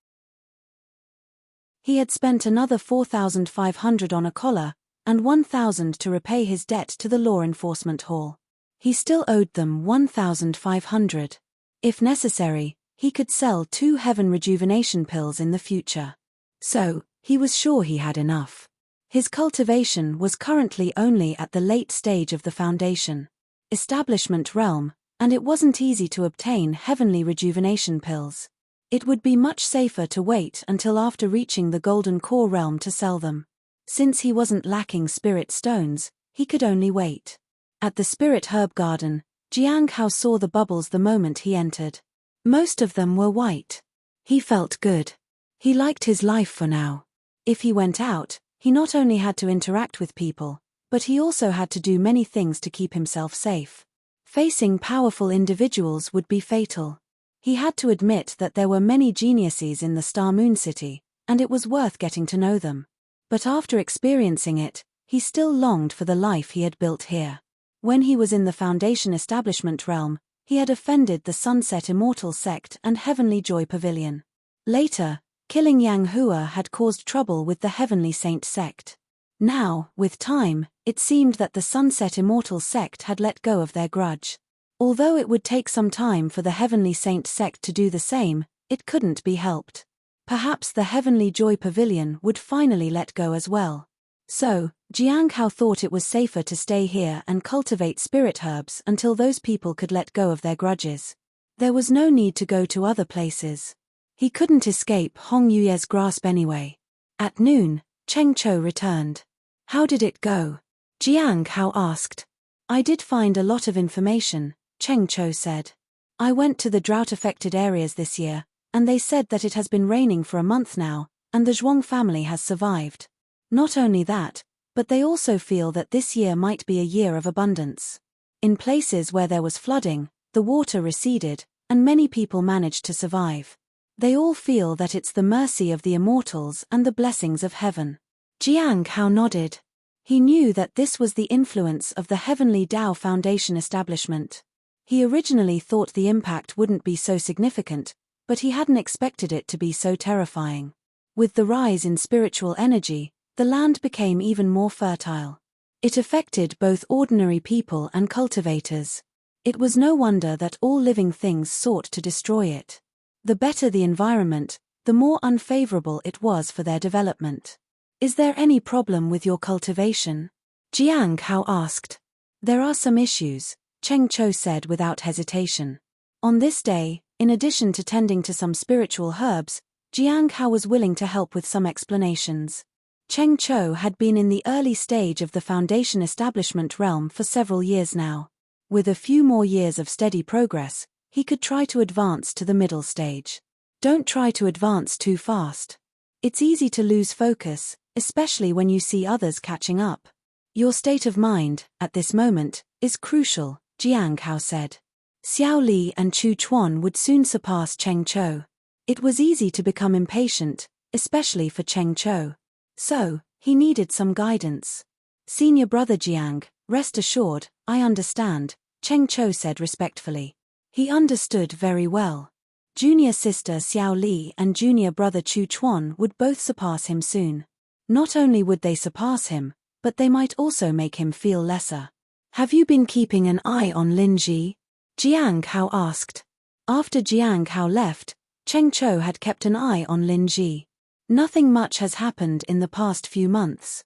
He had spent another 4,500 on a collar, and 1,000 to repay his debt to the law enforcement hall. He still owed them 1,500. If necessary, he could sell 2 heaven rejuvenation pills in the future. So, he was sure he had enough. His cultivation was currently only at the late stage of the foundation establishment realm, and it wasn't easy to obtain heavenly rejuvenation pills. It would be much safer to wait until after reaching the golden core realm to sell them. Since he wasn't lacking spirit stones, he could only wait. At the spirit herb garden, Jiang Hao saw the bubbles the moment he entered. Most of them were white. He felt good. He liked his life for now. If he went out, he not only had to interact with people, but he also had to do many things to keep himself safe. Facing powerful individuals would be fatal. He had to admit that there were many geniuses in the Star Moon City, and it was worth getting to know them. But after experiencing it, he still longed for the life he had built here. When he was in the Foundation Establishment realm, he had offended the Sunset Immortal sect and Heavenly Joy Pavilion. Later, killing Yang Hua had caused trouble with the Heavenly Saint sect. Now, with time, it seemed that the Sunset Immortal sect had let go of their grudge. Although it would take some time for the Heavenly Saint sect to do the same, it couldn't be helped. Perhaps the Heavenly Joy Pavilion would finally let go as well. So, Jiang Hao thought it was safer to stay here and cultivate spirit herbs until those people could let go of their grudges. There was no need to go to other places. He couldn't escape Hong Yuye's grasp anyway. At noon, Cheng Chou returned. How did it go? Jiang Hao asked. I did find a lot of information, Cheng Chou said. I went to the drought-affected areas this year, and they said that it has been raining for a month now, and the Zhuang family has survived. Not only that, but they also feel that this year might be a year of abundance. In places where there was flooding, the water receded, and many people managed to survive. They all feel that it's the mercy of the immortals and the blessings of heaven. Jiang Hao nodded. He knew that this was the influence of the Heavenly Tao Foundation establishment. He originally thought the impact wouldn't be so significant, but he hadn't expected it to be so terrifying. With the rise in spiritual energy, the land became even more fertile. It affected both ordinary people and cultivators. It was no wonder that all living things sought to destroy it. The better the environment, the more unfavorable it was for their development. Is there any problem with your cultivation? Jiang Hao asked. There are some issues, Cheng Chou said without hesitation. On this day, in addition to tending to some spiritual herbs, Jiang Hao was willing to help with some explanations. Cheng Chou had been in the early stage of the Foundation Establishment realm for several years now. With a few more years of steady progress, he could try to advance to the middle stage. Don't try to advance too fast. It's easy to lose focus, especially when you see others catching up. Your state of mind, at this moment, is crucial, Jiang Hao said. Xiao Li and Chu Chuan would soon surpass Cheng Chou. It was easy to become impatient, especially for Cheng Chou. So, he needed some guidance. Senior brother Jiang, rest assured, I understand, Cheng Chou said respectfully. He understood very well. Junior sister Xiao Li and junior brother Chu Chuan would both surpass him soon. Not only would they surpass him, but they might also make him feel lesser. Have you been keeping an eye on Lin Ji? Jiang Hao asked. After Jiang Hao left, Cheng Chou had kept an eye on Lin Ji. Nothing much has happened in the past few months.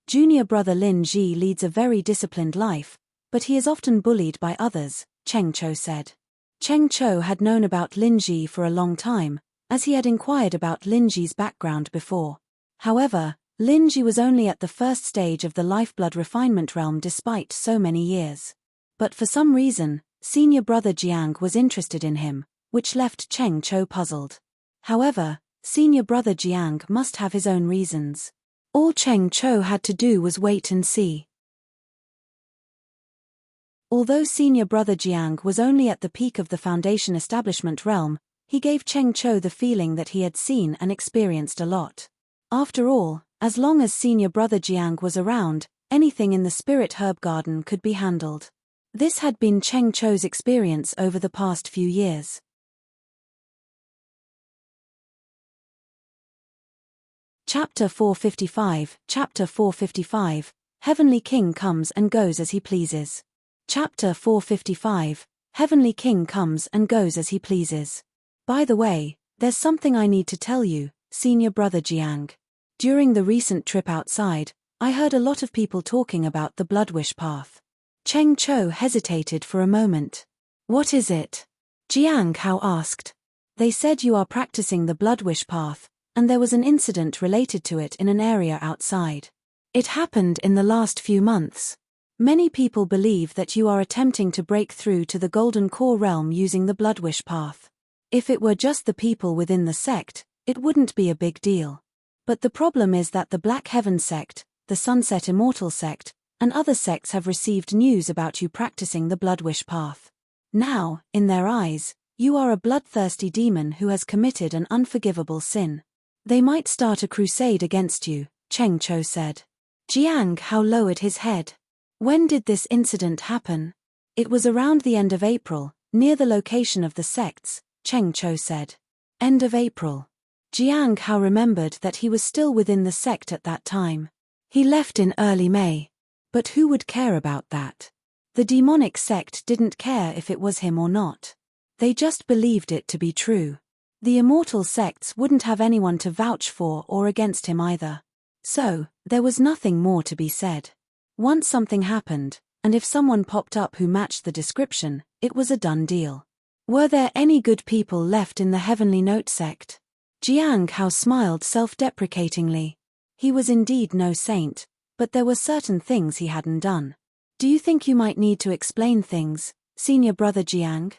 Junior brother Lin Ji leads a very disciplined life, but he is often bullied by others, Cheng Chou said. Cheng Chou had known about Lin Ji for a long time, as he had inquired about Lin Ji's background before. However, Lin Ji was only at the first stage of the lifeblood refinement realm despite so many years. But for some reason, senior brother Jiang was interested in him, which left Cheng Chou puzzled. However, senior brother Jiang must have his own reasons. All Cheng Chou had to do was wait and see. Although senior brother Jiang was only at the peak of the Foundation Establishment realm, he gave Cheng Chou the feeling that he had seen and experienced a lot. After all, as long as senior brother Jiang was around, anything in the spirit herb garden could be handled. This had been Cheng Chou's experience over the past few years. Chapter 455, Chapter 455, Heavenly King comes and goes as he pleases. Chapter 455, Heavenly King comes and goes as he pleases. By the way, there's something I need to tell you, senior brother Jiang. During the recent trip outside, I heard a lot of people talking about the Blood Wish path. Cheng Chou hesitated for a moment. What is it? Jiang Hao asked. They said you are practicing the Blood Wish path, and there was an incident related to it in an area outside. It happened in the last few months. Many people believe that you are attempting to break through to the Golden Core realm using the Blood Wish path. If it were just the people within the sect, it wouldn't be a big deal. But the problem is that the Black Heaven sect, the Sunset Immortal sect, and other sects have received news about you practicing the Blood Wish path. Now, in their eyes, you are a bloodthirsty demon who has committed an unforgivable sin. They might start a crusade against you, Cheng Chou said. Jiang Hao lowered his head. When did this incident happen? It was around the end of April, near the location of the sects, Cheng Cho said. End of April. Jiang Hao remembered that he was still within the sect at that time. He left in early May. But who would care about that? The demonic sect didn't care if it was him or not. They just believed it to be true. The immortal sects wouldn't have anyone to vouch for or against him either. So, there was nothing more to be said. Once something happened, and if someone popped up who matched the description, it was a done deal. Were there any good people left in the Heavenly Note sect? Jiang Hao smiled self-deprecatingly. He was indeed no saint, but there were certain things he hadn't done. Do you think you might need to explain things, senior brother Jiang?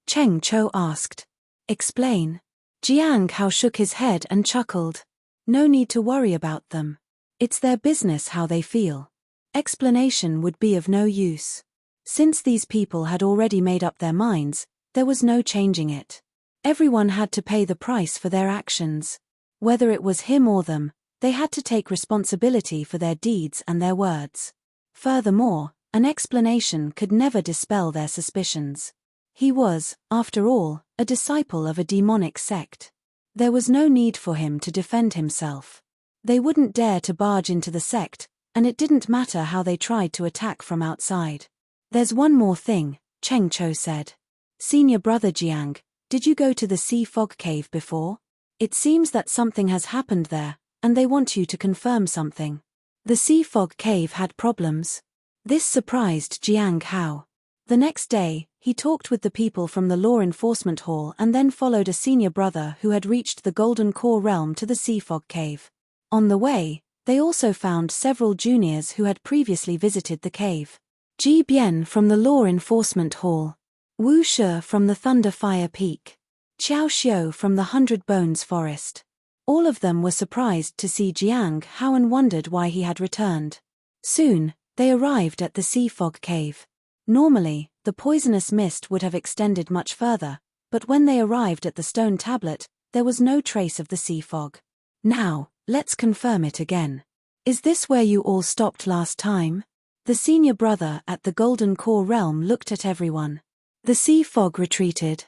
Cheng Cho asked. Explain? Jiang Hao shook his head and chuckled. No need to worry about them. It's their business how they feel. Explanation would be of no use. Since these people had already made up their minds, there was no changing it. Everyone had to pay the price for their actions. Whether it was him or them, they had to take responsibility for their deeds and their words. Furthermore, an explanation could never dispel their suspicions. He was, after all, a disciple of a demonic sect. There was no need for him to defend himself. They wouldn't dare to barge into the sect, and it didn't matter how they tried to attack from outside. There's one more thing, Cheng Cho said. Senior brother Jiang, did you go to the Sea Fog Cave before? It seems that something has happened there, and they want you to confirm something. The Sea Fog Cave had problems. This surprised Jiang Hao. The next day, he talked with the people from the Law Enforcement Hall and then followed a senior brother who had reached the Golden Core realm to the Sea Fog Cave. On the way, they also found several juniors who had previously visited the cave. Ji Bian from the Law Enforcement Hall. Wu Shi from the Thunder Fire Peak. Qiao Xiu from the 100 Bones Forest. All of them were surprised to see Jiang Hao and wondered why he had returned. Soon, they arrived at the Sea Fog Cave. Normally, the poisonous mist would have extended much further, but when they arrived at the stone tablet, there was no trace of the sea fog. Now, let's confirm it again. Is this where you all stopped last time? The senior brother at the Golden Core realm looked at everyone. The sea fog retreated.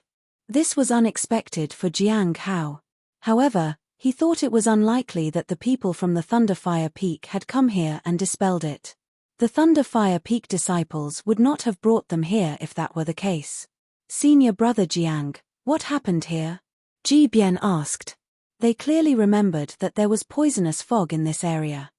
This was unexpected for Jiang Hao. However, he thought it was unlikely that the people from the Thunderfire Peak had come here and dispelled it. The Thunderfire Peak disciples would not have brought them here if that were the case. Senior brother Jiang, what happened here? Ji Bian asked. They clearly remembered that there was poisonous fog in this area.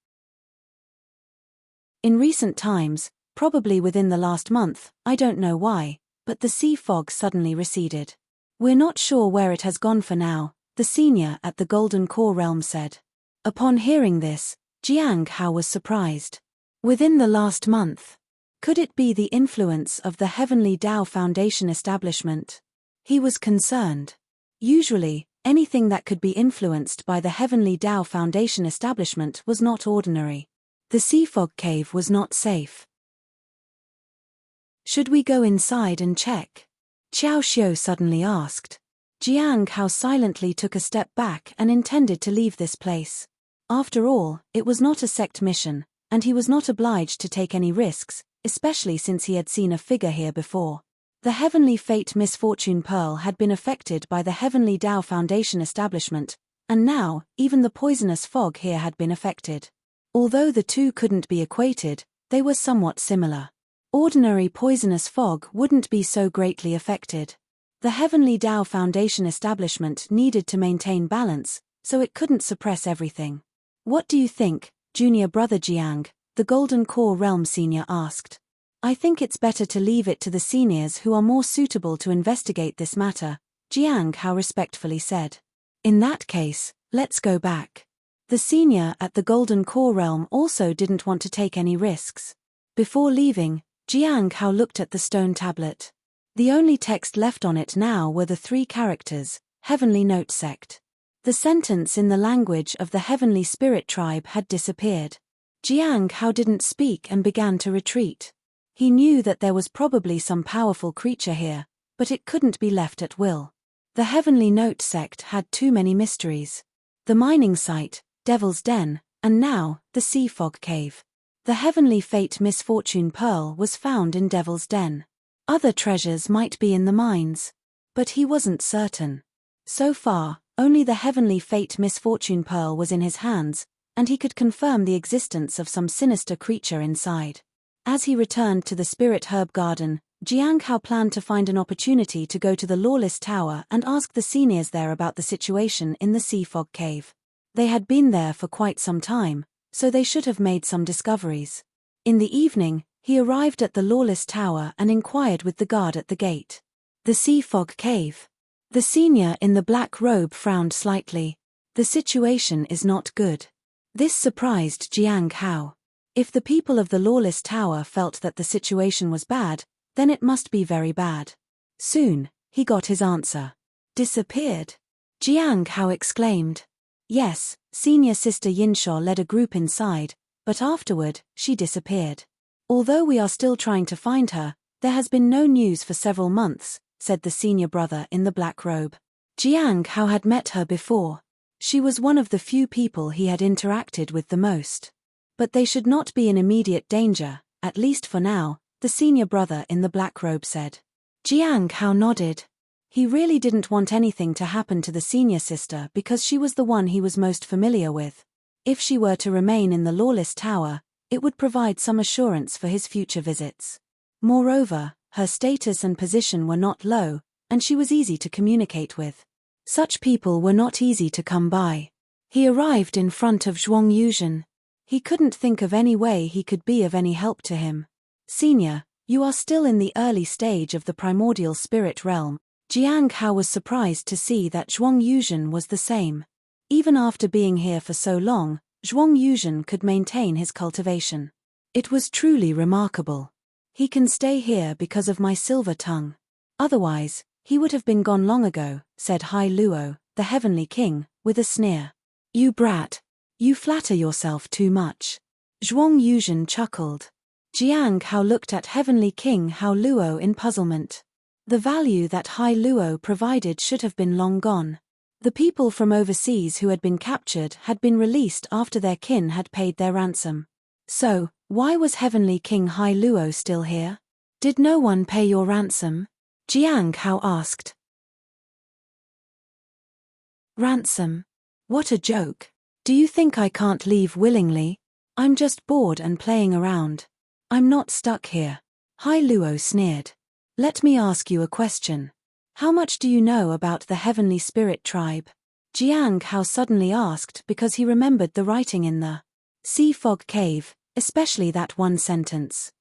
In recent times, probably within the last month, I don't know why, but the sea fog suddenly receded. We're not sure where it has gone for now, the senior at the Golden Core realm said. Upon hearing this, Jiang Hao was surprised. Within the last month? Could it be the influence of the Heavenly Tao Foundation establishment? He was concerned. Usually, anything that could be influenced by the Heavenly Tao Foundation establishment was not ordinary. The Sea Fog Cave was not safe. Should we go inside and check? Qiao Xiu suddenly asked. Jiang Hao silently took a step back and intended to leave this place. After all, it was not a sect mission, and he was not obliged to take any risks, especially since he had seen a figure here before. The Heavenly Fate Misfortune Pearl had been affected by the Heavenly Tao Foundation establishment, and now, even the poisonous fog here had been affected. Although the two couldn't be equated, they were somewhat similar. Ordinary poisonous fog wouldn't be so greatly affected. The Heavenly Tao Foundation establishment needed to maintain balance, so it couldn't suppress everything. What do you think, junior brother Jiang? The Golden Core realm senior asked. I think it's better to leave it to the seniors who are more suitable to investigate this matter, Jiang Hao respectfully said. In that case, let's go back. The senior at the Golden Core realm also didn't want to take any risks. Before leaving, Jiang Hao looked at the stone tablet. The only text left on it now were the 3 characters, Heavenly Note Sect. The sentence in the language of the Heavenly Spirit tribe had disappeared. Jiang Hao didn't speak and began to retreat. He knew that there was probably some powerful creature here, but it couldn't be left at will. The Heavenly Note Sect had too many mysteries. The mining site, Devil's Den, And now, the sea fog cave. The heavenly fate misfortune pearl was found in Devil's Den. Other treasures might be in the mines. But he wasn't certain. So far, only the heavenly fate misfortune pearl was in his hands, and he could confirm the existence of some sinister creature inside. As he returned to the spirit herb garden, Jiang Hao planned to find an opportunity to go to the Lawless Tower and ask the seniors there about the situation in the sea fog cave. They had been there for quite some time, so they should have made some discoveries. In the evening, he arrived at the Lawless Tower and inquired with the guard at the gate. The sea fog cave. The senior in the black robe frowned slightly. The situation is not good. This surprised Jiang Hao. If the people of the Lawless Tower felt that the situation was bad, then it must be very bad. Soon, he got his answer. Disappeared? Jiang Hao exclaimed. Yes, senior sister Yinshaw led a group inside, but afterward, she disappeared. Although we are still trying to find her, there has been no news for several months, said the senior brother in the black robe. Jiang Hao had met her before. She was one of the few people he had interacted with the most. But they should not be in immediate danger, at least for now, the senior brother in the black robe said. Jiang Hao nodded. He really didn't want anything to happen to the senior sister because she was the one he was most familiar with. If she were to remain in the Lawless Tower, it would provide some assurance for his future visits. Moreover, her status and position were not low, and she was easy to communicate with. Such people were not easy to come by. He arrived in front of Zhuang Yuzhen. He couldn't think of any way he could be of any help to him. Senior, you are still in the early stage of the primordial spirit realm. Jiang Hao was surprised to see that Zhuang Yuzhen was the same. Even after being here for so long, Zhuang Yuzhen could maintain his cultivation. It was truly remarkable. He can stay here because of my silver tongue. Otherwise, he would have been gone long ago, said Hai Luo, the heavenly king, with a sneer. You brat. You flatter yourself too much. Zhuang Yuzhen chuckled. Jiang Hao looked at heavenly king Hai Luo in puzzlement. The value that Hai Luo provided should have been long gone. The people from overseas who had been captured had been released after their kin had paid their ransom. So, why was heavenly king Hai Luo still here? Did no one pay your ransom? Jiang Hao asked. Ransom? What a joke. Do you think I can't leave willingly? I'm just bored and playing around. I'm not stuck here. Hai Luo sneered. Let me ask you a question. How much do you know about the heavenly spirit tribe? Jiang Hao suddenly asked because he remembered the writing in the sea fog cave, especially that one sentence.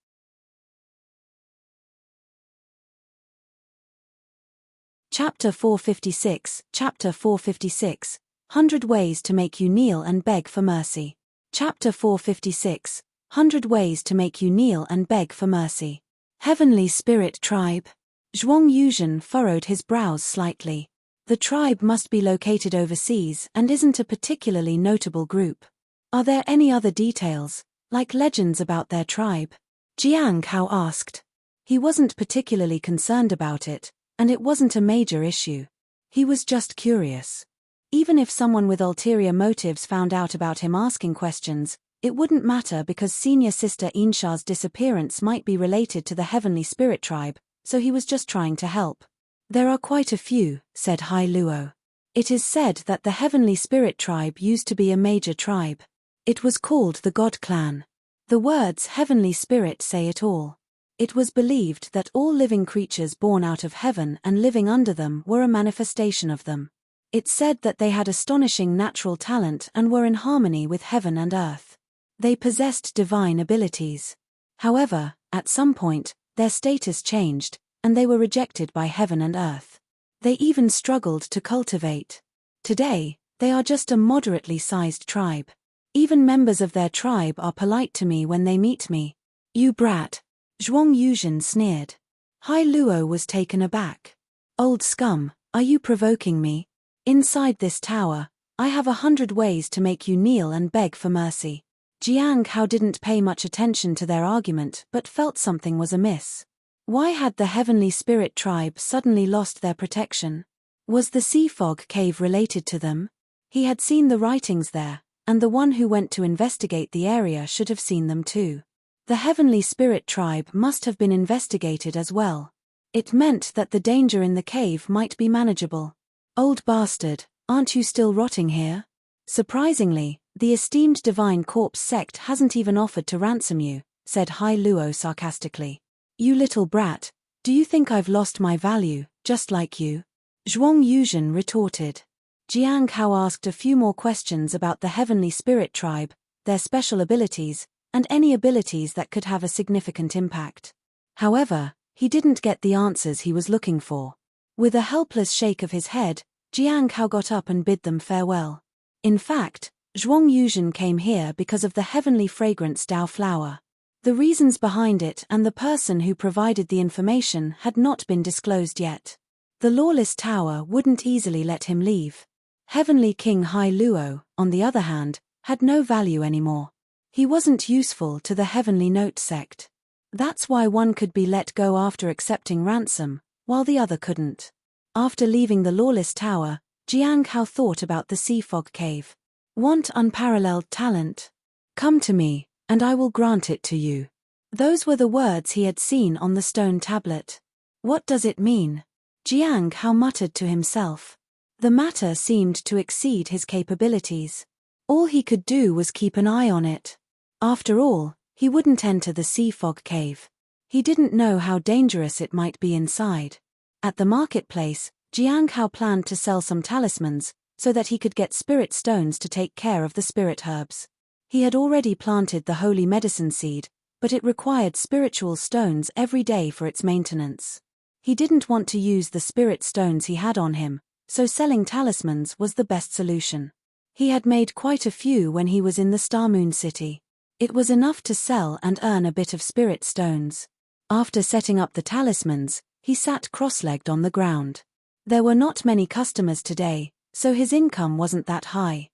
Chapter 456, Chapter 456, 100 Ways to Make You Kneel and Beg for Mercy. Chapter 456, 100 Ways to Make You Kneel and Beg for Mercy. Heavenly Spirit Tribe. Zhuang Yuzhen furrowed his brows slightly. The tribe must be located overseas and isn't a particularly notable group. Are there any other details, like legends about their tribe? Jiang Hao asked. He wasn't particularly concerned about it, and it wasn't a major issue. He was just curious. Even if someone with ulterior motives found out about him asking questions, it wouldn't matter because senior sister Inshaw's disappearance might be related to the heavenly spirit tribe, so he was just trying to help. There are quite a few, said Hai Luo. It is said that the heavenly spirit tribe used to be a major tribe. It was called the God Clan. The words heavenly spirit say it all. It was believed that all living creatures born out of heaven and living under them were a manifestation of them. It said that they had astonishing natural talent and were in harmony with heaven and earth. They possessed divine abilities. However, at some point, their status changed, and they were rejected by heaven and earth. They even struggled to cultivate. Today, they are just a moderately sized tribe. Even members of their tribe are polite to me when they meet me. You brat. Zhuang Yuzhen sneered. Hai Luo was taken aback. Old scum, are you provoking me? Inside this tower, I have 100 ways to make you kneel and beg for mercy. Jiang Hao didn't pay much attention to their argument but felt something was amiss. Why had the heavenly spirit tribe suddenly lost their protection? Was the sea fog cave related to them? He had seen the writings there, and the one who went to investigate the area should have seen them too. The Heavenly Spirit tribe must have been investigated as well. It meant that the danger in the cave might be manageable. Old bastard, aren't you still rotting here? Surprisingly, the esteemed Divine Corpse sect hasn't even offered to ransom you, said Hai Luo sarcastically. You little brat, do you think I've lost my value, just like you? Zhuang Yuzhen retorted. Jiang Hao asked a few more questions about the Heavenly Spirit tribe, their special abilities, and any abilities that could have a significant impact. However, he didn't get the answers he was looking for. With a helpless shake of his head, Jiang Hao got up and bid them farewell. In fact, Zhuang Yuzhen came here because of the heavenly fragrance Dao flower. The reasons behind it and the person who provided the information had not been disclosed yet. The Lawless Tower wouldn't easily let him leave. Heavenly King Hai Luo, on the other hand, had no value anymore. He wasn't useful to the Heavenly Note sect. That's why one could be let go after accepting ransom, while the other couldn't. After leaving the Lawless Tower, Jiang Hao thought about the Sea Fog Cave. Want unparalleled talent? Come to me, and I will grant it to you. Those were the words he had seen on the stone tablet. What does it mean? Jiang Hao muttered to himself. The matter seemed to exceed his capabilities. All he could do was keep an eye on it. After all, he wouldn't enter the Sea Fog Cave. He didn't know how dangerous it might be inside. At the marketplace, Jiang Hao planned to sell some talismans, so that he could get spirit stones to take care of the spirit herbs. He had already planted the holy medicine seed, but it required spiritual stones every day for its maintenance. He didn't want to use the spirit stones he had on him, so selling talismans was the best solution. He had made quite a few when he was in the Star Moon City. It was enough to sell and earn a bit of spirit stones. After setting up the talismans, he sat cross-legged on the ground. There were not many customers today, so his income wasn't that high.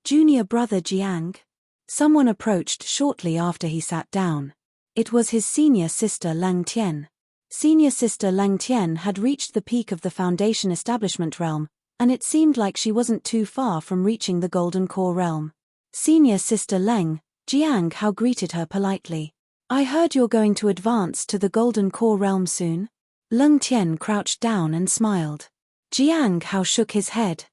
Junior brother Jiang? Someone approached shortly after he sat down. It was his senior sister Lang Tian. Senior sister Lang Tian had reached the peak of the Foundation Establishment realm, and it seemed like she wasn't too far from reaching the Golden Core realm. Senior sister Leng, Jiang Hao greeted her politely. I heard you're going to advance to the Golden Core realm soon? Leng Tian crouched down and smiled. Jiang Hao shook his head.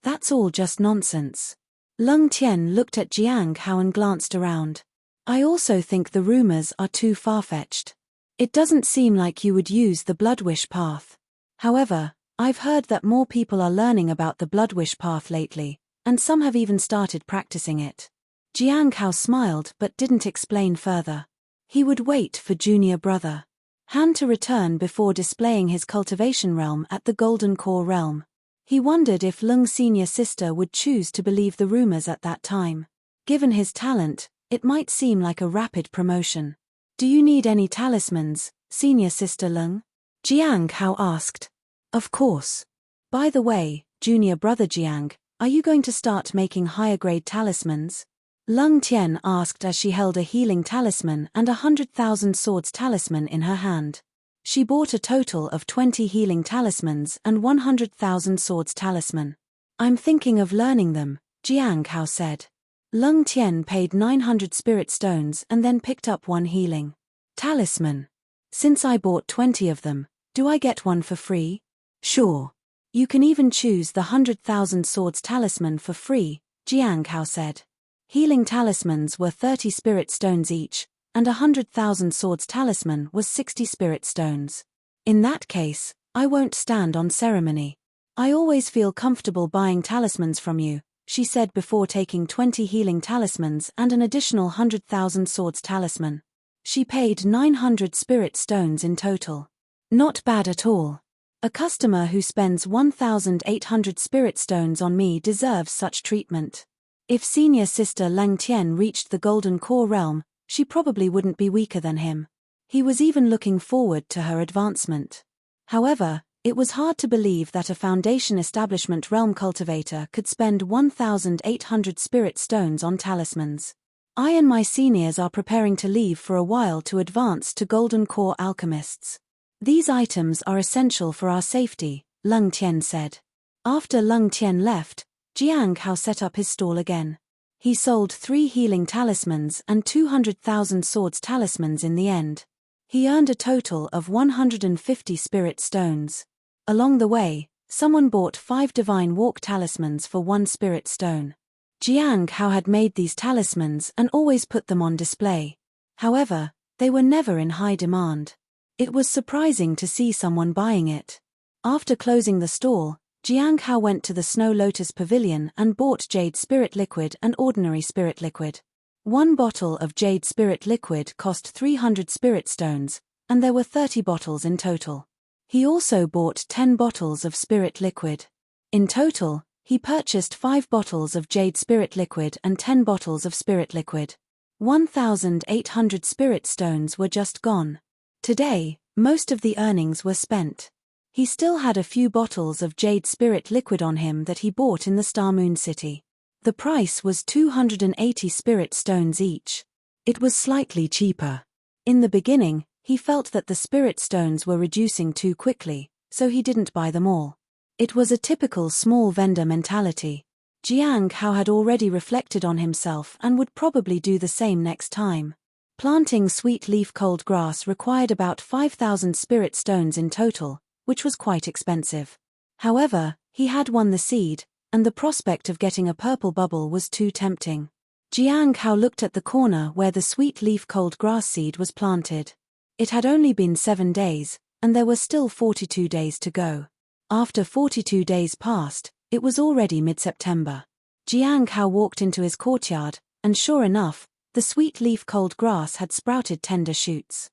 That's all just nonsense. Leng Tian looked at Jiang Hao and glanced around. I also think the rumors are too far-fetched. It doesn't seem like you would use the Bloodwish path. However, I've heard that more people are learning about the Bloodwish path lately, and some have even started practicing it. Jiang Hao smiled but didn't explain further. He would wait for junior brother Han to return before displaying his cultivation realm at the Golden Core realm. He wondered if Lung's senior sister would choose to believe the rumors at that time. Given his talent, it might seem like a rapid promotion. Do you need any talismans, senior sister Lung? Jiang Hao asked. Of course. By the way, junior brother Jiang, are you going to start making higher grade talismans? Lung Tian asked as she held a healing talisman and 100,000 swords talisman in her hand. She bought a total of 20 healing talismans and 100,000 swords talisman. I'm thinking of learning them, Jiang Hao said. Lung Tian paid 900 spirit stones and then picked up one healing talisman. Since I bought 20 of them, do I get one for free? Sure. You can even choose the 100,000 swords talisman for free, Jiang Hao said. Healing talismans were 30 spirit stones each, and 100,000 swords talisman was 60 spirit stones. In that case, I won't stand on ceremony. I always feel comfortable buying talismans from you, she said before taking 20 healing talismans and an additional 100,000 swords talisman. She paid 900 spirit stones in total. Not bad at all. A customer who spends 1,800 spirit stones on me deserves such treatment. If senior sister Lang Tian reached the Golden Core realm, she probably wouldn't be weaker than him. He was even looking forward to her advancement. However, it was hard to believe that a Foundation Establishment realm cultivator could spend 1,800 spirit stones on talismans. I and my seniors are preparing to leave for a while to advance to Golden Core alchemists. These items are essential for our safety, Lung Tian said. After Lung Tian left, Jiang Hao set up his stall again. He sold 3 healing talismans and 200,000 swords talismans in the end. He earned a total of 150 spirit stones. Along the way, someone bought 5 divine walk talismans for 1 spirit stone. Jiang Hao had made these talismans and always put them on display. However, they were never in high demand. It was surprising to see someone buying it. After closing the stall, Jiang Hao went to the Snow Lotus Pavilion and bought Jade Spirit Liquid and Ordinary Spirit Liquid. 1 bottle of Jade Spirit Liquid cost 300 spirit stones, and there were 30 bottles in total. He also bought 10 bottles of Spirit Liquid. In total, he purchased 5 bottles of Jade Spirit Liquid and 10 bottles of Spirit Liquid. 1,800 spirit stones were just gone. Today, most of the earnings were spent. He still had a few bottles of Jade Spirit Liquid on him that he bought in the Star Moon City. The price was 280 spirit stones each. It was slightly cheaper. In the beginning, he felt that the spirit stones were reducing too quickly, so he didn't buy them all. It was a typical small vendor mentality. Jiang Hao had already reflected on himself and would probably do the same next time. Planting sweet leaf cold grass required about 5,000 spirit stones in total, which was quite expensive. However, he had won the seed, and the prospect of getting a purple bubble was too tempting. Jiang Hao looked at the corner where the sweet leaf cold grass seed was planted. It had only been 7 days, and there were still 42 days to go. After 42 days passed, it was already mid-September. Jiang Hao walked into his courtyard, and sure enough, the sweet leaf cold grass had sprouted tender shoots.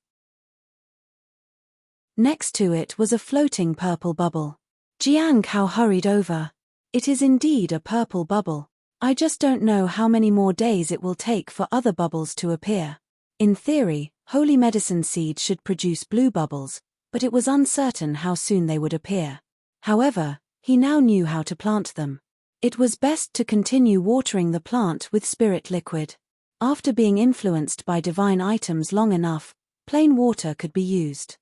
Next to it was a floating purple bubble. Jiang Hao hurried over. It is indeed a purple bubble. I just don't know how many more days it will take for other bubbles to appear. In theory, holy medicine seed should produce blue bubbles, but it was uncertain how soon they would appear. However, he now knew how to plant them. It was best to continue watering the plant with spirit liquid. After being influenced by divine items long enough, plain water could be used.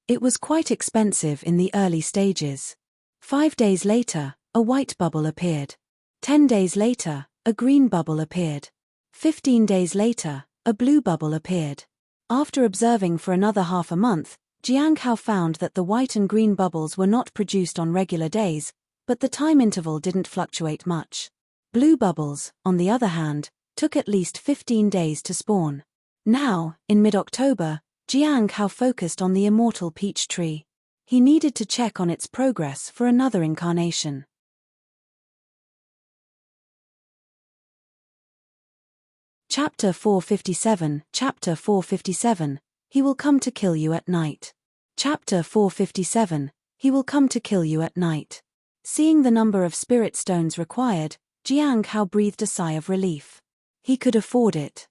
It was quite expensive in the early stages. 5 days later, a white bubble appeared. 10 days later, a green bubble appeared. 15 days later, a blue bubble appeared. After observing for another half a month, Jiang Hao found that the white and green bubbles were not produced on regular days, but the time interval didn't fluctuate much. Blue bubbles, on the other hand, took at least 15 days to spawn. Now, in mid-October, Jiang Hao focused on the immortal peach tree. He needed to check on its progress for another incarnation. Chapter 457. Chapter 457. He will come to kill you at night. Chapter 457. He will come to kill you at night. Seeing the number of spirit stones required, Jiang Hao breathed a sigh of relief. He could afford it.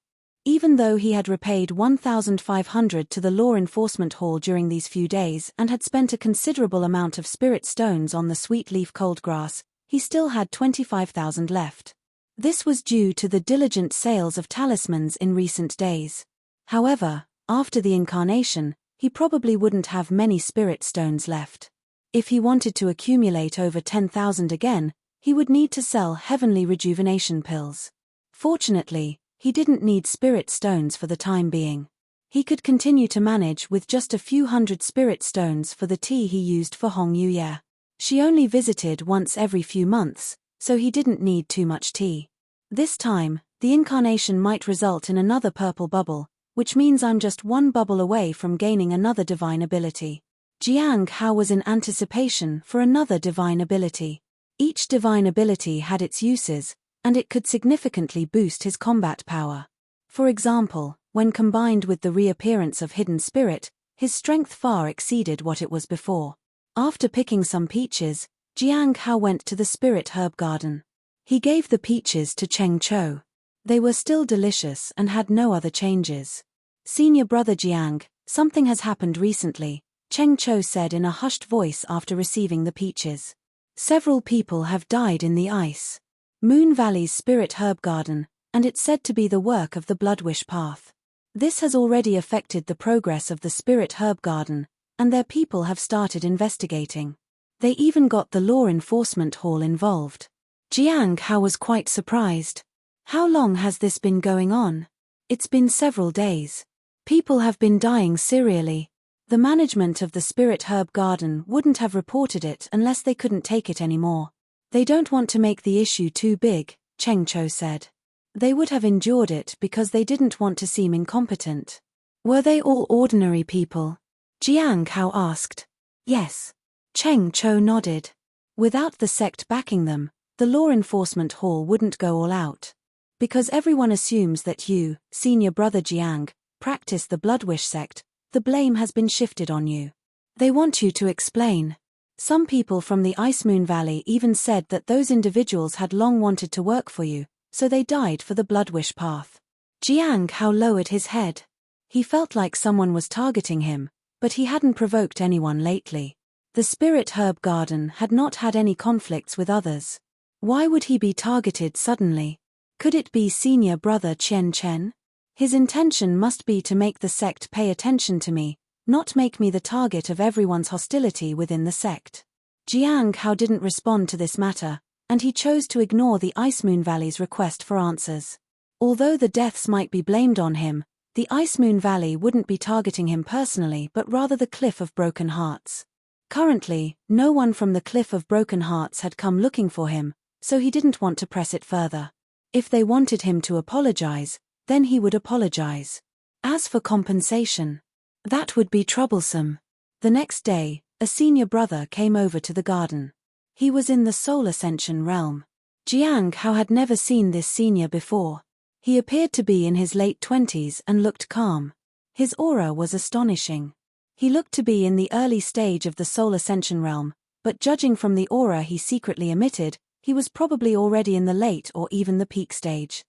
Even though he had repaid 1,500 to the Law Enforcement Hall during these few days and had spent a considerable amount of spirit stones on the sweet leaf cold grass, he still had 25,000 left. This was due to the diligent sales of talismans in recent days. However, after the incarnation, he probably wouldn't have many spirit stones left. If he wanted to accumulate over 10,000 again, he would need to sell heavenly rejuvenation pills. Fortunately, he didn't need spirit stones for the time being. He could continue to manage with just a few hundred spirit stones for the tea he used for Hong Yuye. She only visited once every few months, so he didn't need too much tea. This time, the incarnation might result in another purple bubble, which means I'm just 1 bubble away from gaining another divine ability. Jiang Hao was in anticipation for another divine ability. Each divine ability had its uses, and it could significantly boost his combat power. For example, when combined with the reappearance of Hidden Spirit, his strength far exceeded what it was before. After picking some peaches, Jiang Hao went to the Spirit Herb Garden. He gave the peaches to Cheng Chou. They were still delicious and had no other changes. Senior brother Jiang, something has happened recently, Cheng Chou said in a hushed voice after receiving the peaches. Several people have died in the ice. Moon Valley's Spirit Herb Garden, and it's said to be the work of the Blood Wish Path. This has already affected the progress of the Spirit Herb Garden, and their people have started investigating. They even got the law enforcement hall involved. Jiang Hao was quite surprised. How long has this been going on? It's been several days. People have been dying serially. The management of the Spirit Herb Garden wouldn't have reported it unless they couldn't take it anymore. They don't want to make the issue too big, Cheng Cho said. They would have endured it because they didn't want to seem incompetent. Were they all ordinary people? Jiang Hao asked. Yes. Cheng Cho nodded. Without the sect backing them, the law enforcement hall wouldn't go all out. Because everyone assumes that you, senior brother Jiang, practice the Bloodwish sect, the blame has been shifted on you. They want you to explain. Some people from the Ice Moon Valley even said that those individuals had long wanted to work for you, so they died for the Bloodwish path. Jiang Hao lowered his head. He felt like someone was targeting him, but he hadn't provoked anyone lately. The Spirit Herb Garden had not had any conflicts with others. Why would he be targeted suddenly? Could it be senior brother Chen Chen? His intention must be to make the sect pay attention to me, not make me the target of everyone's hostility within the sect. Jiang Hao didn't respond to this matter, and he chose to ignore the Ice Moon Valley's request for answers. Although the deaths might be blamed on him, the Ice Moon Valley wouldn't be targeting him personally but rather the Cliff of Broken Hearts. Currently, no one from the Cliff of Broken Hearts had come looking for him, so he didn't want to press it further. If they wanted him to apologize, then he would apologize. As for compensation, that would be troublesome. The next day, a senior brother came over to the garden. He was in the Soul Ascension realm. Jiang Hao had never seen this senior before. He appeared to be in his late 20s and looked calm. His aura was astonishing. He looked to be in the early stage of the Soul Ascension realm, but judging from the aura he secretly emitted, he was probably already in the late or even the peak stage.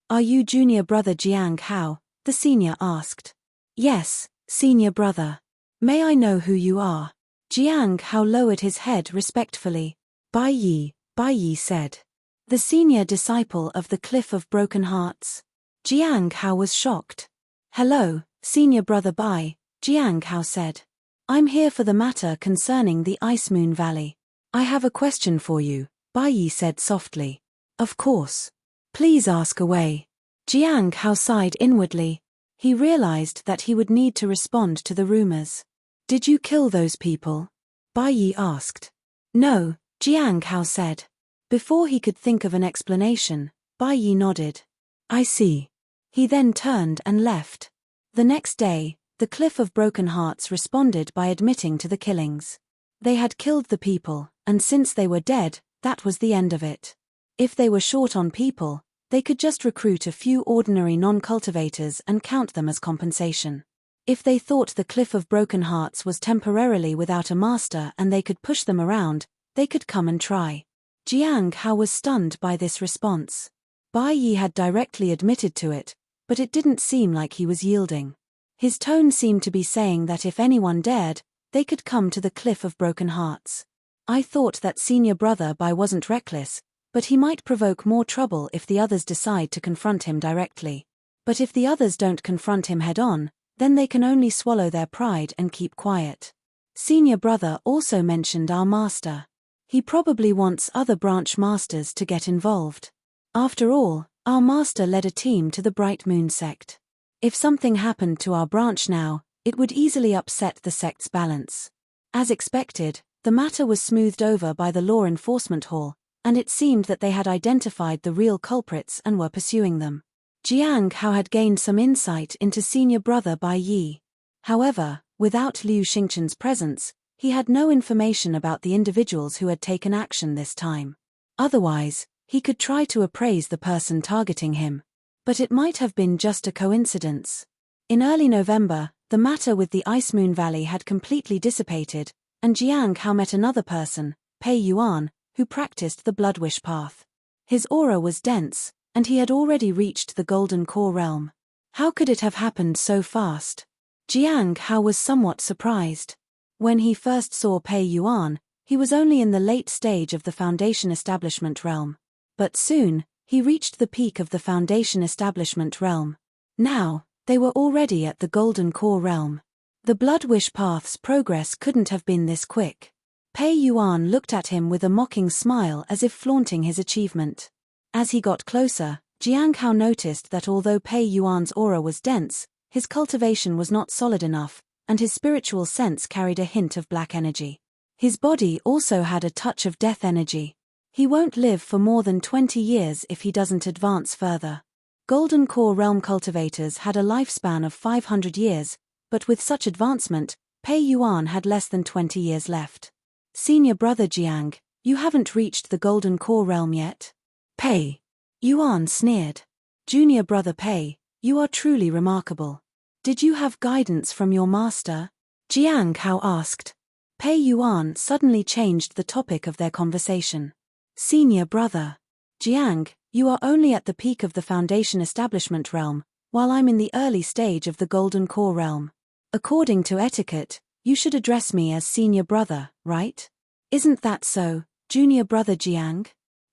Are you junior brother Jiang Hao? The senior asked. Yes, senior brother. May I know who you are? Jiang Hao lowered his head respectfully. Bai Yi said. The senior disciple of the Cliff of Broken Hearts. Jiang Hao was shocked. Hello, senior brother Bai, Jiang Hao said. I'm here for the matter concerning the Ice Moon Valley. I have a question for you, Bai Yi said softly. Of course. Please ask away. Jiang Hao sighed inwardly. He realized that he would need to respond to the rumors. Did you kill those people? Bai Yi asked. No, Jiang Hao said. Before he could think of an explanation, Bai Yi nodded. I see. He then turned and left. The next day, the Cliff of Broken Hearts responded by admitting to the killings. They had killed the people, and since they were dead, that was the end of it. If they were short on people, they could just recruit a few ordinary non-cultivators and count them as compensation. If they thought the Cliff of Broken Hearts was temporarily without a master and they could push them around, they could come and try. Jiang Hao was stunned by this response. Bai Yi had directly admitted to it, but it didn't seem like he was yielding. His tone seemed to be saying that if anyone dared, they could come to the Cliff of Broken Hearts. I thought that senior brother Bai wasn't reckless, but he might provoke more trouble if the others decide to confront him directly. But if the others don't confront him head-on, then they can only swallow their pride and keep quiet. Senior brother also mentioned our master. He probably wants other branch masters to get involved. After all, our master led a team to the Bright Moon sect. If something happened to our branch now, it would easily upset the sect's balance. As expected, the matter was smoothed over by the law enforcement hall, and it seemed that they had identified the real culprits and were pursuing them. Jiang Hao had gained some insight into senior brother Bai Yi. However, without Liu Xingchen's presence, he had no information about the individuals who had taken action this time. Otherwise, he could try to appraise the person targeting him. But it might have been just a coincidence. In early November, the matter with the Ice Moon Valley had completely dissipated, and Jiang Hao met another person, Pei Yuan, who practiced the Bloodwish path. His aura was dense, and he had already reached the Golden Core realm. How could it have happened so fast? Jiang Hao was somewhat surprised. When he first saw Pei Yuan, he was only in the late stage of the Foundation Establishment realm. But soon, he reached the peak of the Foundation Establishment realm. Now, they were already at the Golden Core realm. The blood wish path's progress couldn't have been this quick. Pei Yuan looked at him with a mocking smile as if flaunting his achievement. As he got closer, Jiang Hao noticed that although Pei Yuan's aura was dense, his cultivation was not solid enough, and his spiritual sense carried a hint of black energy. His body also had a touch of death energy. He won't live for more than 20 years if he doesn't advance further. Golden Core Realm cultivators had a lifespan of 500 years, but with such advancement, Pei Yuan had less than 20 years left. Senior brother Jiang, you haven't reached the Golden Core Realm yet? Pei Yuan sneered. Junior brother Pei, you are truly remarkable. Did you have guidance from your master? Jiang Hao asked. Pei Yuan suddenly changed the topic of their conversation. Senior brother Jiang, you are only at the peak of the Foundation Establishment realm, while I'm in the early stage of the Golden Core realm. According to etiquette, you should address me as senior brother, right? Isn't that so, junior brother Jiang?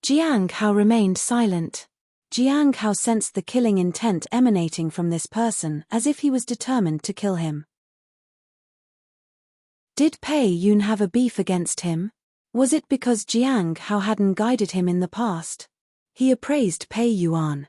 Jiang Hao remained silent. Jiang Hao sensed the killing intent emanating from this person as if he was determined to kill him. Did Pei Yun have a beef against him? Was it because Jiang Hao hadn't guided him in the past? He appraised Pei Yuan.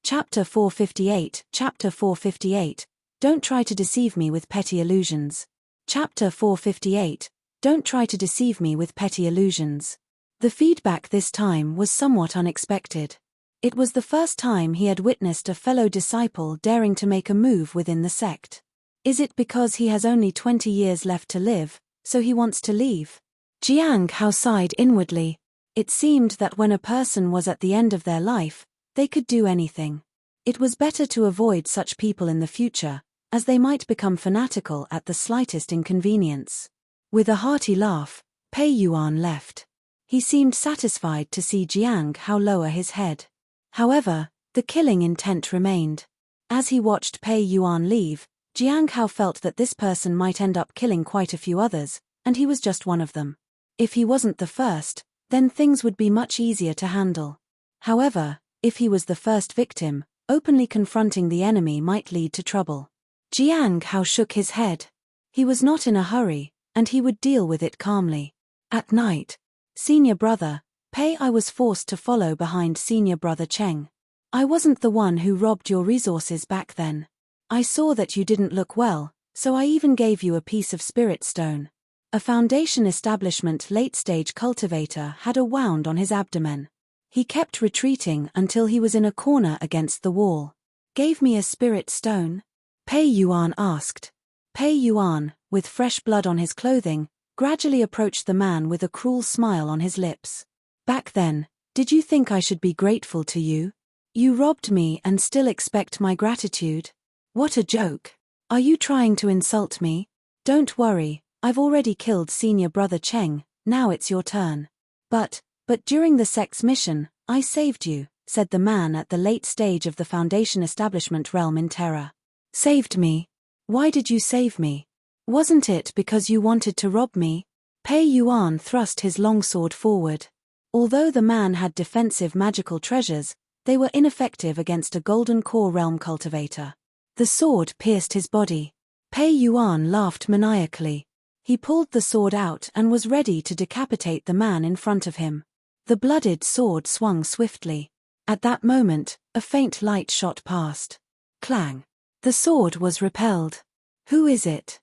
Chapter 458, Chapter 458, Don't try to deceive me with petty illusions. Chapter 458, Don't try to deceive me with petty illusions. The feedback this time was somewhat unexpected. It was the first time he had witnessed a fellow disciple daring to make a move within the sect. Is it because he has only 20 years left to live, so he wants to leave? Jiang Hao sighed inwardly. It seemed that when a person was at the end of their life, they could do anything. It was better to avoid such people in the future, as they might become fanatical at the slightest inconvenience. With a hearty laugh, Pei Yuan left. He seemed satisfied to see Jiang Hao lower his head. However, the killing intent remained. As he watched Pei Yuan leave, Jiang Hao felt that this person might end up killing quite a few others, and he was just one of them. If he wasn't the first, then things would be much easier to handle. However, if he was the first victim, openly confronting the enemy might lead to trouble. Jiang Hao shook his head. He was not in a hurry, and he would deal with it calmly. At night, senior brother, Pei, I was forced to follow behind senior brother Cheng. I wasn't the one who robbed your resources back then. I saw that you didn't look well, so I even gave you a piece of spirit stone. A Foundation Establishment late-stage cultivator had a wound on his abdomen. He kept retreating until he was in a corner against the wall. Gave me a spirit stone? Pei Yuan asked. Pei Yuan, with fresh blood on his clothing, gradually approached the man with a cruel smile on his lips. Back then, did you think I should be grateful to you? You robbed me and still expect my gratitude? What a joke. Are you trying to insult me? Don't worry, I've already killed senior brother Cheng, now it's your turn. But during the sect's mission, I saved you, said the man at the late stage of the Foundation Establishment realm in terror. Saved me? Why did you save me? Wasn't it because you wanted to rob me? Pei Yuan thrust his longsword forward. Although the man had defensive magical treasures, they were ineffective against a Golden Core Realm cultivator. The sword pierced his body. Pei Yuan laughed maniacally. He pulled the sword out and was ready to decapitate the man in front of him. The blooded sword swung swiftly. At that moment, a faint light shot past. Clang. The sword was repelled. Who is it?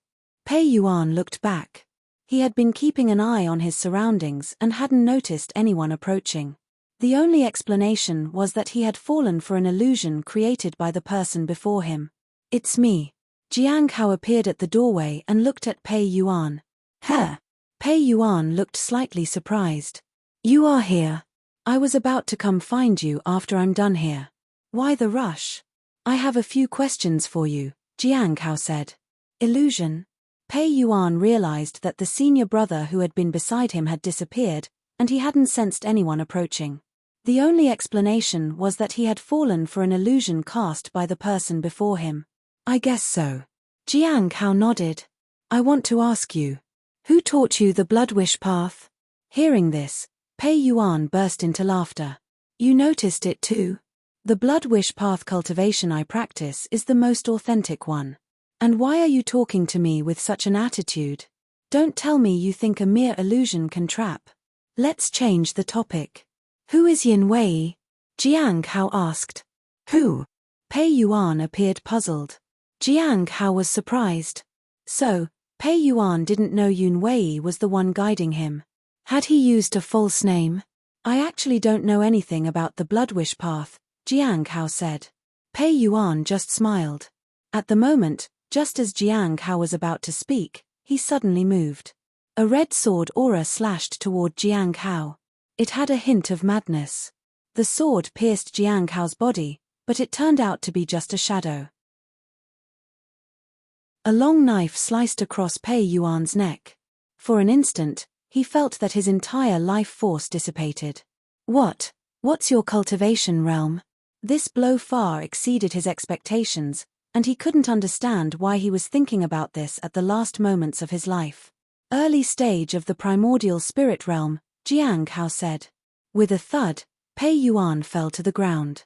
Pei Yuan looked back. He had been keeping an eye on his surroundings and hadn't noticed anyone approaching. The only explanation was that he had fallen for an illusion created by the person before him. It's me. Jiang Hao appeared at the doorway and looked at Pei Yuan. Huh? Pei Yuan looked slightly surprised. You are here. I was about to come find you after I'm done here. Why the rush? I have a few questions for you, Jiang Hao said. Illusion? Pei Yuan realized that the senior brother who had been beside him had disappeared, and he hadn't sensed anyone approaching. The only explanation was that he had fallen for an illusion cast by the person before him. I guess so. Jiang Hao nodded. I want to ask you. Who taught you the blood wish path? Hearing this, Pei Yuan burst into laughter. You noticed it too? The blood wish path cultivation I practice is the most authentic one. And why are you talking to me with such an attitude? Don't tell me you think a mere illusion can trap. Let's change the topic. Who is Yin Wei? Jiang Hao asked. Who? Pei Yuan appeared puzzled. Jiang Hao was surprised. So, Pei Yuan didn't know Yun Wei was the one guiding him. Had he used a false name? I actually don't know anything about the blood wish path, Jiang Hao said. Pei Yuan just smiled. At the moment, just as Jiang Hao was about to speak, he suddenly moved. A red sword aura slashed toward Jiang Hao. It had a hint of madness. The sword pierced Jiang Hao's body, but it turned out to be just a shadow. A long knife sliced across Pei Yuan's neck. For an instant, he felt that his entire life force dissipated. What's your cultivation realm? This blow far exceeded his expectations, and he couldn't understand why he was thinking about this at the last moments of his life. Early stage of the primordial spirit realm, Jiang Hao said. With a thud, Pei Yuan fell to the ground.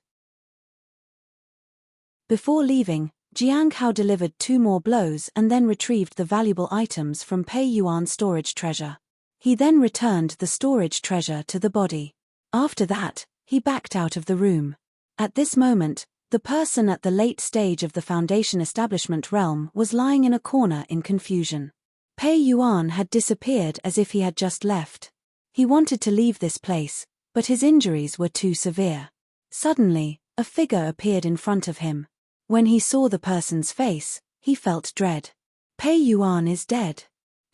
Before leaving, Jiang Hao delivered 2 more blows and then retrieved the valuable items from Pei Yuan's storage treasure. He then returned the storage treasure to the body. After that, he backed out of the room. At this moment, the person at the late stage of the Foundation establishment realm was lying in a corner in confusion. Pei Yuan had disappeared as if he had just left. He wanted to leave this place, but his injuries were too severe. Suddenly, a figure appeared in front of him. When he saw the person's face, he felt dread. Pei Yuan is dead.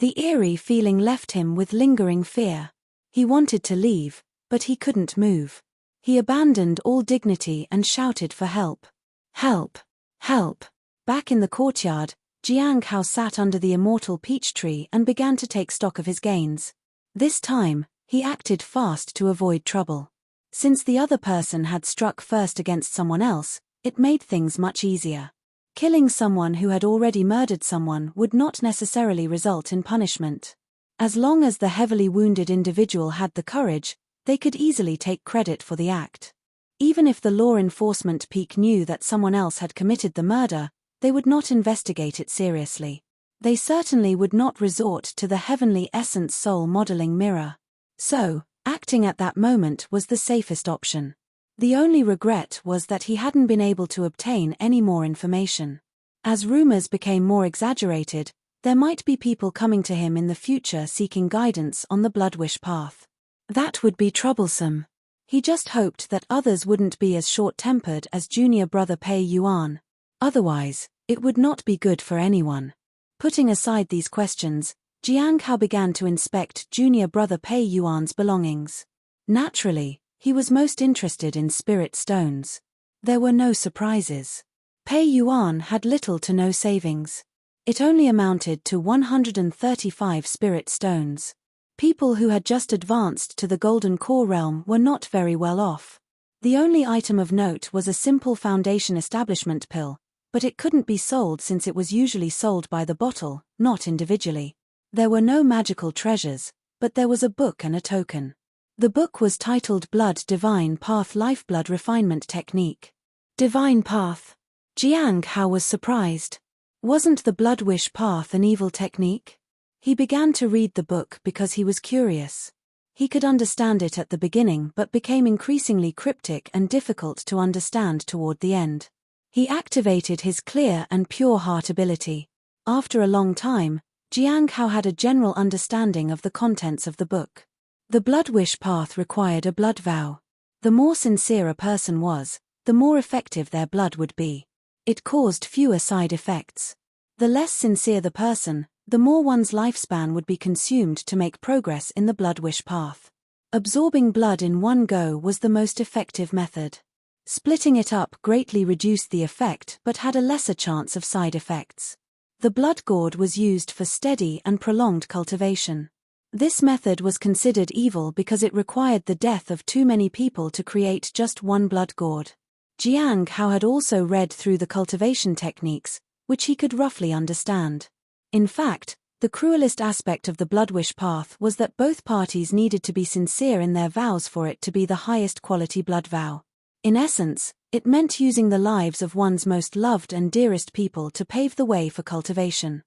The eerie feeling left him with lingering fear. He wanted to leave, but he couldn't move. He abandoned all dignity and shouted for help. Help! Help! Back in the courtyard, Jiang Hao sat under the immortal peach tree and began to take stock of his gains. This time, he acted fast to avoid trouble. Since the other person had struck first against someone else, it made things much easier. Killing someone who had already murdered someone would not necessarily result in punishment. As long as the heavily wounded individual had the courage, they could easily take credit for the act. Even if the law enforcement peak knew that someone else had committed the murder, they would not investigate it seriously. They certainly would not resort to the heavenly essence soul modeling mirror. So, acting at that moment was the safest option. The only regret was that he hadn't been able to obtain any more information. As rumors became more exaggerated, there might be people coming to him in the future seeking guidance on the blood wish path. That would be troublesome. He just hoped that others wouldn't be as short-tempered as junior brother Pei Yuan. Otherwise, it would not be good for anyone. Putting aside these questions, Jiang Hao began to inspect junior brother Pei Yuan's belongings. Naturally, he was most interested in spirit stones. There were no surprises. Pei Yuan had little to no savings. It only amounted to 135 spirit stones. People who had just advanced to the golden core realm were not very well off. The only item of note was a simple Foundation establishment pill, but it couldn't be sold since it was usually sold by the bottle, not individually. There were no magical treasures, but there was a book and a token. The book was titled Blood Divine Path Lifeblood Refinement Technique. Divine Path. Jiang Hao was surprised. Wasn't the blood wish path an evil technique? He began to read the book because he was curious. He could understand it at the beginning but became increasingly cryptic and difficult to understand toward the end. He activated his clear and pure heart ability. After a long time, Jiang Hao had a general understanding of the contents of the book. The blood wish path required a blood vow. The more sincere a person was, the more effective their blood would be. It caused fewer side effects. The less sincere the person, the more one's lifespan would be consumed to make progress in the blood wish path. Absorbing blood in one go was the most effective method. Splitting it up greatly reduced the effect but had a lesser chance of side effects. The blood gourd was used for steady and prolonged cultivation. This method was considered evil because it required the death of too many people to create just one blood gourd. Jiang Hao had also read through the cultivation techniques, which he could roughly understand. In fact, the cruelest aspect of the blood wish path was that both parties needed to be sincere in their vows for it to be the highest quality blood vow. In essence, it meant using the lives of one's most loved and dearest people to pave the way for cultivation.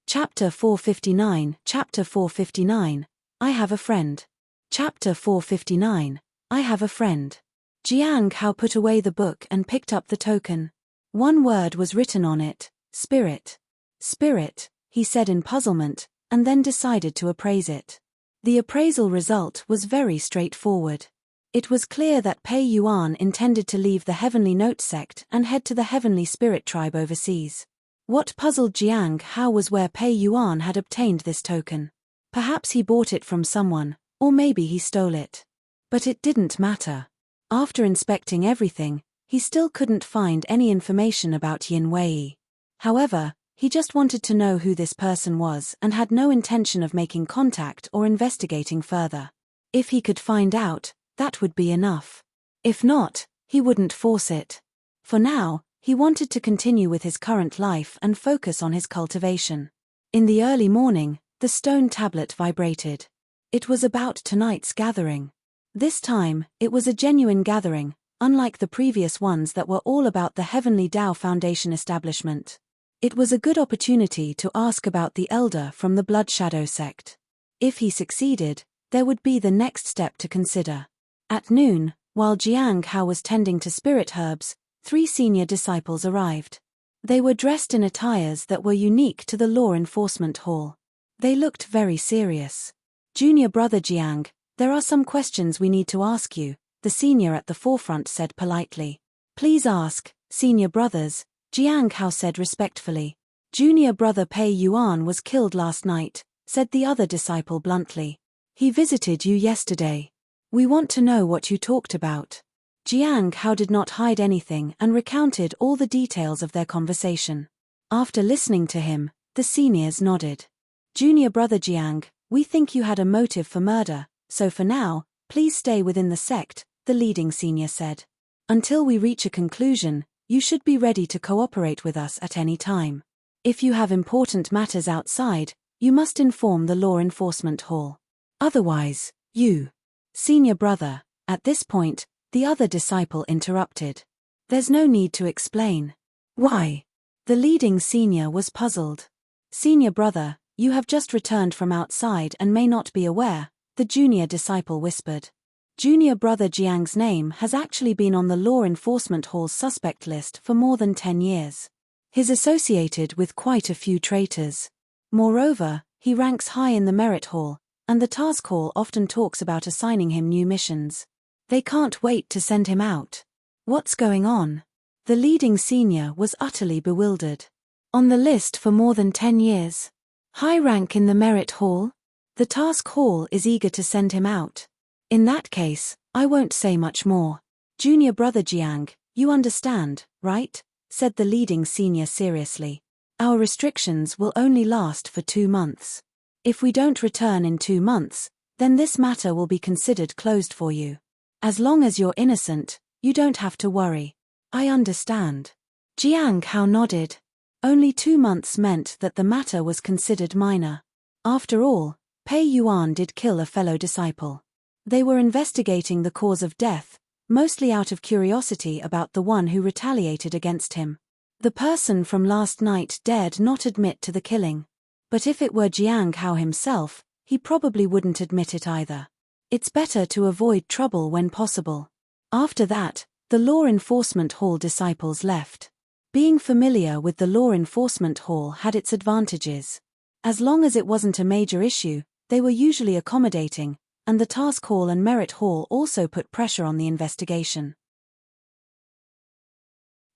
Chapter 459. Chapter 459. I have a friend. Chapter 459. I have a friend. Jiang Hao put away the book and picked up the token. One word was written on it: spirit. Spirit, he said in puzzlement, and then decided to appraise it. The appraisal result was very straightforward. It was clear that Pei Yuan intended to leave the Heavenly Note sect and head to the Heavenly Spirit tribe overseas. What puzzled Jiang Hao was where Pei Yuan had obtained this token. Perhaps he bought it from someone, or maybe he stole it. But it didn't matter. After inspecting everything, he still couldn't find any information about Yin Wei. However, he just wanted to know who this person was and had no intention of making contact or investigating further. If he could find out, that would be enough. If not, he wouldn't force it. For now, he wanted to continue with his current life and focus on his cultivation. In the early morning, the stone tablet vibrated. It was about tonight's gathering. This time, it was a genuine gathering, unlike the previous ones that were all about the Heavenly Tao Foundation establishment. It was a good opportunity to ask about the elder from the Blood Shadow sect. If he succeeded, there would be the next step to consider. At noon, while Jiang Hao was tending to spirit herbs, 3 senior disciples arrived. They were dressed in attires that were unique to the law enforcement hall. They looked very serious. Junior brother Jiang, there are some questions we need to ask you, the senior at the forefront said politely. Please ask, senior brothers, Jiang Hao said respectfully. Junior brother Pei Yuan was killed last night, said the other disciple bluntly. He visited you yesterday. We want to know what you talked about. Jiang Hao did not hide anything and recounted all the details of their conversation. After listening to him, the seniors nodded. Junior brother Jiang, we think you had a motive for murder, so for now, please stay within the sect, the leading senior said. Until we reach a conclusion, you should be ready to cooperate with us at any time. If you have important matters outside, you must inform the law enforcement hall. Otherwise, you. Senior brother, at this point, the other disciple interrupted. There's no need to explain. Why? The leading senior was puzzled. Senior brother, you have just returned from outside and may not be aware, the junior disciple whispered. Junior brother Jiang's name has actually been on the law enforcement hall's suspect list for more than 10 years. He's associated with quite a few traitors. Moreover, he ranks high in the merit hall, and the task hall often talks about assigning him new missions. They can't wait to send him out. What's going on? The leading senior was utterly bewildered. On the list for more than 10 years. High rank in the merit hall? The task hall is eager to send him out. In that case, I won't say much more. Junior brother Jiang, you understand, right? Said the leading senior seriously. Our restrictions will only last for 2 months. If we don't return in 2 months, then this matter will be considered closed for you. As long as you're innocent, you don't have to worry. I understand. Jiang Hao nodded. Only 2 months meant that the matter was considered minor. After all, Pei Yuan did kill a fellow disciple. They were investigating the cause of death, mostly out of curiosity about the one who retaliated against him. The person from last night dared not admit to the killing. But if it were Jiang Hao himself, he probably wouldn't admit it either. It's better to avoid trouble when possible. After that, the law enforcement hall disciples left. Being familiar with the law enforcement hall had its advantages. As long as it wasn't a major issue, they were usually accommodating, and the task hall and merit hall also put pressure on the investigation.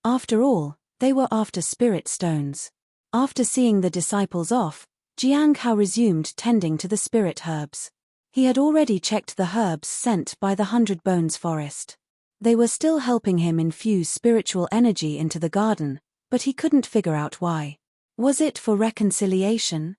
After all, they were after spirit stones. After seeing the disciples off, Jiang Hao resumed tending to the spirit herbs. He had already checked the herbs sent by the 100 Bones forest. They were still helping him infuse spiritual energy into the garden, but he couldn't figure out why. Was it for reconciliation?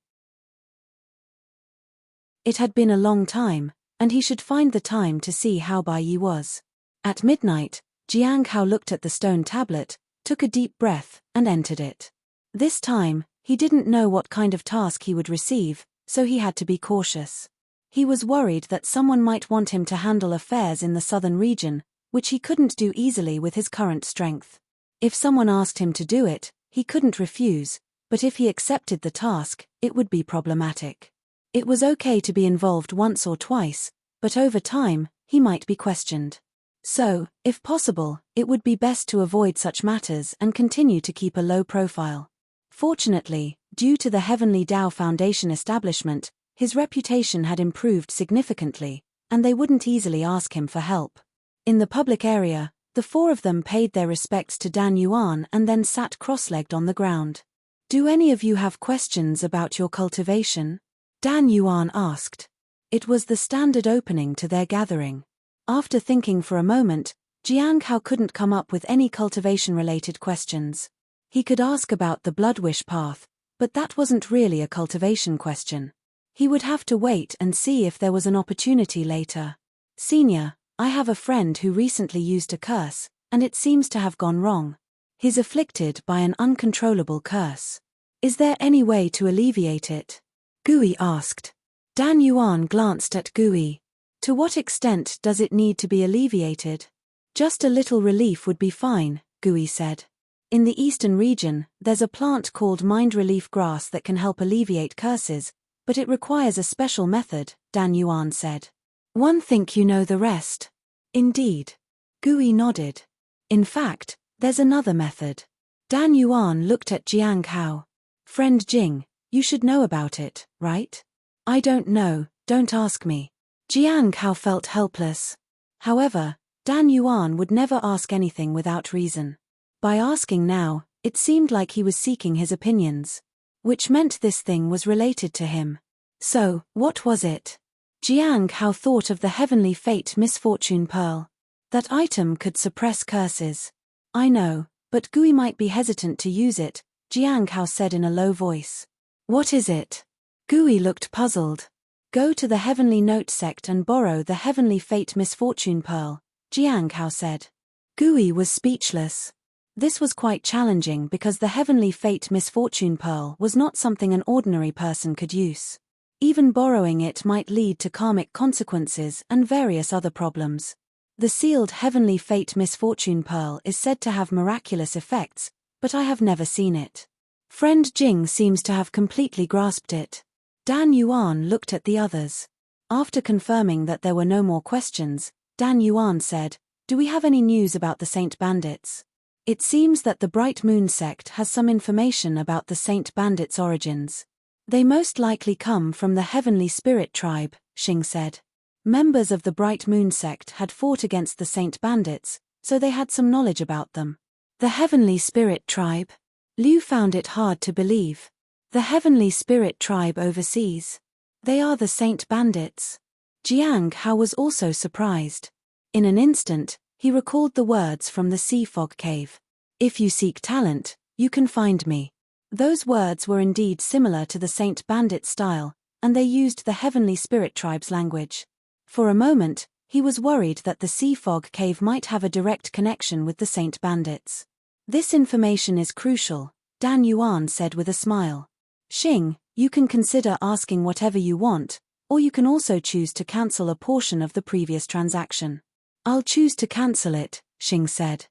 It had been a long time, and he should find the time to see how Bai Yi was. At midnight, Jiang Hao looked at the stone tablet, took a deep breath, and entered it. This time, he didn't know what kind of task he would receive, so he had to be cautious. He was worried that someone might want him to handle affairs in the southern region, which he couldn't do easily with his current strength. If someone asked him to do it, he couldn't refuse, but if he accepted the task, it would be problematic. It was okay to be involved once or twice, but over time, he might be questioned. So, if possible, it would be best to avoid such matters and continue to keep a low profile. Fortunately, due to the Heavenly Tao Foundation establishment, his reputation had improved significantly, and they wouldn't easily ask him for help. In the public area, the four of them paid their respects to Dan Yuan and then sat cross-legged on the ground. "Do any of you have questions about your cultivation?" Dan Yuan asked. It was the standard opening to their gathering. After thinking for a moment, Jiang Hao couldn't come up with any cultivation-related questions. He could ask about the Bloodwish path, but that wasn't really a cultivation question. He would have to wait and see if there was an opportunity later. "Senior, I have a friend who recently used a curse, and it seems to have gone wrong. He's afflicted by an uncontrollable curse. Is there any way to alleviate it?" Gui asked. Dan Yuan glanced at Gui. "To what extent does it need to be alleviated?" "Just a little relief would be fine," Gui said. "In the eastern region, there's a plant called mind relief grass that can help alleviate curses, but it requires a special method," Dan Yuan said. "One think you know the rest." "Indeed." Gui nodded. "In fact, there's another method." Dan Yuan looked at Jiang Hao. "Friend Jing, you should know about it, right?" "I don't know, don't ask me." Jiang Hao felt helpless. However, Dan Yuan would never ask anything without reason. By asking now, it seemed like he was seeking his opinions. Which meant this thing was related to him. So, what was it? Jiang Hao thought of the Heavenly Fate Misfortune Pearl. That item could suppress curses. "I know, but Gui might be hesitant to use it," Jiang Hao said in a low voice. "What is it?" Gui looked puzzled. "Go to the Heavenly Note sect and borrow the Heavenly Fate Misfortune Pearl," Jiang Hao said. Gui was speechless. This was quite challenging because the Heavenly Fate Misfortune Pearl was not something an ordinary person could use. Even borrowing it might lead to karmic consequences and various other problems. The sealed Heavenly Fate Misfortune Pearl is said to have miraculous effects, but I have never seen it. Friend Jing seems to have completely grasped it. Dan Yuan looked at the others. After confirming that there were no more questions, Dan Yuan said, "Do we have any news about the Saint Bandits?" "It seems that the Bright Moon sect has some information about the Saint Bandits' origins. They most likely come from the Heavenly Spirit tribe," Xing said. Members of the Bright Moon sect had fought against the Saint Bandits, so they had some knowledge about them. The Heavenly Spirit tribe? Liu found it hard to believe. The Heavenly Spirit tribe overseas. They are the Saint Bandits. Jiang Hao was also surprised. In an instant, he recalled the words from the Sea Fog Cave. "If you seek talent, you can find me." Those words were indeed similar to the Saint Bandit style, and they used the Heavenly Spirit tribe's language. For a moment, he was worried that the Sea Fog Cave might have a direct connection with the Saint Bandits. "This information is crucial," Dan Yuan said with a smile. "Xing, you can consider asking whatever you want, or you can also choose to cancel a portion of the previous transaction." "I'll choose to cancel it," Xing said.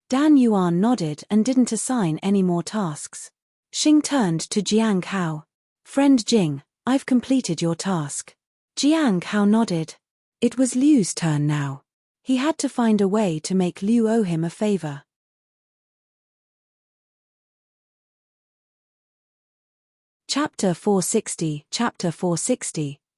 Dan Yuan nodded and didn't assign any more tasks. Xing turned to Jiang Hao. "Friend Jing, I've completed your task." Jiang Hao nodded. It was Liu's turn now. He had to find a way to make Liu owe him a favor. Chapter 460,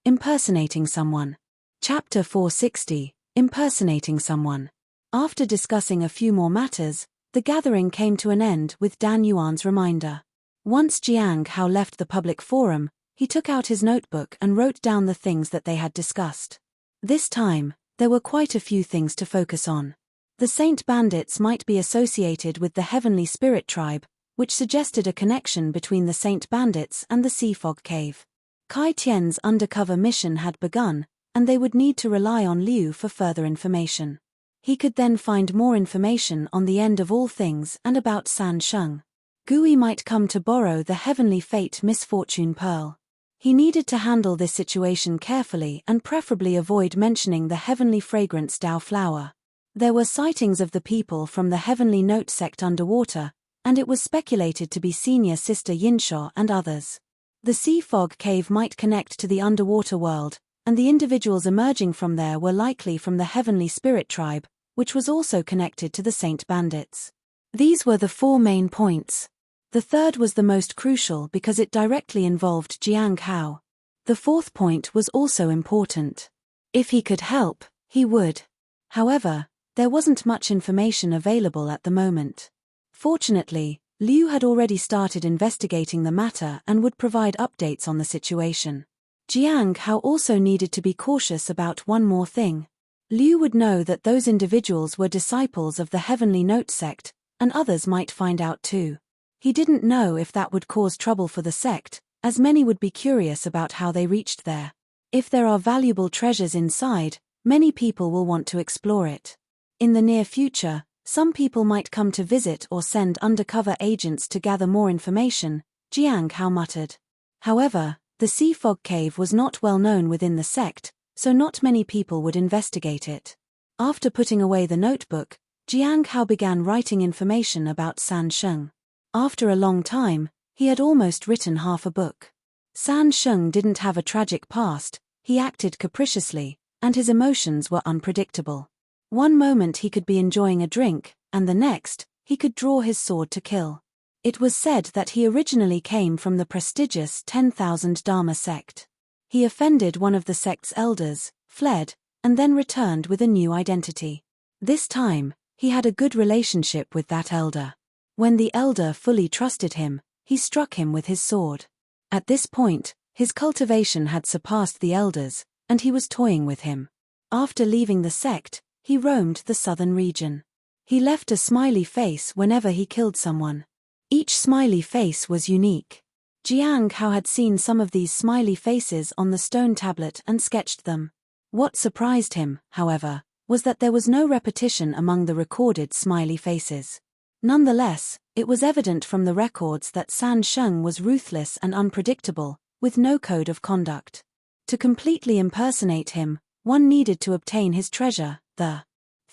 Impersonating Someone. Chapter 460, Impersonating Someone. After discussing a few more matters, the gathering came to an end with Dan Yuan's reminder. Once Jiang Hao left the public forum, he took out his notebook and wrote down the things that they had discussed. This time, there were quite a few things to focus on. The Saint Bandits might be associated with the Heavenly Spirit tribe, which suggested a connection between the Saint Bandits and the Sea Fog Cave. Kai Tian's undercover mission had begun, and they would need to rely on Liu for further information. He could then find more information on the end of all things and about San Sheng. Gui might come to borrow the Heavenly Fate Misfortune Pearl. He needed to handle this situation carefully and preferably avoid mentioning the heavenly fragrance Dao flower. There were sightings of the people from the Heavenly Note sect underwater, and it was speculated to be Senior Sister Yinshaw and others. The sea fog cave might connect to the underwater world, and the individuals emerging from there were likely from the Heavenly Spirit tribe, which was also connected to the Saint Bandits. These were the 4 main points. The third was the most crucial because it directly involved Jiang Hao. The 4th point was also important. If he could help, he would. However, there wasn't much information available at the moment. Fortunately, Liu had already started investigating the matter and would provide updates on the situation. Jiang Hao also needed to be cautious about one more thing. Liu would know that those individuals were disciples of the Heavenly Note sect, and others might find out too. He didn't know if that would cause trouble for the sect, as many would be curious about how they reached there. If there are valuable treasures inside, many people will want to explore it. In the near future, some people might come to visit or send undercover agents to gather more information, Jiang Hao muttered. However, the sea fog cave was not well known within the sect, so not many people would investigate it. After putting away the notebook, Jiang Hao began writing information about San Sheng. After a long time, he had almost written half a book. San Sheng didn't have a tragic past, he acted capriciously, and his emotions were unpredictable. One moment he could be enjoying a drink, and the next, he could draw his sword to kill. It was said that he originally came from the prestigious 10,000 Dharma sect. He offended one of the sect's elders, fled, and then returned with a new identity. This time, he had a good relationship with that elder. When the elder fully trusted him, he struck him with his sword. At this point, his cultivation had surpassed the elder's, and he was toying with him. After leaving the sect, he roamed the southern region. He left a smiley face whenever he killed someone. Each smiley face was unique. Jiang Hao had seen some of these smiley faces on the stone tablet and sketched them. What surprised him, however, was that there was no repetition among the recorded smiley faces. Nonetheless, it was evident from the records that San Sheng was ruthless and unpredictable, with no code of conduct. To completely impersonate him, one needed to obtain his treasure, the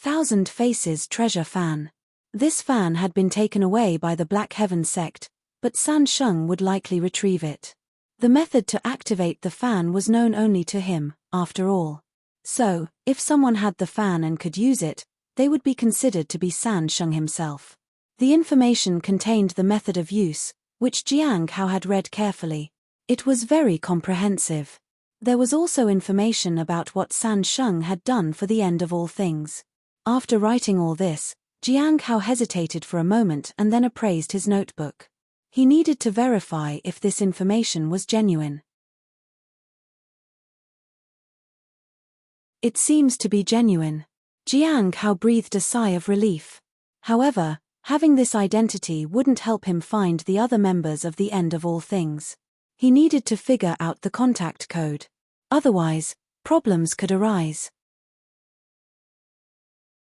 1,000 Faces treasure fan. This fan had been taken away by the Black Heaven sect, but San Sheng would likely retrieve it. The method to activate the fan was known only to him, after all. So, if someone had the fan and could use it, they would be considered to be San Sheng himself. The information contained the method of use, which Jiang Hao had read carefully. It was very comprehensive. There was also information about what San Sheng had done for the end of all things. After writing all this, Jiang Hao hesitated for a moment and then appraised his notebook. He needed to verify if this information was genuine. It seems to be genuine. Jiang Hao breathed a sigh of relief. However, having this identity wouldn't help him find the other members of the End of All Things. He needed to figure out the contact code. Otherwise, problems could arise.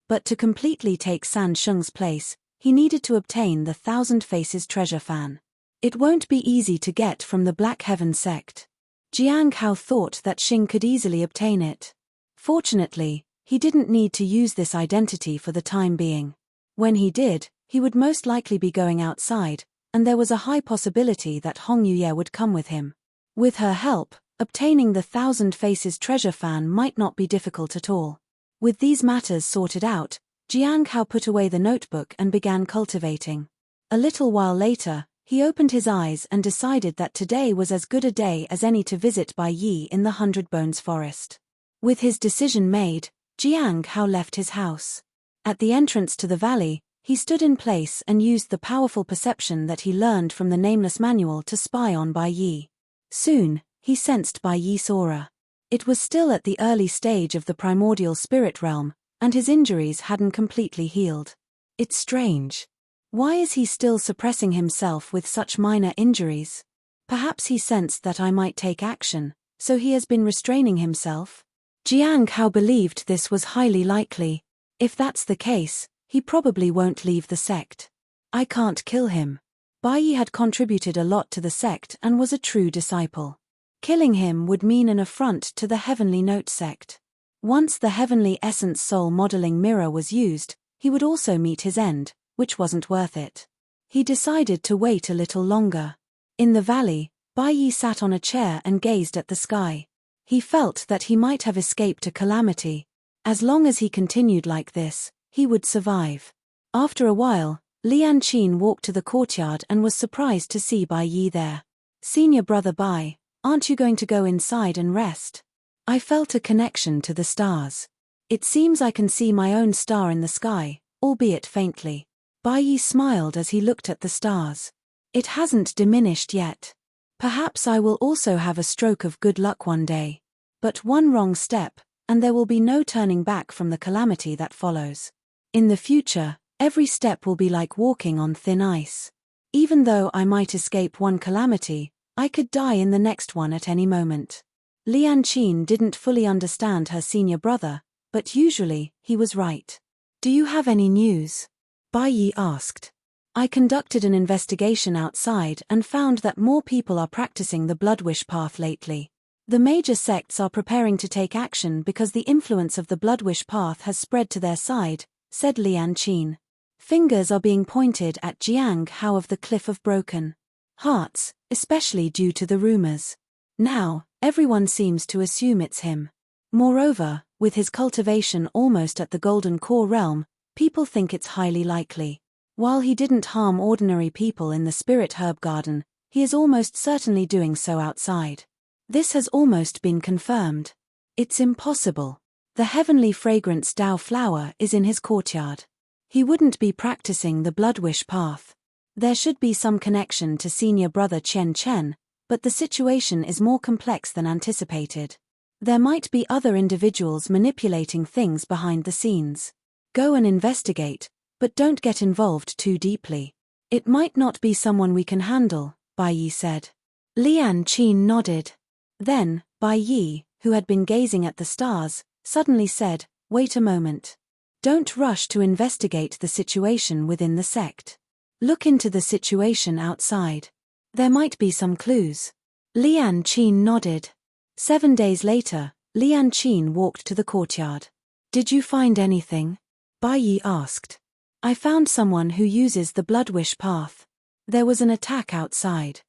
But to completely take San Sheng's place, he needed to obtain the 1,000 Faces treasure fan. It won't be easy to get from the Black Heaven sect. Jiang Hao thought that Xing could easily obtain it. Fortunately, he didn't need to use this identity for the time being. When he did, he would most likely be going outside, and there was a high possibility that Hong Yuye would come with him. With her help, obtaining the 1,000 Faces treasure fan might not be difficult at all. With these matters sorted out, Jiang Hao put away the notebook and began cultivating. A little while later, he opened his eyes and decided that today was as good a day as any to visit Bai Yi in the 100 Bones Forest. With his decision made, Jiang Hao left his house. At the entrance to the valley, he stood in place and used the powerful perception that he learned from the Nameless Manual to spy on Bai Yi. Soon, he sensed Bai Yi's aura. It was still at the early stage of the primordial spirit realm, and his injuries hadn't completely healed. It's strange. Why is he still suppressing himself with such minor injuries? Perhaps he sensed that I might take action, so he has been restraining himself? Jiang Hao believed this was highly likely. If that's the case, he probably won't leave the sect. I can't kill him. Bai Yi had contributed a lot to the sect and was a true disciple. Killing him would mean an affront to the Heavenly Note sect. Once the Heavenly Essence Soul modeling mirror was used, he would also meet his end, which wasn't worth it. He decided to wait a little longer. In the valley, Bai Yi sat on a chair and gazed at the sky. He felt that he might have escaped a calamity. As long as he continued like this, he would survive. After a while, Lian Qin walked to the courtyard and was surprised to see Bai Yi there. "Senior brother Bai, aren't you going to go inside and rest?" I felt a connection to the stars. It seems I can see my own star in the sky, albeit faintly. Bai Yi smiled as he looked at the stars. It hasn't diminished yet. Perhaps I will also have a stroke of good luck one day. But one wrong step, and there will be no turning back from the calamity that follows. In the future, every step will be like walking on thin ice. Even though I might escape one calamity, I could die in the next one at any moment. Lian Qin didn't fully understand her senior brother, but usually, he was right. "Do you have any news?" Bai Yi asked. "I conducted an investigation outside and found that more people are practicing the blood wish path lately. The major sects are preparing to take action because the influence of the blood wish path has spread to their side," said Lian Qin. "Fingers are being pointed at Jiang Hao of the Cliff of Broken Hearts, especially due to the rumors. Now, everyone seems to assume it's him. Moreover, with his cultivation almost at the Golden Core realm, people think it's highly likely. While he didn't harm ordinary people in the Spirit Herb Garden, he is almost certainly doing so outside. This has almost been confirmed. It's impossible. The heavenly fragrance Dao flower is in his courtyard. He wouldn't be practicing the blood wish path. There should be some connection to senior brother Chen Chen, but the situation is more complex than anticipated. There might be other individuals manipulating things behind the scenes. Go and investigate, but don't get involved too deeply. It might not be someone we can handle," Bai Yi said. Lian Qin nodded. Then, Bai Yi, who had been gazing at the stars, suddenly said, "Wait a moment. Don't rush to investigate the situation within the sect. Look into the situation outside. There might be some clues." Lian Qin nodded. 7 days later, Lian Qin walked to the courtyard. "Did you find anything?" Bai Yi asked. "I found someone who uses the blood wish path. There was an attack outside.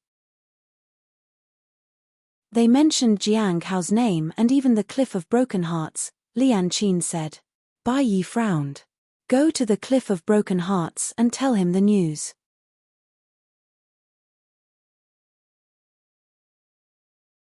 They mentioned Jiang Hao's name and even the Cliff of Broken Hearts," Lian Qin said. Bai Yi frowned. "Go to the Cliff of Broken Hearts and tell him the news."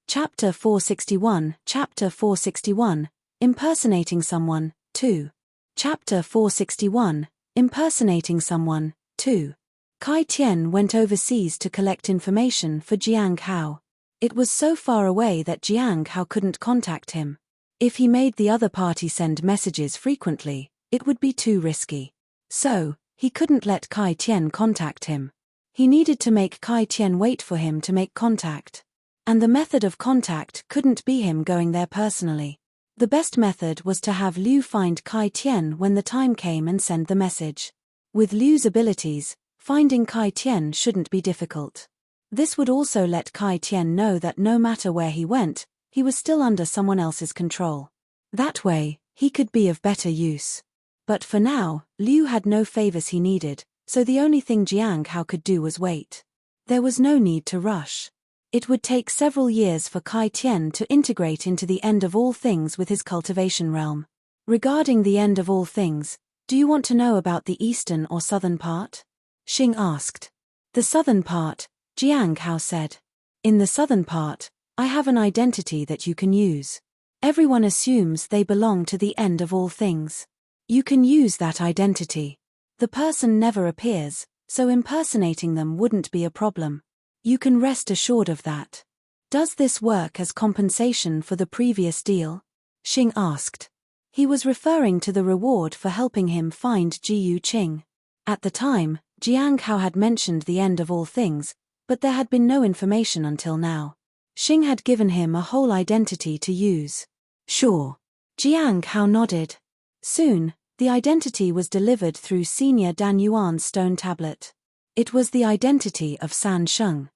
Chapter 461, Chapter 461, Impersonating Someone, 2. Chapter 461, Impersonating Someone, 2. Kai Tian went overseas to collect information for Jiang Hao. It was so far away that Jiang Hao couldn't contact him. If he made the other party send messages frequently, it would be too risky. So, he couldn't let Kai Tian contact him. He needed to make Kai Tian wait for him to make contact. And the method of contact couldn't be him going there personally. The best method was to have Liu find Kai Tian when the time came and send the message. With Liu's abilities, finding Kai Tian shouldn't be difficult. This would also let Kai Tian know that no matter where he went, he was still under someone else's control. That way, he could be of better use. But for now, Liu had no favors he needed, so the only thing Jiang Hao could do was wait. There was no need to rush. It would take several years for Kai Tian to integrate into the end of all things with his cultivation realm. Regarding the end of all things, do you want to know about the eastern or southern part? Xing asked. The southern part, Jiang Hao said. In the southern part, I have an identity that you can use. Everyone assumes they belong to the end of all things. You can use that identity. The person never appears, so impersonating them wouldn't be a problem. You can rest assured of that. Does this work as compensation for the previous deal? Xing asked. He was referring to the reward for helping him find Ji Yu Qing. At the time, Jiang Hao had mentioned the end of all things, but there had been no information until now. Xing had given him a whole identity to use. Sure. Jiang Hao nodded. Soon, the identity was delivered through Senior Dan Yuan's stone tablet. It was the identity of San Sheng.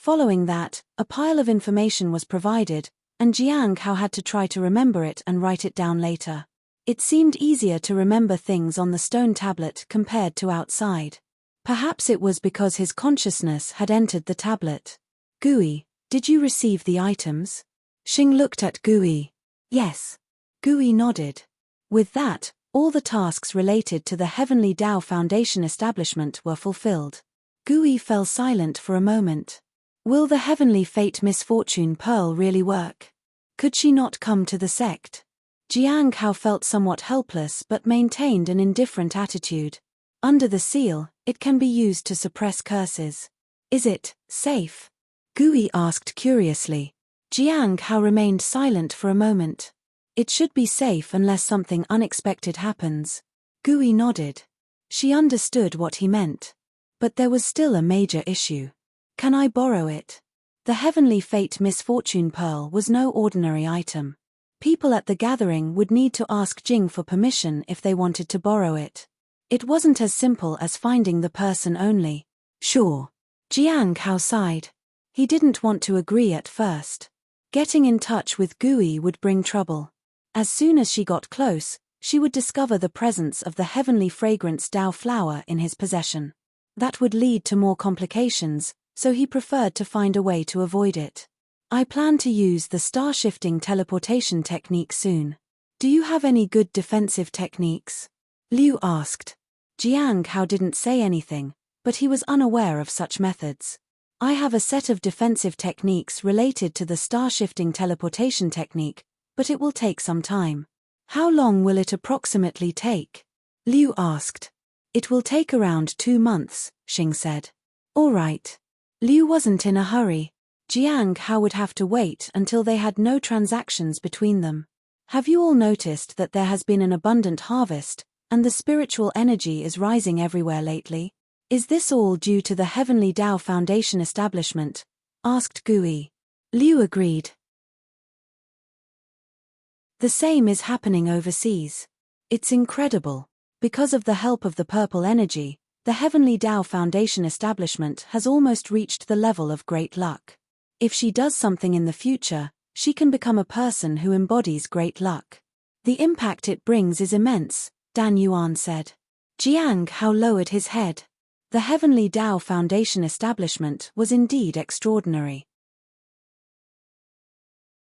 Following that, a pile of information was provided, and Jiang Hao had to try to remember it and write it down later. It seemed easier to remember things on the stone tablet compared to outside. Perhaps it was because his consciousness had entered the tablet. Gui, did you receive the items? Xing looked at Gui. Yes. Gui nodded. With that, all the tasks related to the Heavenly Tao Foundation establishment were fulfilled. Gui fell silent for a moment. Will the Heavenly Fate Misfortune Pearl really work? Could she not come to the sect? Jiang Hao felt somewhat helpless but maintained an indifferent attitude. Under the seal, it can be used to suppress curses. Is it safe? Gui asked curiously. Jiang Hao remained silent for a moment. It should be safe unless something unexpected happens. Gui nodded. She understood what he meant. But there was still a major issue. Can I borrow it? The Heavenly Fate Misfortune Pearl was no ordinary item. People at the gathering would need to ask Jing for permission if they wanted to borrow it. It wasn't as simple as finding the person only. Sure. Jiang Hao sighed. He didn't want to agree at first. Getting in touch with Gui would bring trouble. As soon as she got close, she would discover the presence of the heavenly fragrance Dao flower in his possession. That would lead to more complications, so he preferred to find a way to avoid it. I plan to use the star-shifting teleportation technique soon. Do you have any good defensive techniques? Liu asked. Jiang Hao didn't say anything, but he was unaware of such methods. I have a set of defensive techniques related to the star-shifting teleportation technique, but it will take some time. How long will it approximately take? Liu asked. It will take around 2 months, Xing said. All right. Liu wasn't in a hurry. Jiang Hao would have to wait until they had no transactions between them. Have you all noticed that there has been an abundant harvest, and the spiritual energy is rising everywhere lately? Is this all due to the Heavenly Tao Foundation establishment? Asked Gui. Liu agreed. The same is happening overseas. It's incredible. Because of the help of the purple energy, the Heavenly Tao Foundation establishment has almost reached the level of great luck. If she does something in the future, she can become a person who embodies great luck. The impact it brings is immense, Dan Yuan said. Jiang Hao lowered his head. The Heavenly Tao Foundation establishment was indeed extraordinary.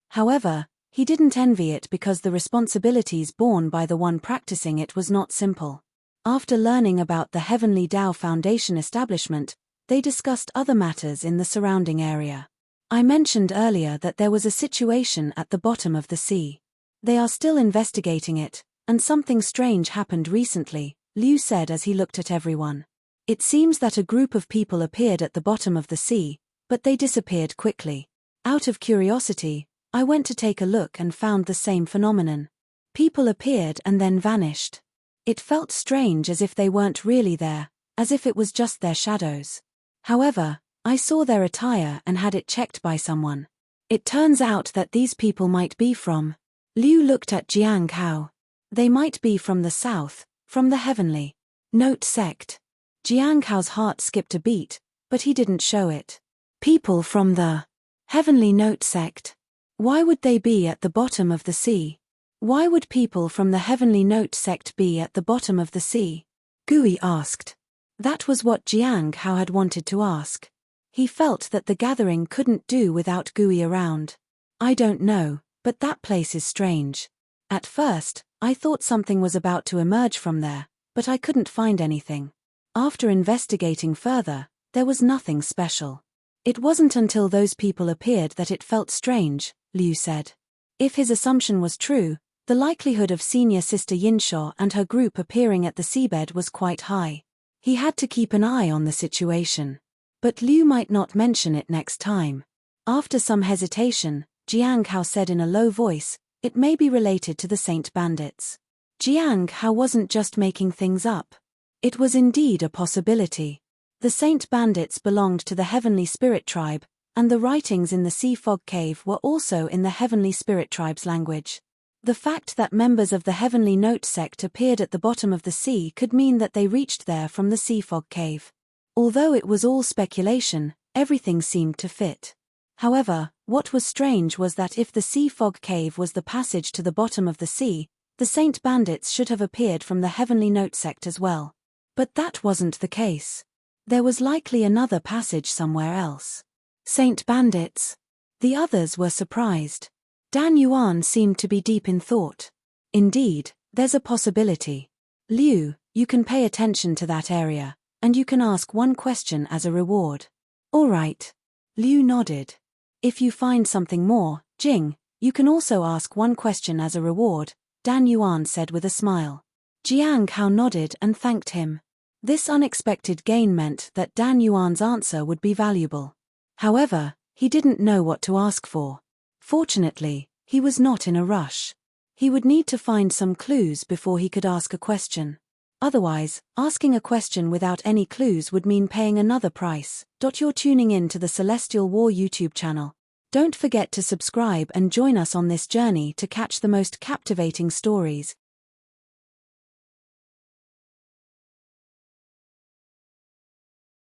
However, he didn't envy it because the responsibilities borne by the one practicing it was not simple. After learning about the Heavenly Tao Foundation establishment, they discussed other matters in the surrounding area. I mentioned earlier that there was a situation at the bottom of the sea. They are still investigating it, and something strange happened recently, Liu said as he looked at everyone. It seems that a group of people appeared at the bottom of the sea, but they disappeared quickly. Out of curiosity, I went to take a look and found the same phenomenon. People appeared and then vanished. It felt strange as if they weren't really there, as if it was just their shadows. However, I saw their attire and had it checked by someone. It turns out that these people might be from... Liu looked at Jiang Hao. They might be from the south, from the Heavenly Note sect. Jiang Hao's heart skipped a beat, but he didn't show it. People from the Heavenly Note sect. Why would they be at the bottom of the sea? Why would people from the Heavenly Note sect be at the bottom of the sea? Gui asked. That was what Jiang Hao had wanted to ask. He felt that the gathering couldn't do without Gui around. I don't know, but that place is strange. At first, I thought something was about to emerge from there, but I couldn't find anything. After investigating further, there was nothing special. It wasn't until those people appeared that it felt strange, Liu said. If his assumption was true, the likelihood of Senior Sister Yinshaw and her group appearing at the seabed was quite high. He had to keep an eye on the situation. But Liu might not mention it next time. After some hesitation, Jiang Hao said in a low voice, it may be related to the Saint Bandits. Jiang Hao wasn't just making things up. It was indeed a possibility. The Saint Bandits belonged to the Heavenly Spirit Tribe, and the writings in the Sea Fog Cave were also in the Heavenly Spirit Tribe's language. The fact that members of the Heavenly Note sect appeared at the bottom of the sea could mean that they reached there from the Sea Fog Cave. Although it was all speculation, Everything seemed to fit. However, what was strange was that if the sea fog cave was the passage to the bottom of the sea, the Saint Bandits should have appeared from the Heavenly Note sect as well. But that wasn't the case. There was likely another passage somewhere else. Saint Bandits? The others were surprised. Dan Yuan seemed to be deep in thought. Indeed, there's a possibility. Liu, you can pay attention to that area, and you can ask one question as a reward. All right. Liu nodded. If you find something more, Jing, you can also ask one question as a reward, Dan Yuan said with a smile. Jiang Hao nodded and thanked him. This unexpected gain meant that Dan Yuan's answer would be valuable. However, he didn't know what to ask for. Fortunately, he was not in a rush. He would need to find some clues before he could ask a question. Otherwise, asking a question without any clues would mean paying another price. You're tuning in to the Celestial War YouTube channel. Don't forget to subscribe and join us on this journey to catch the most captivating stories,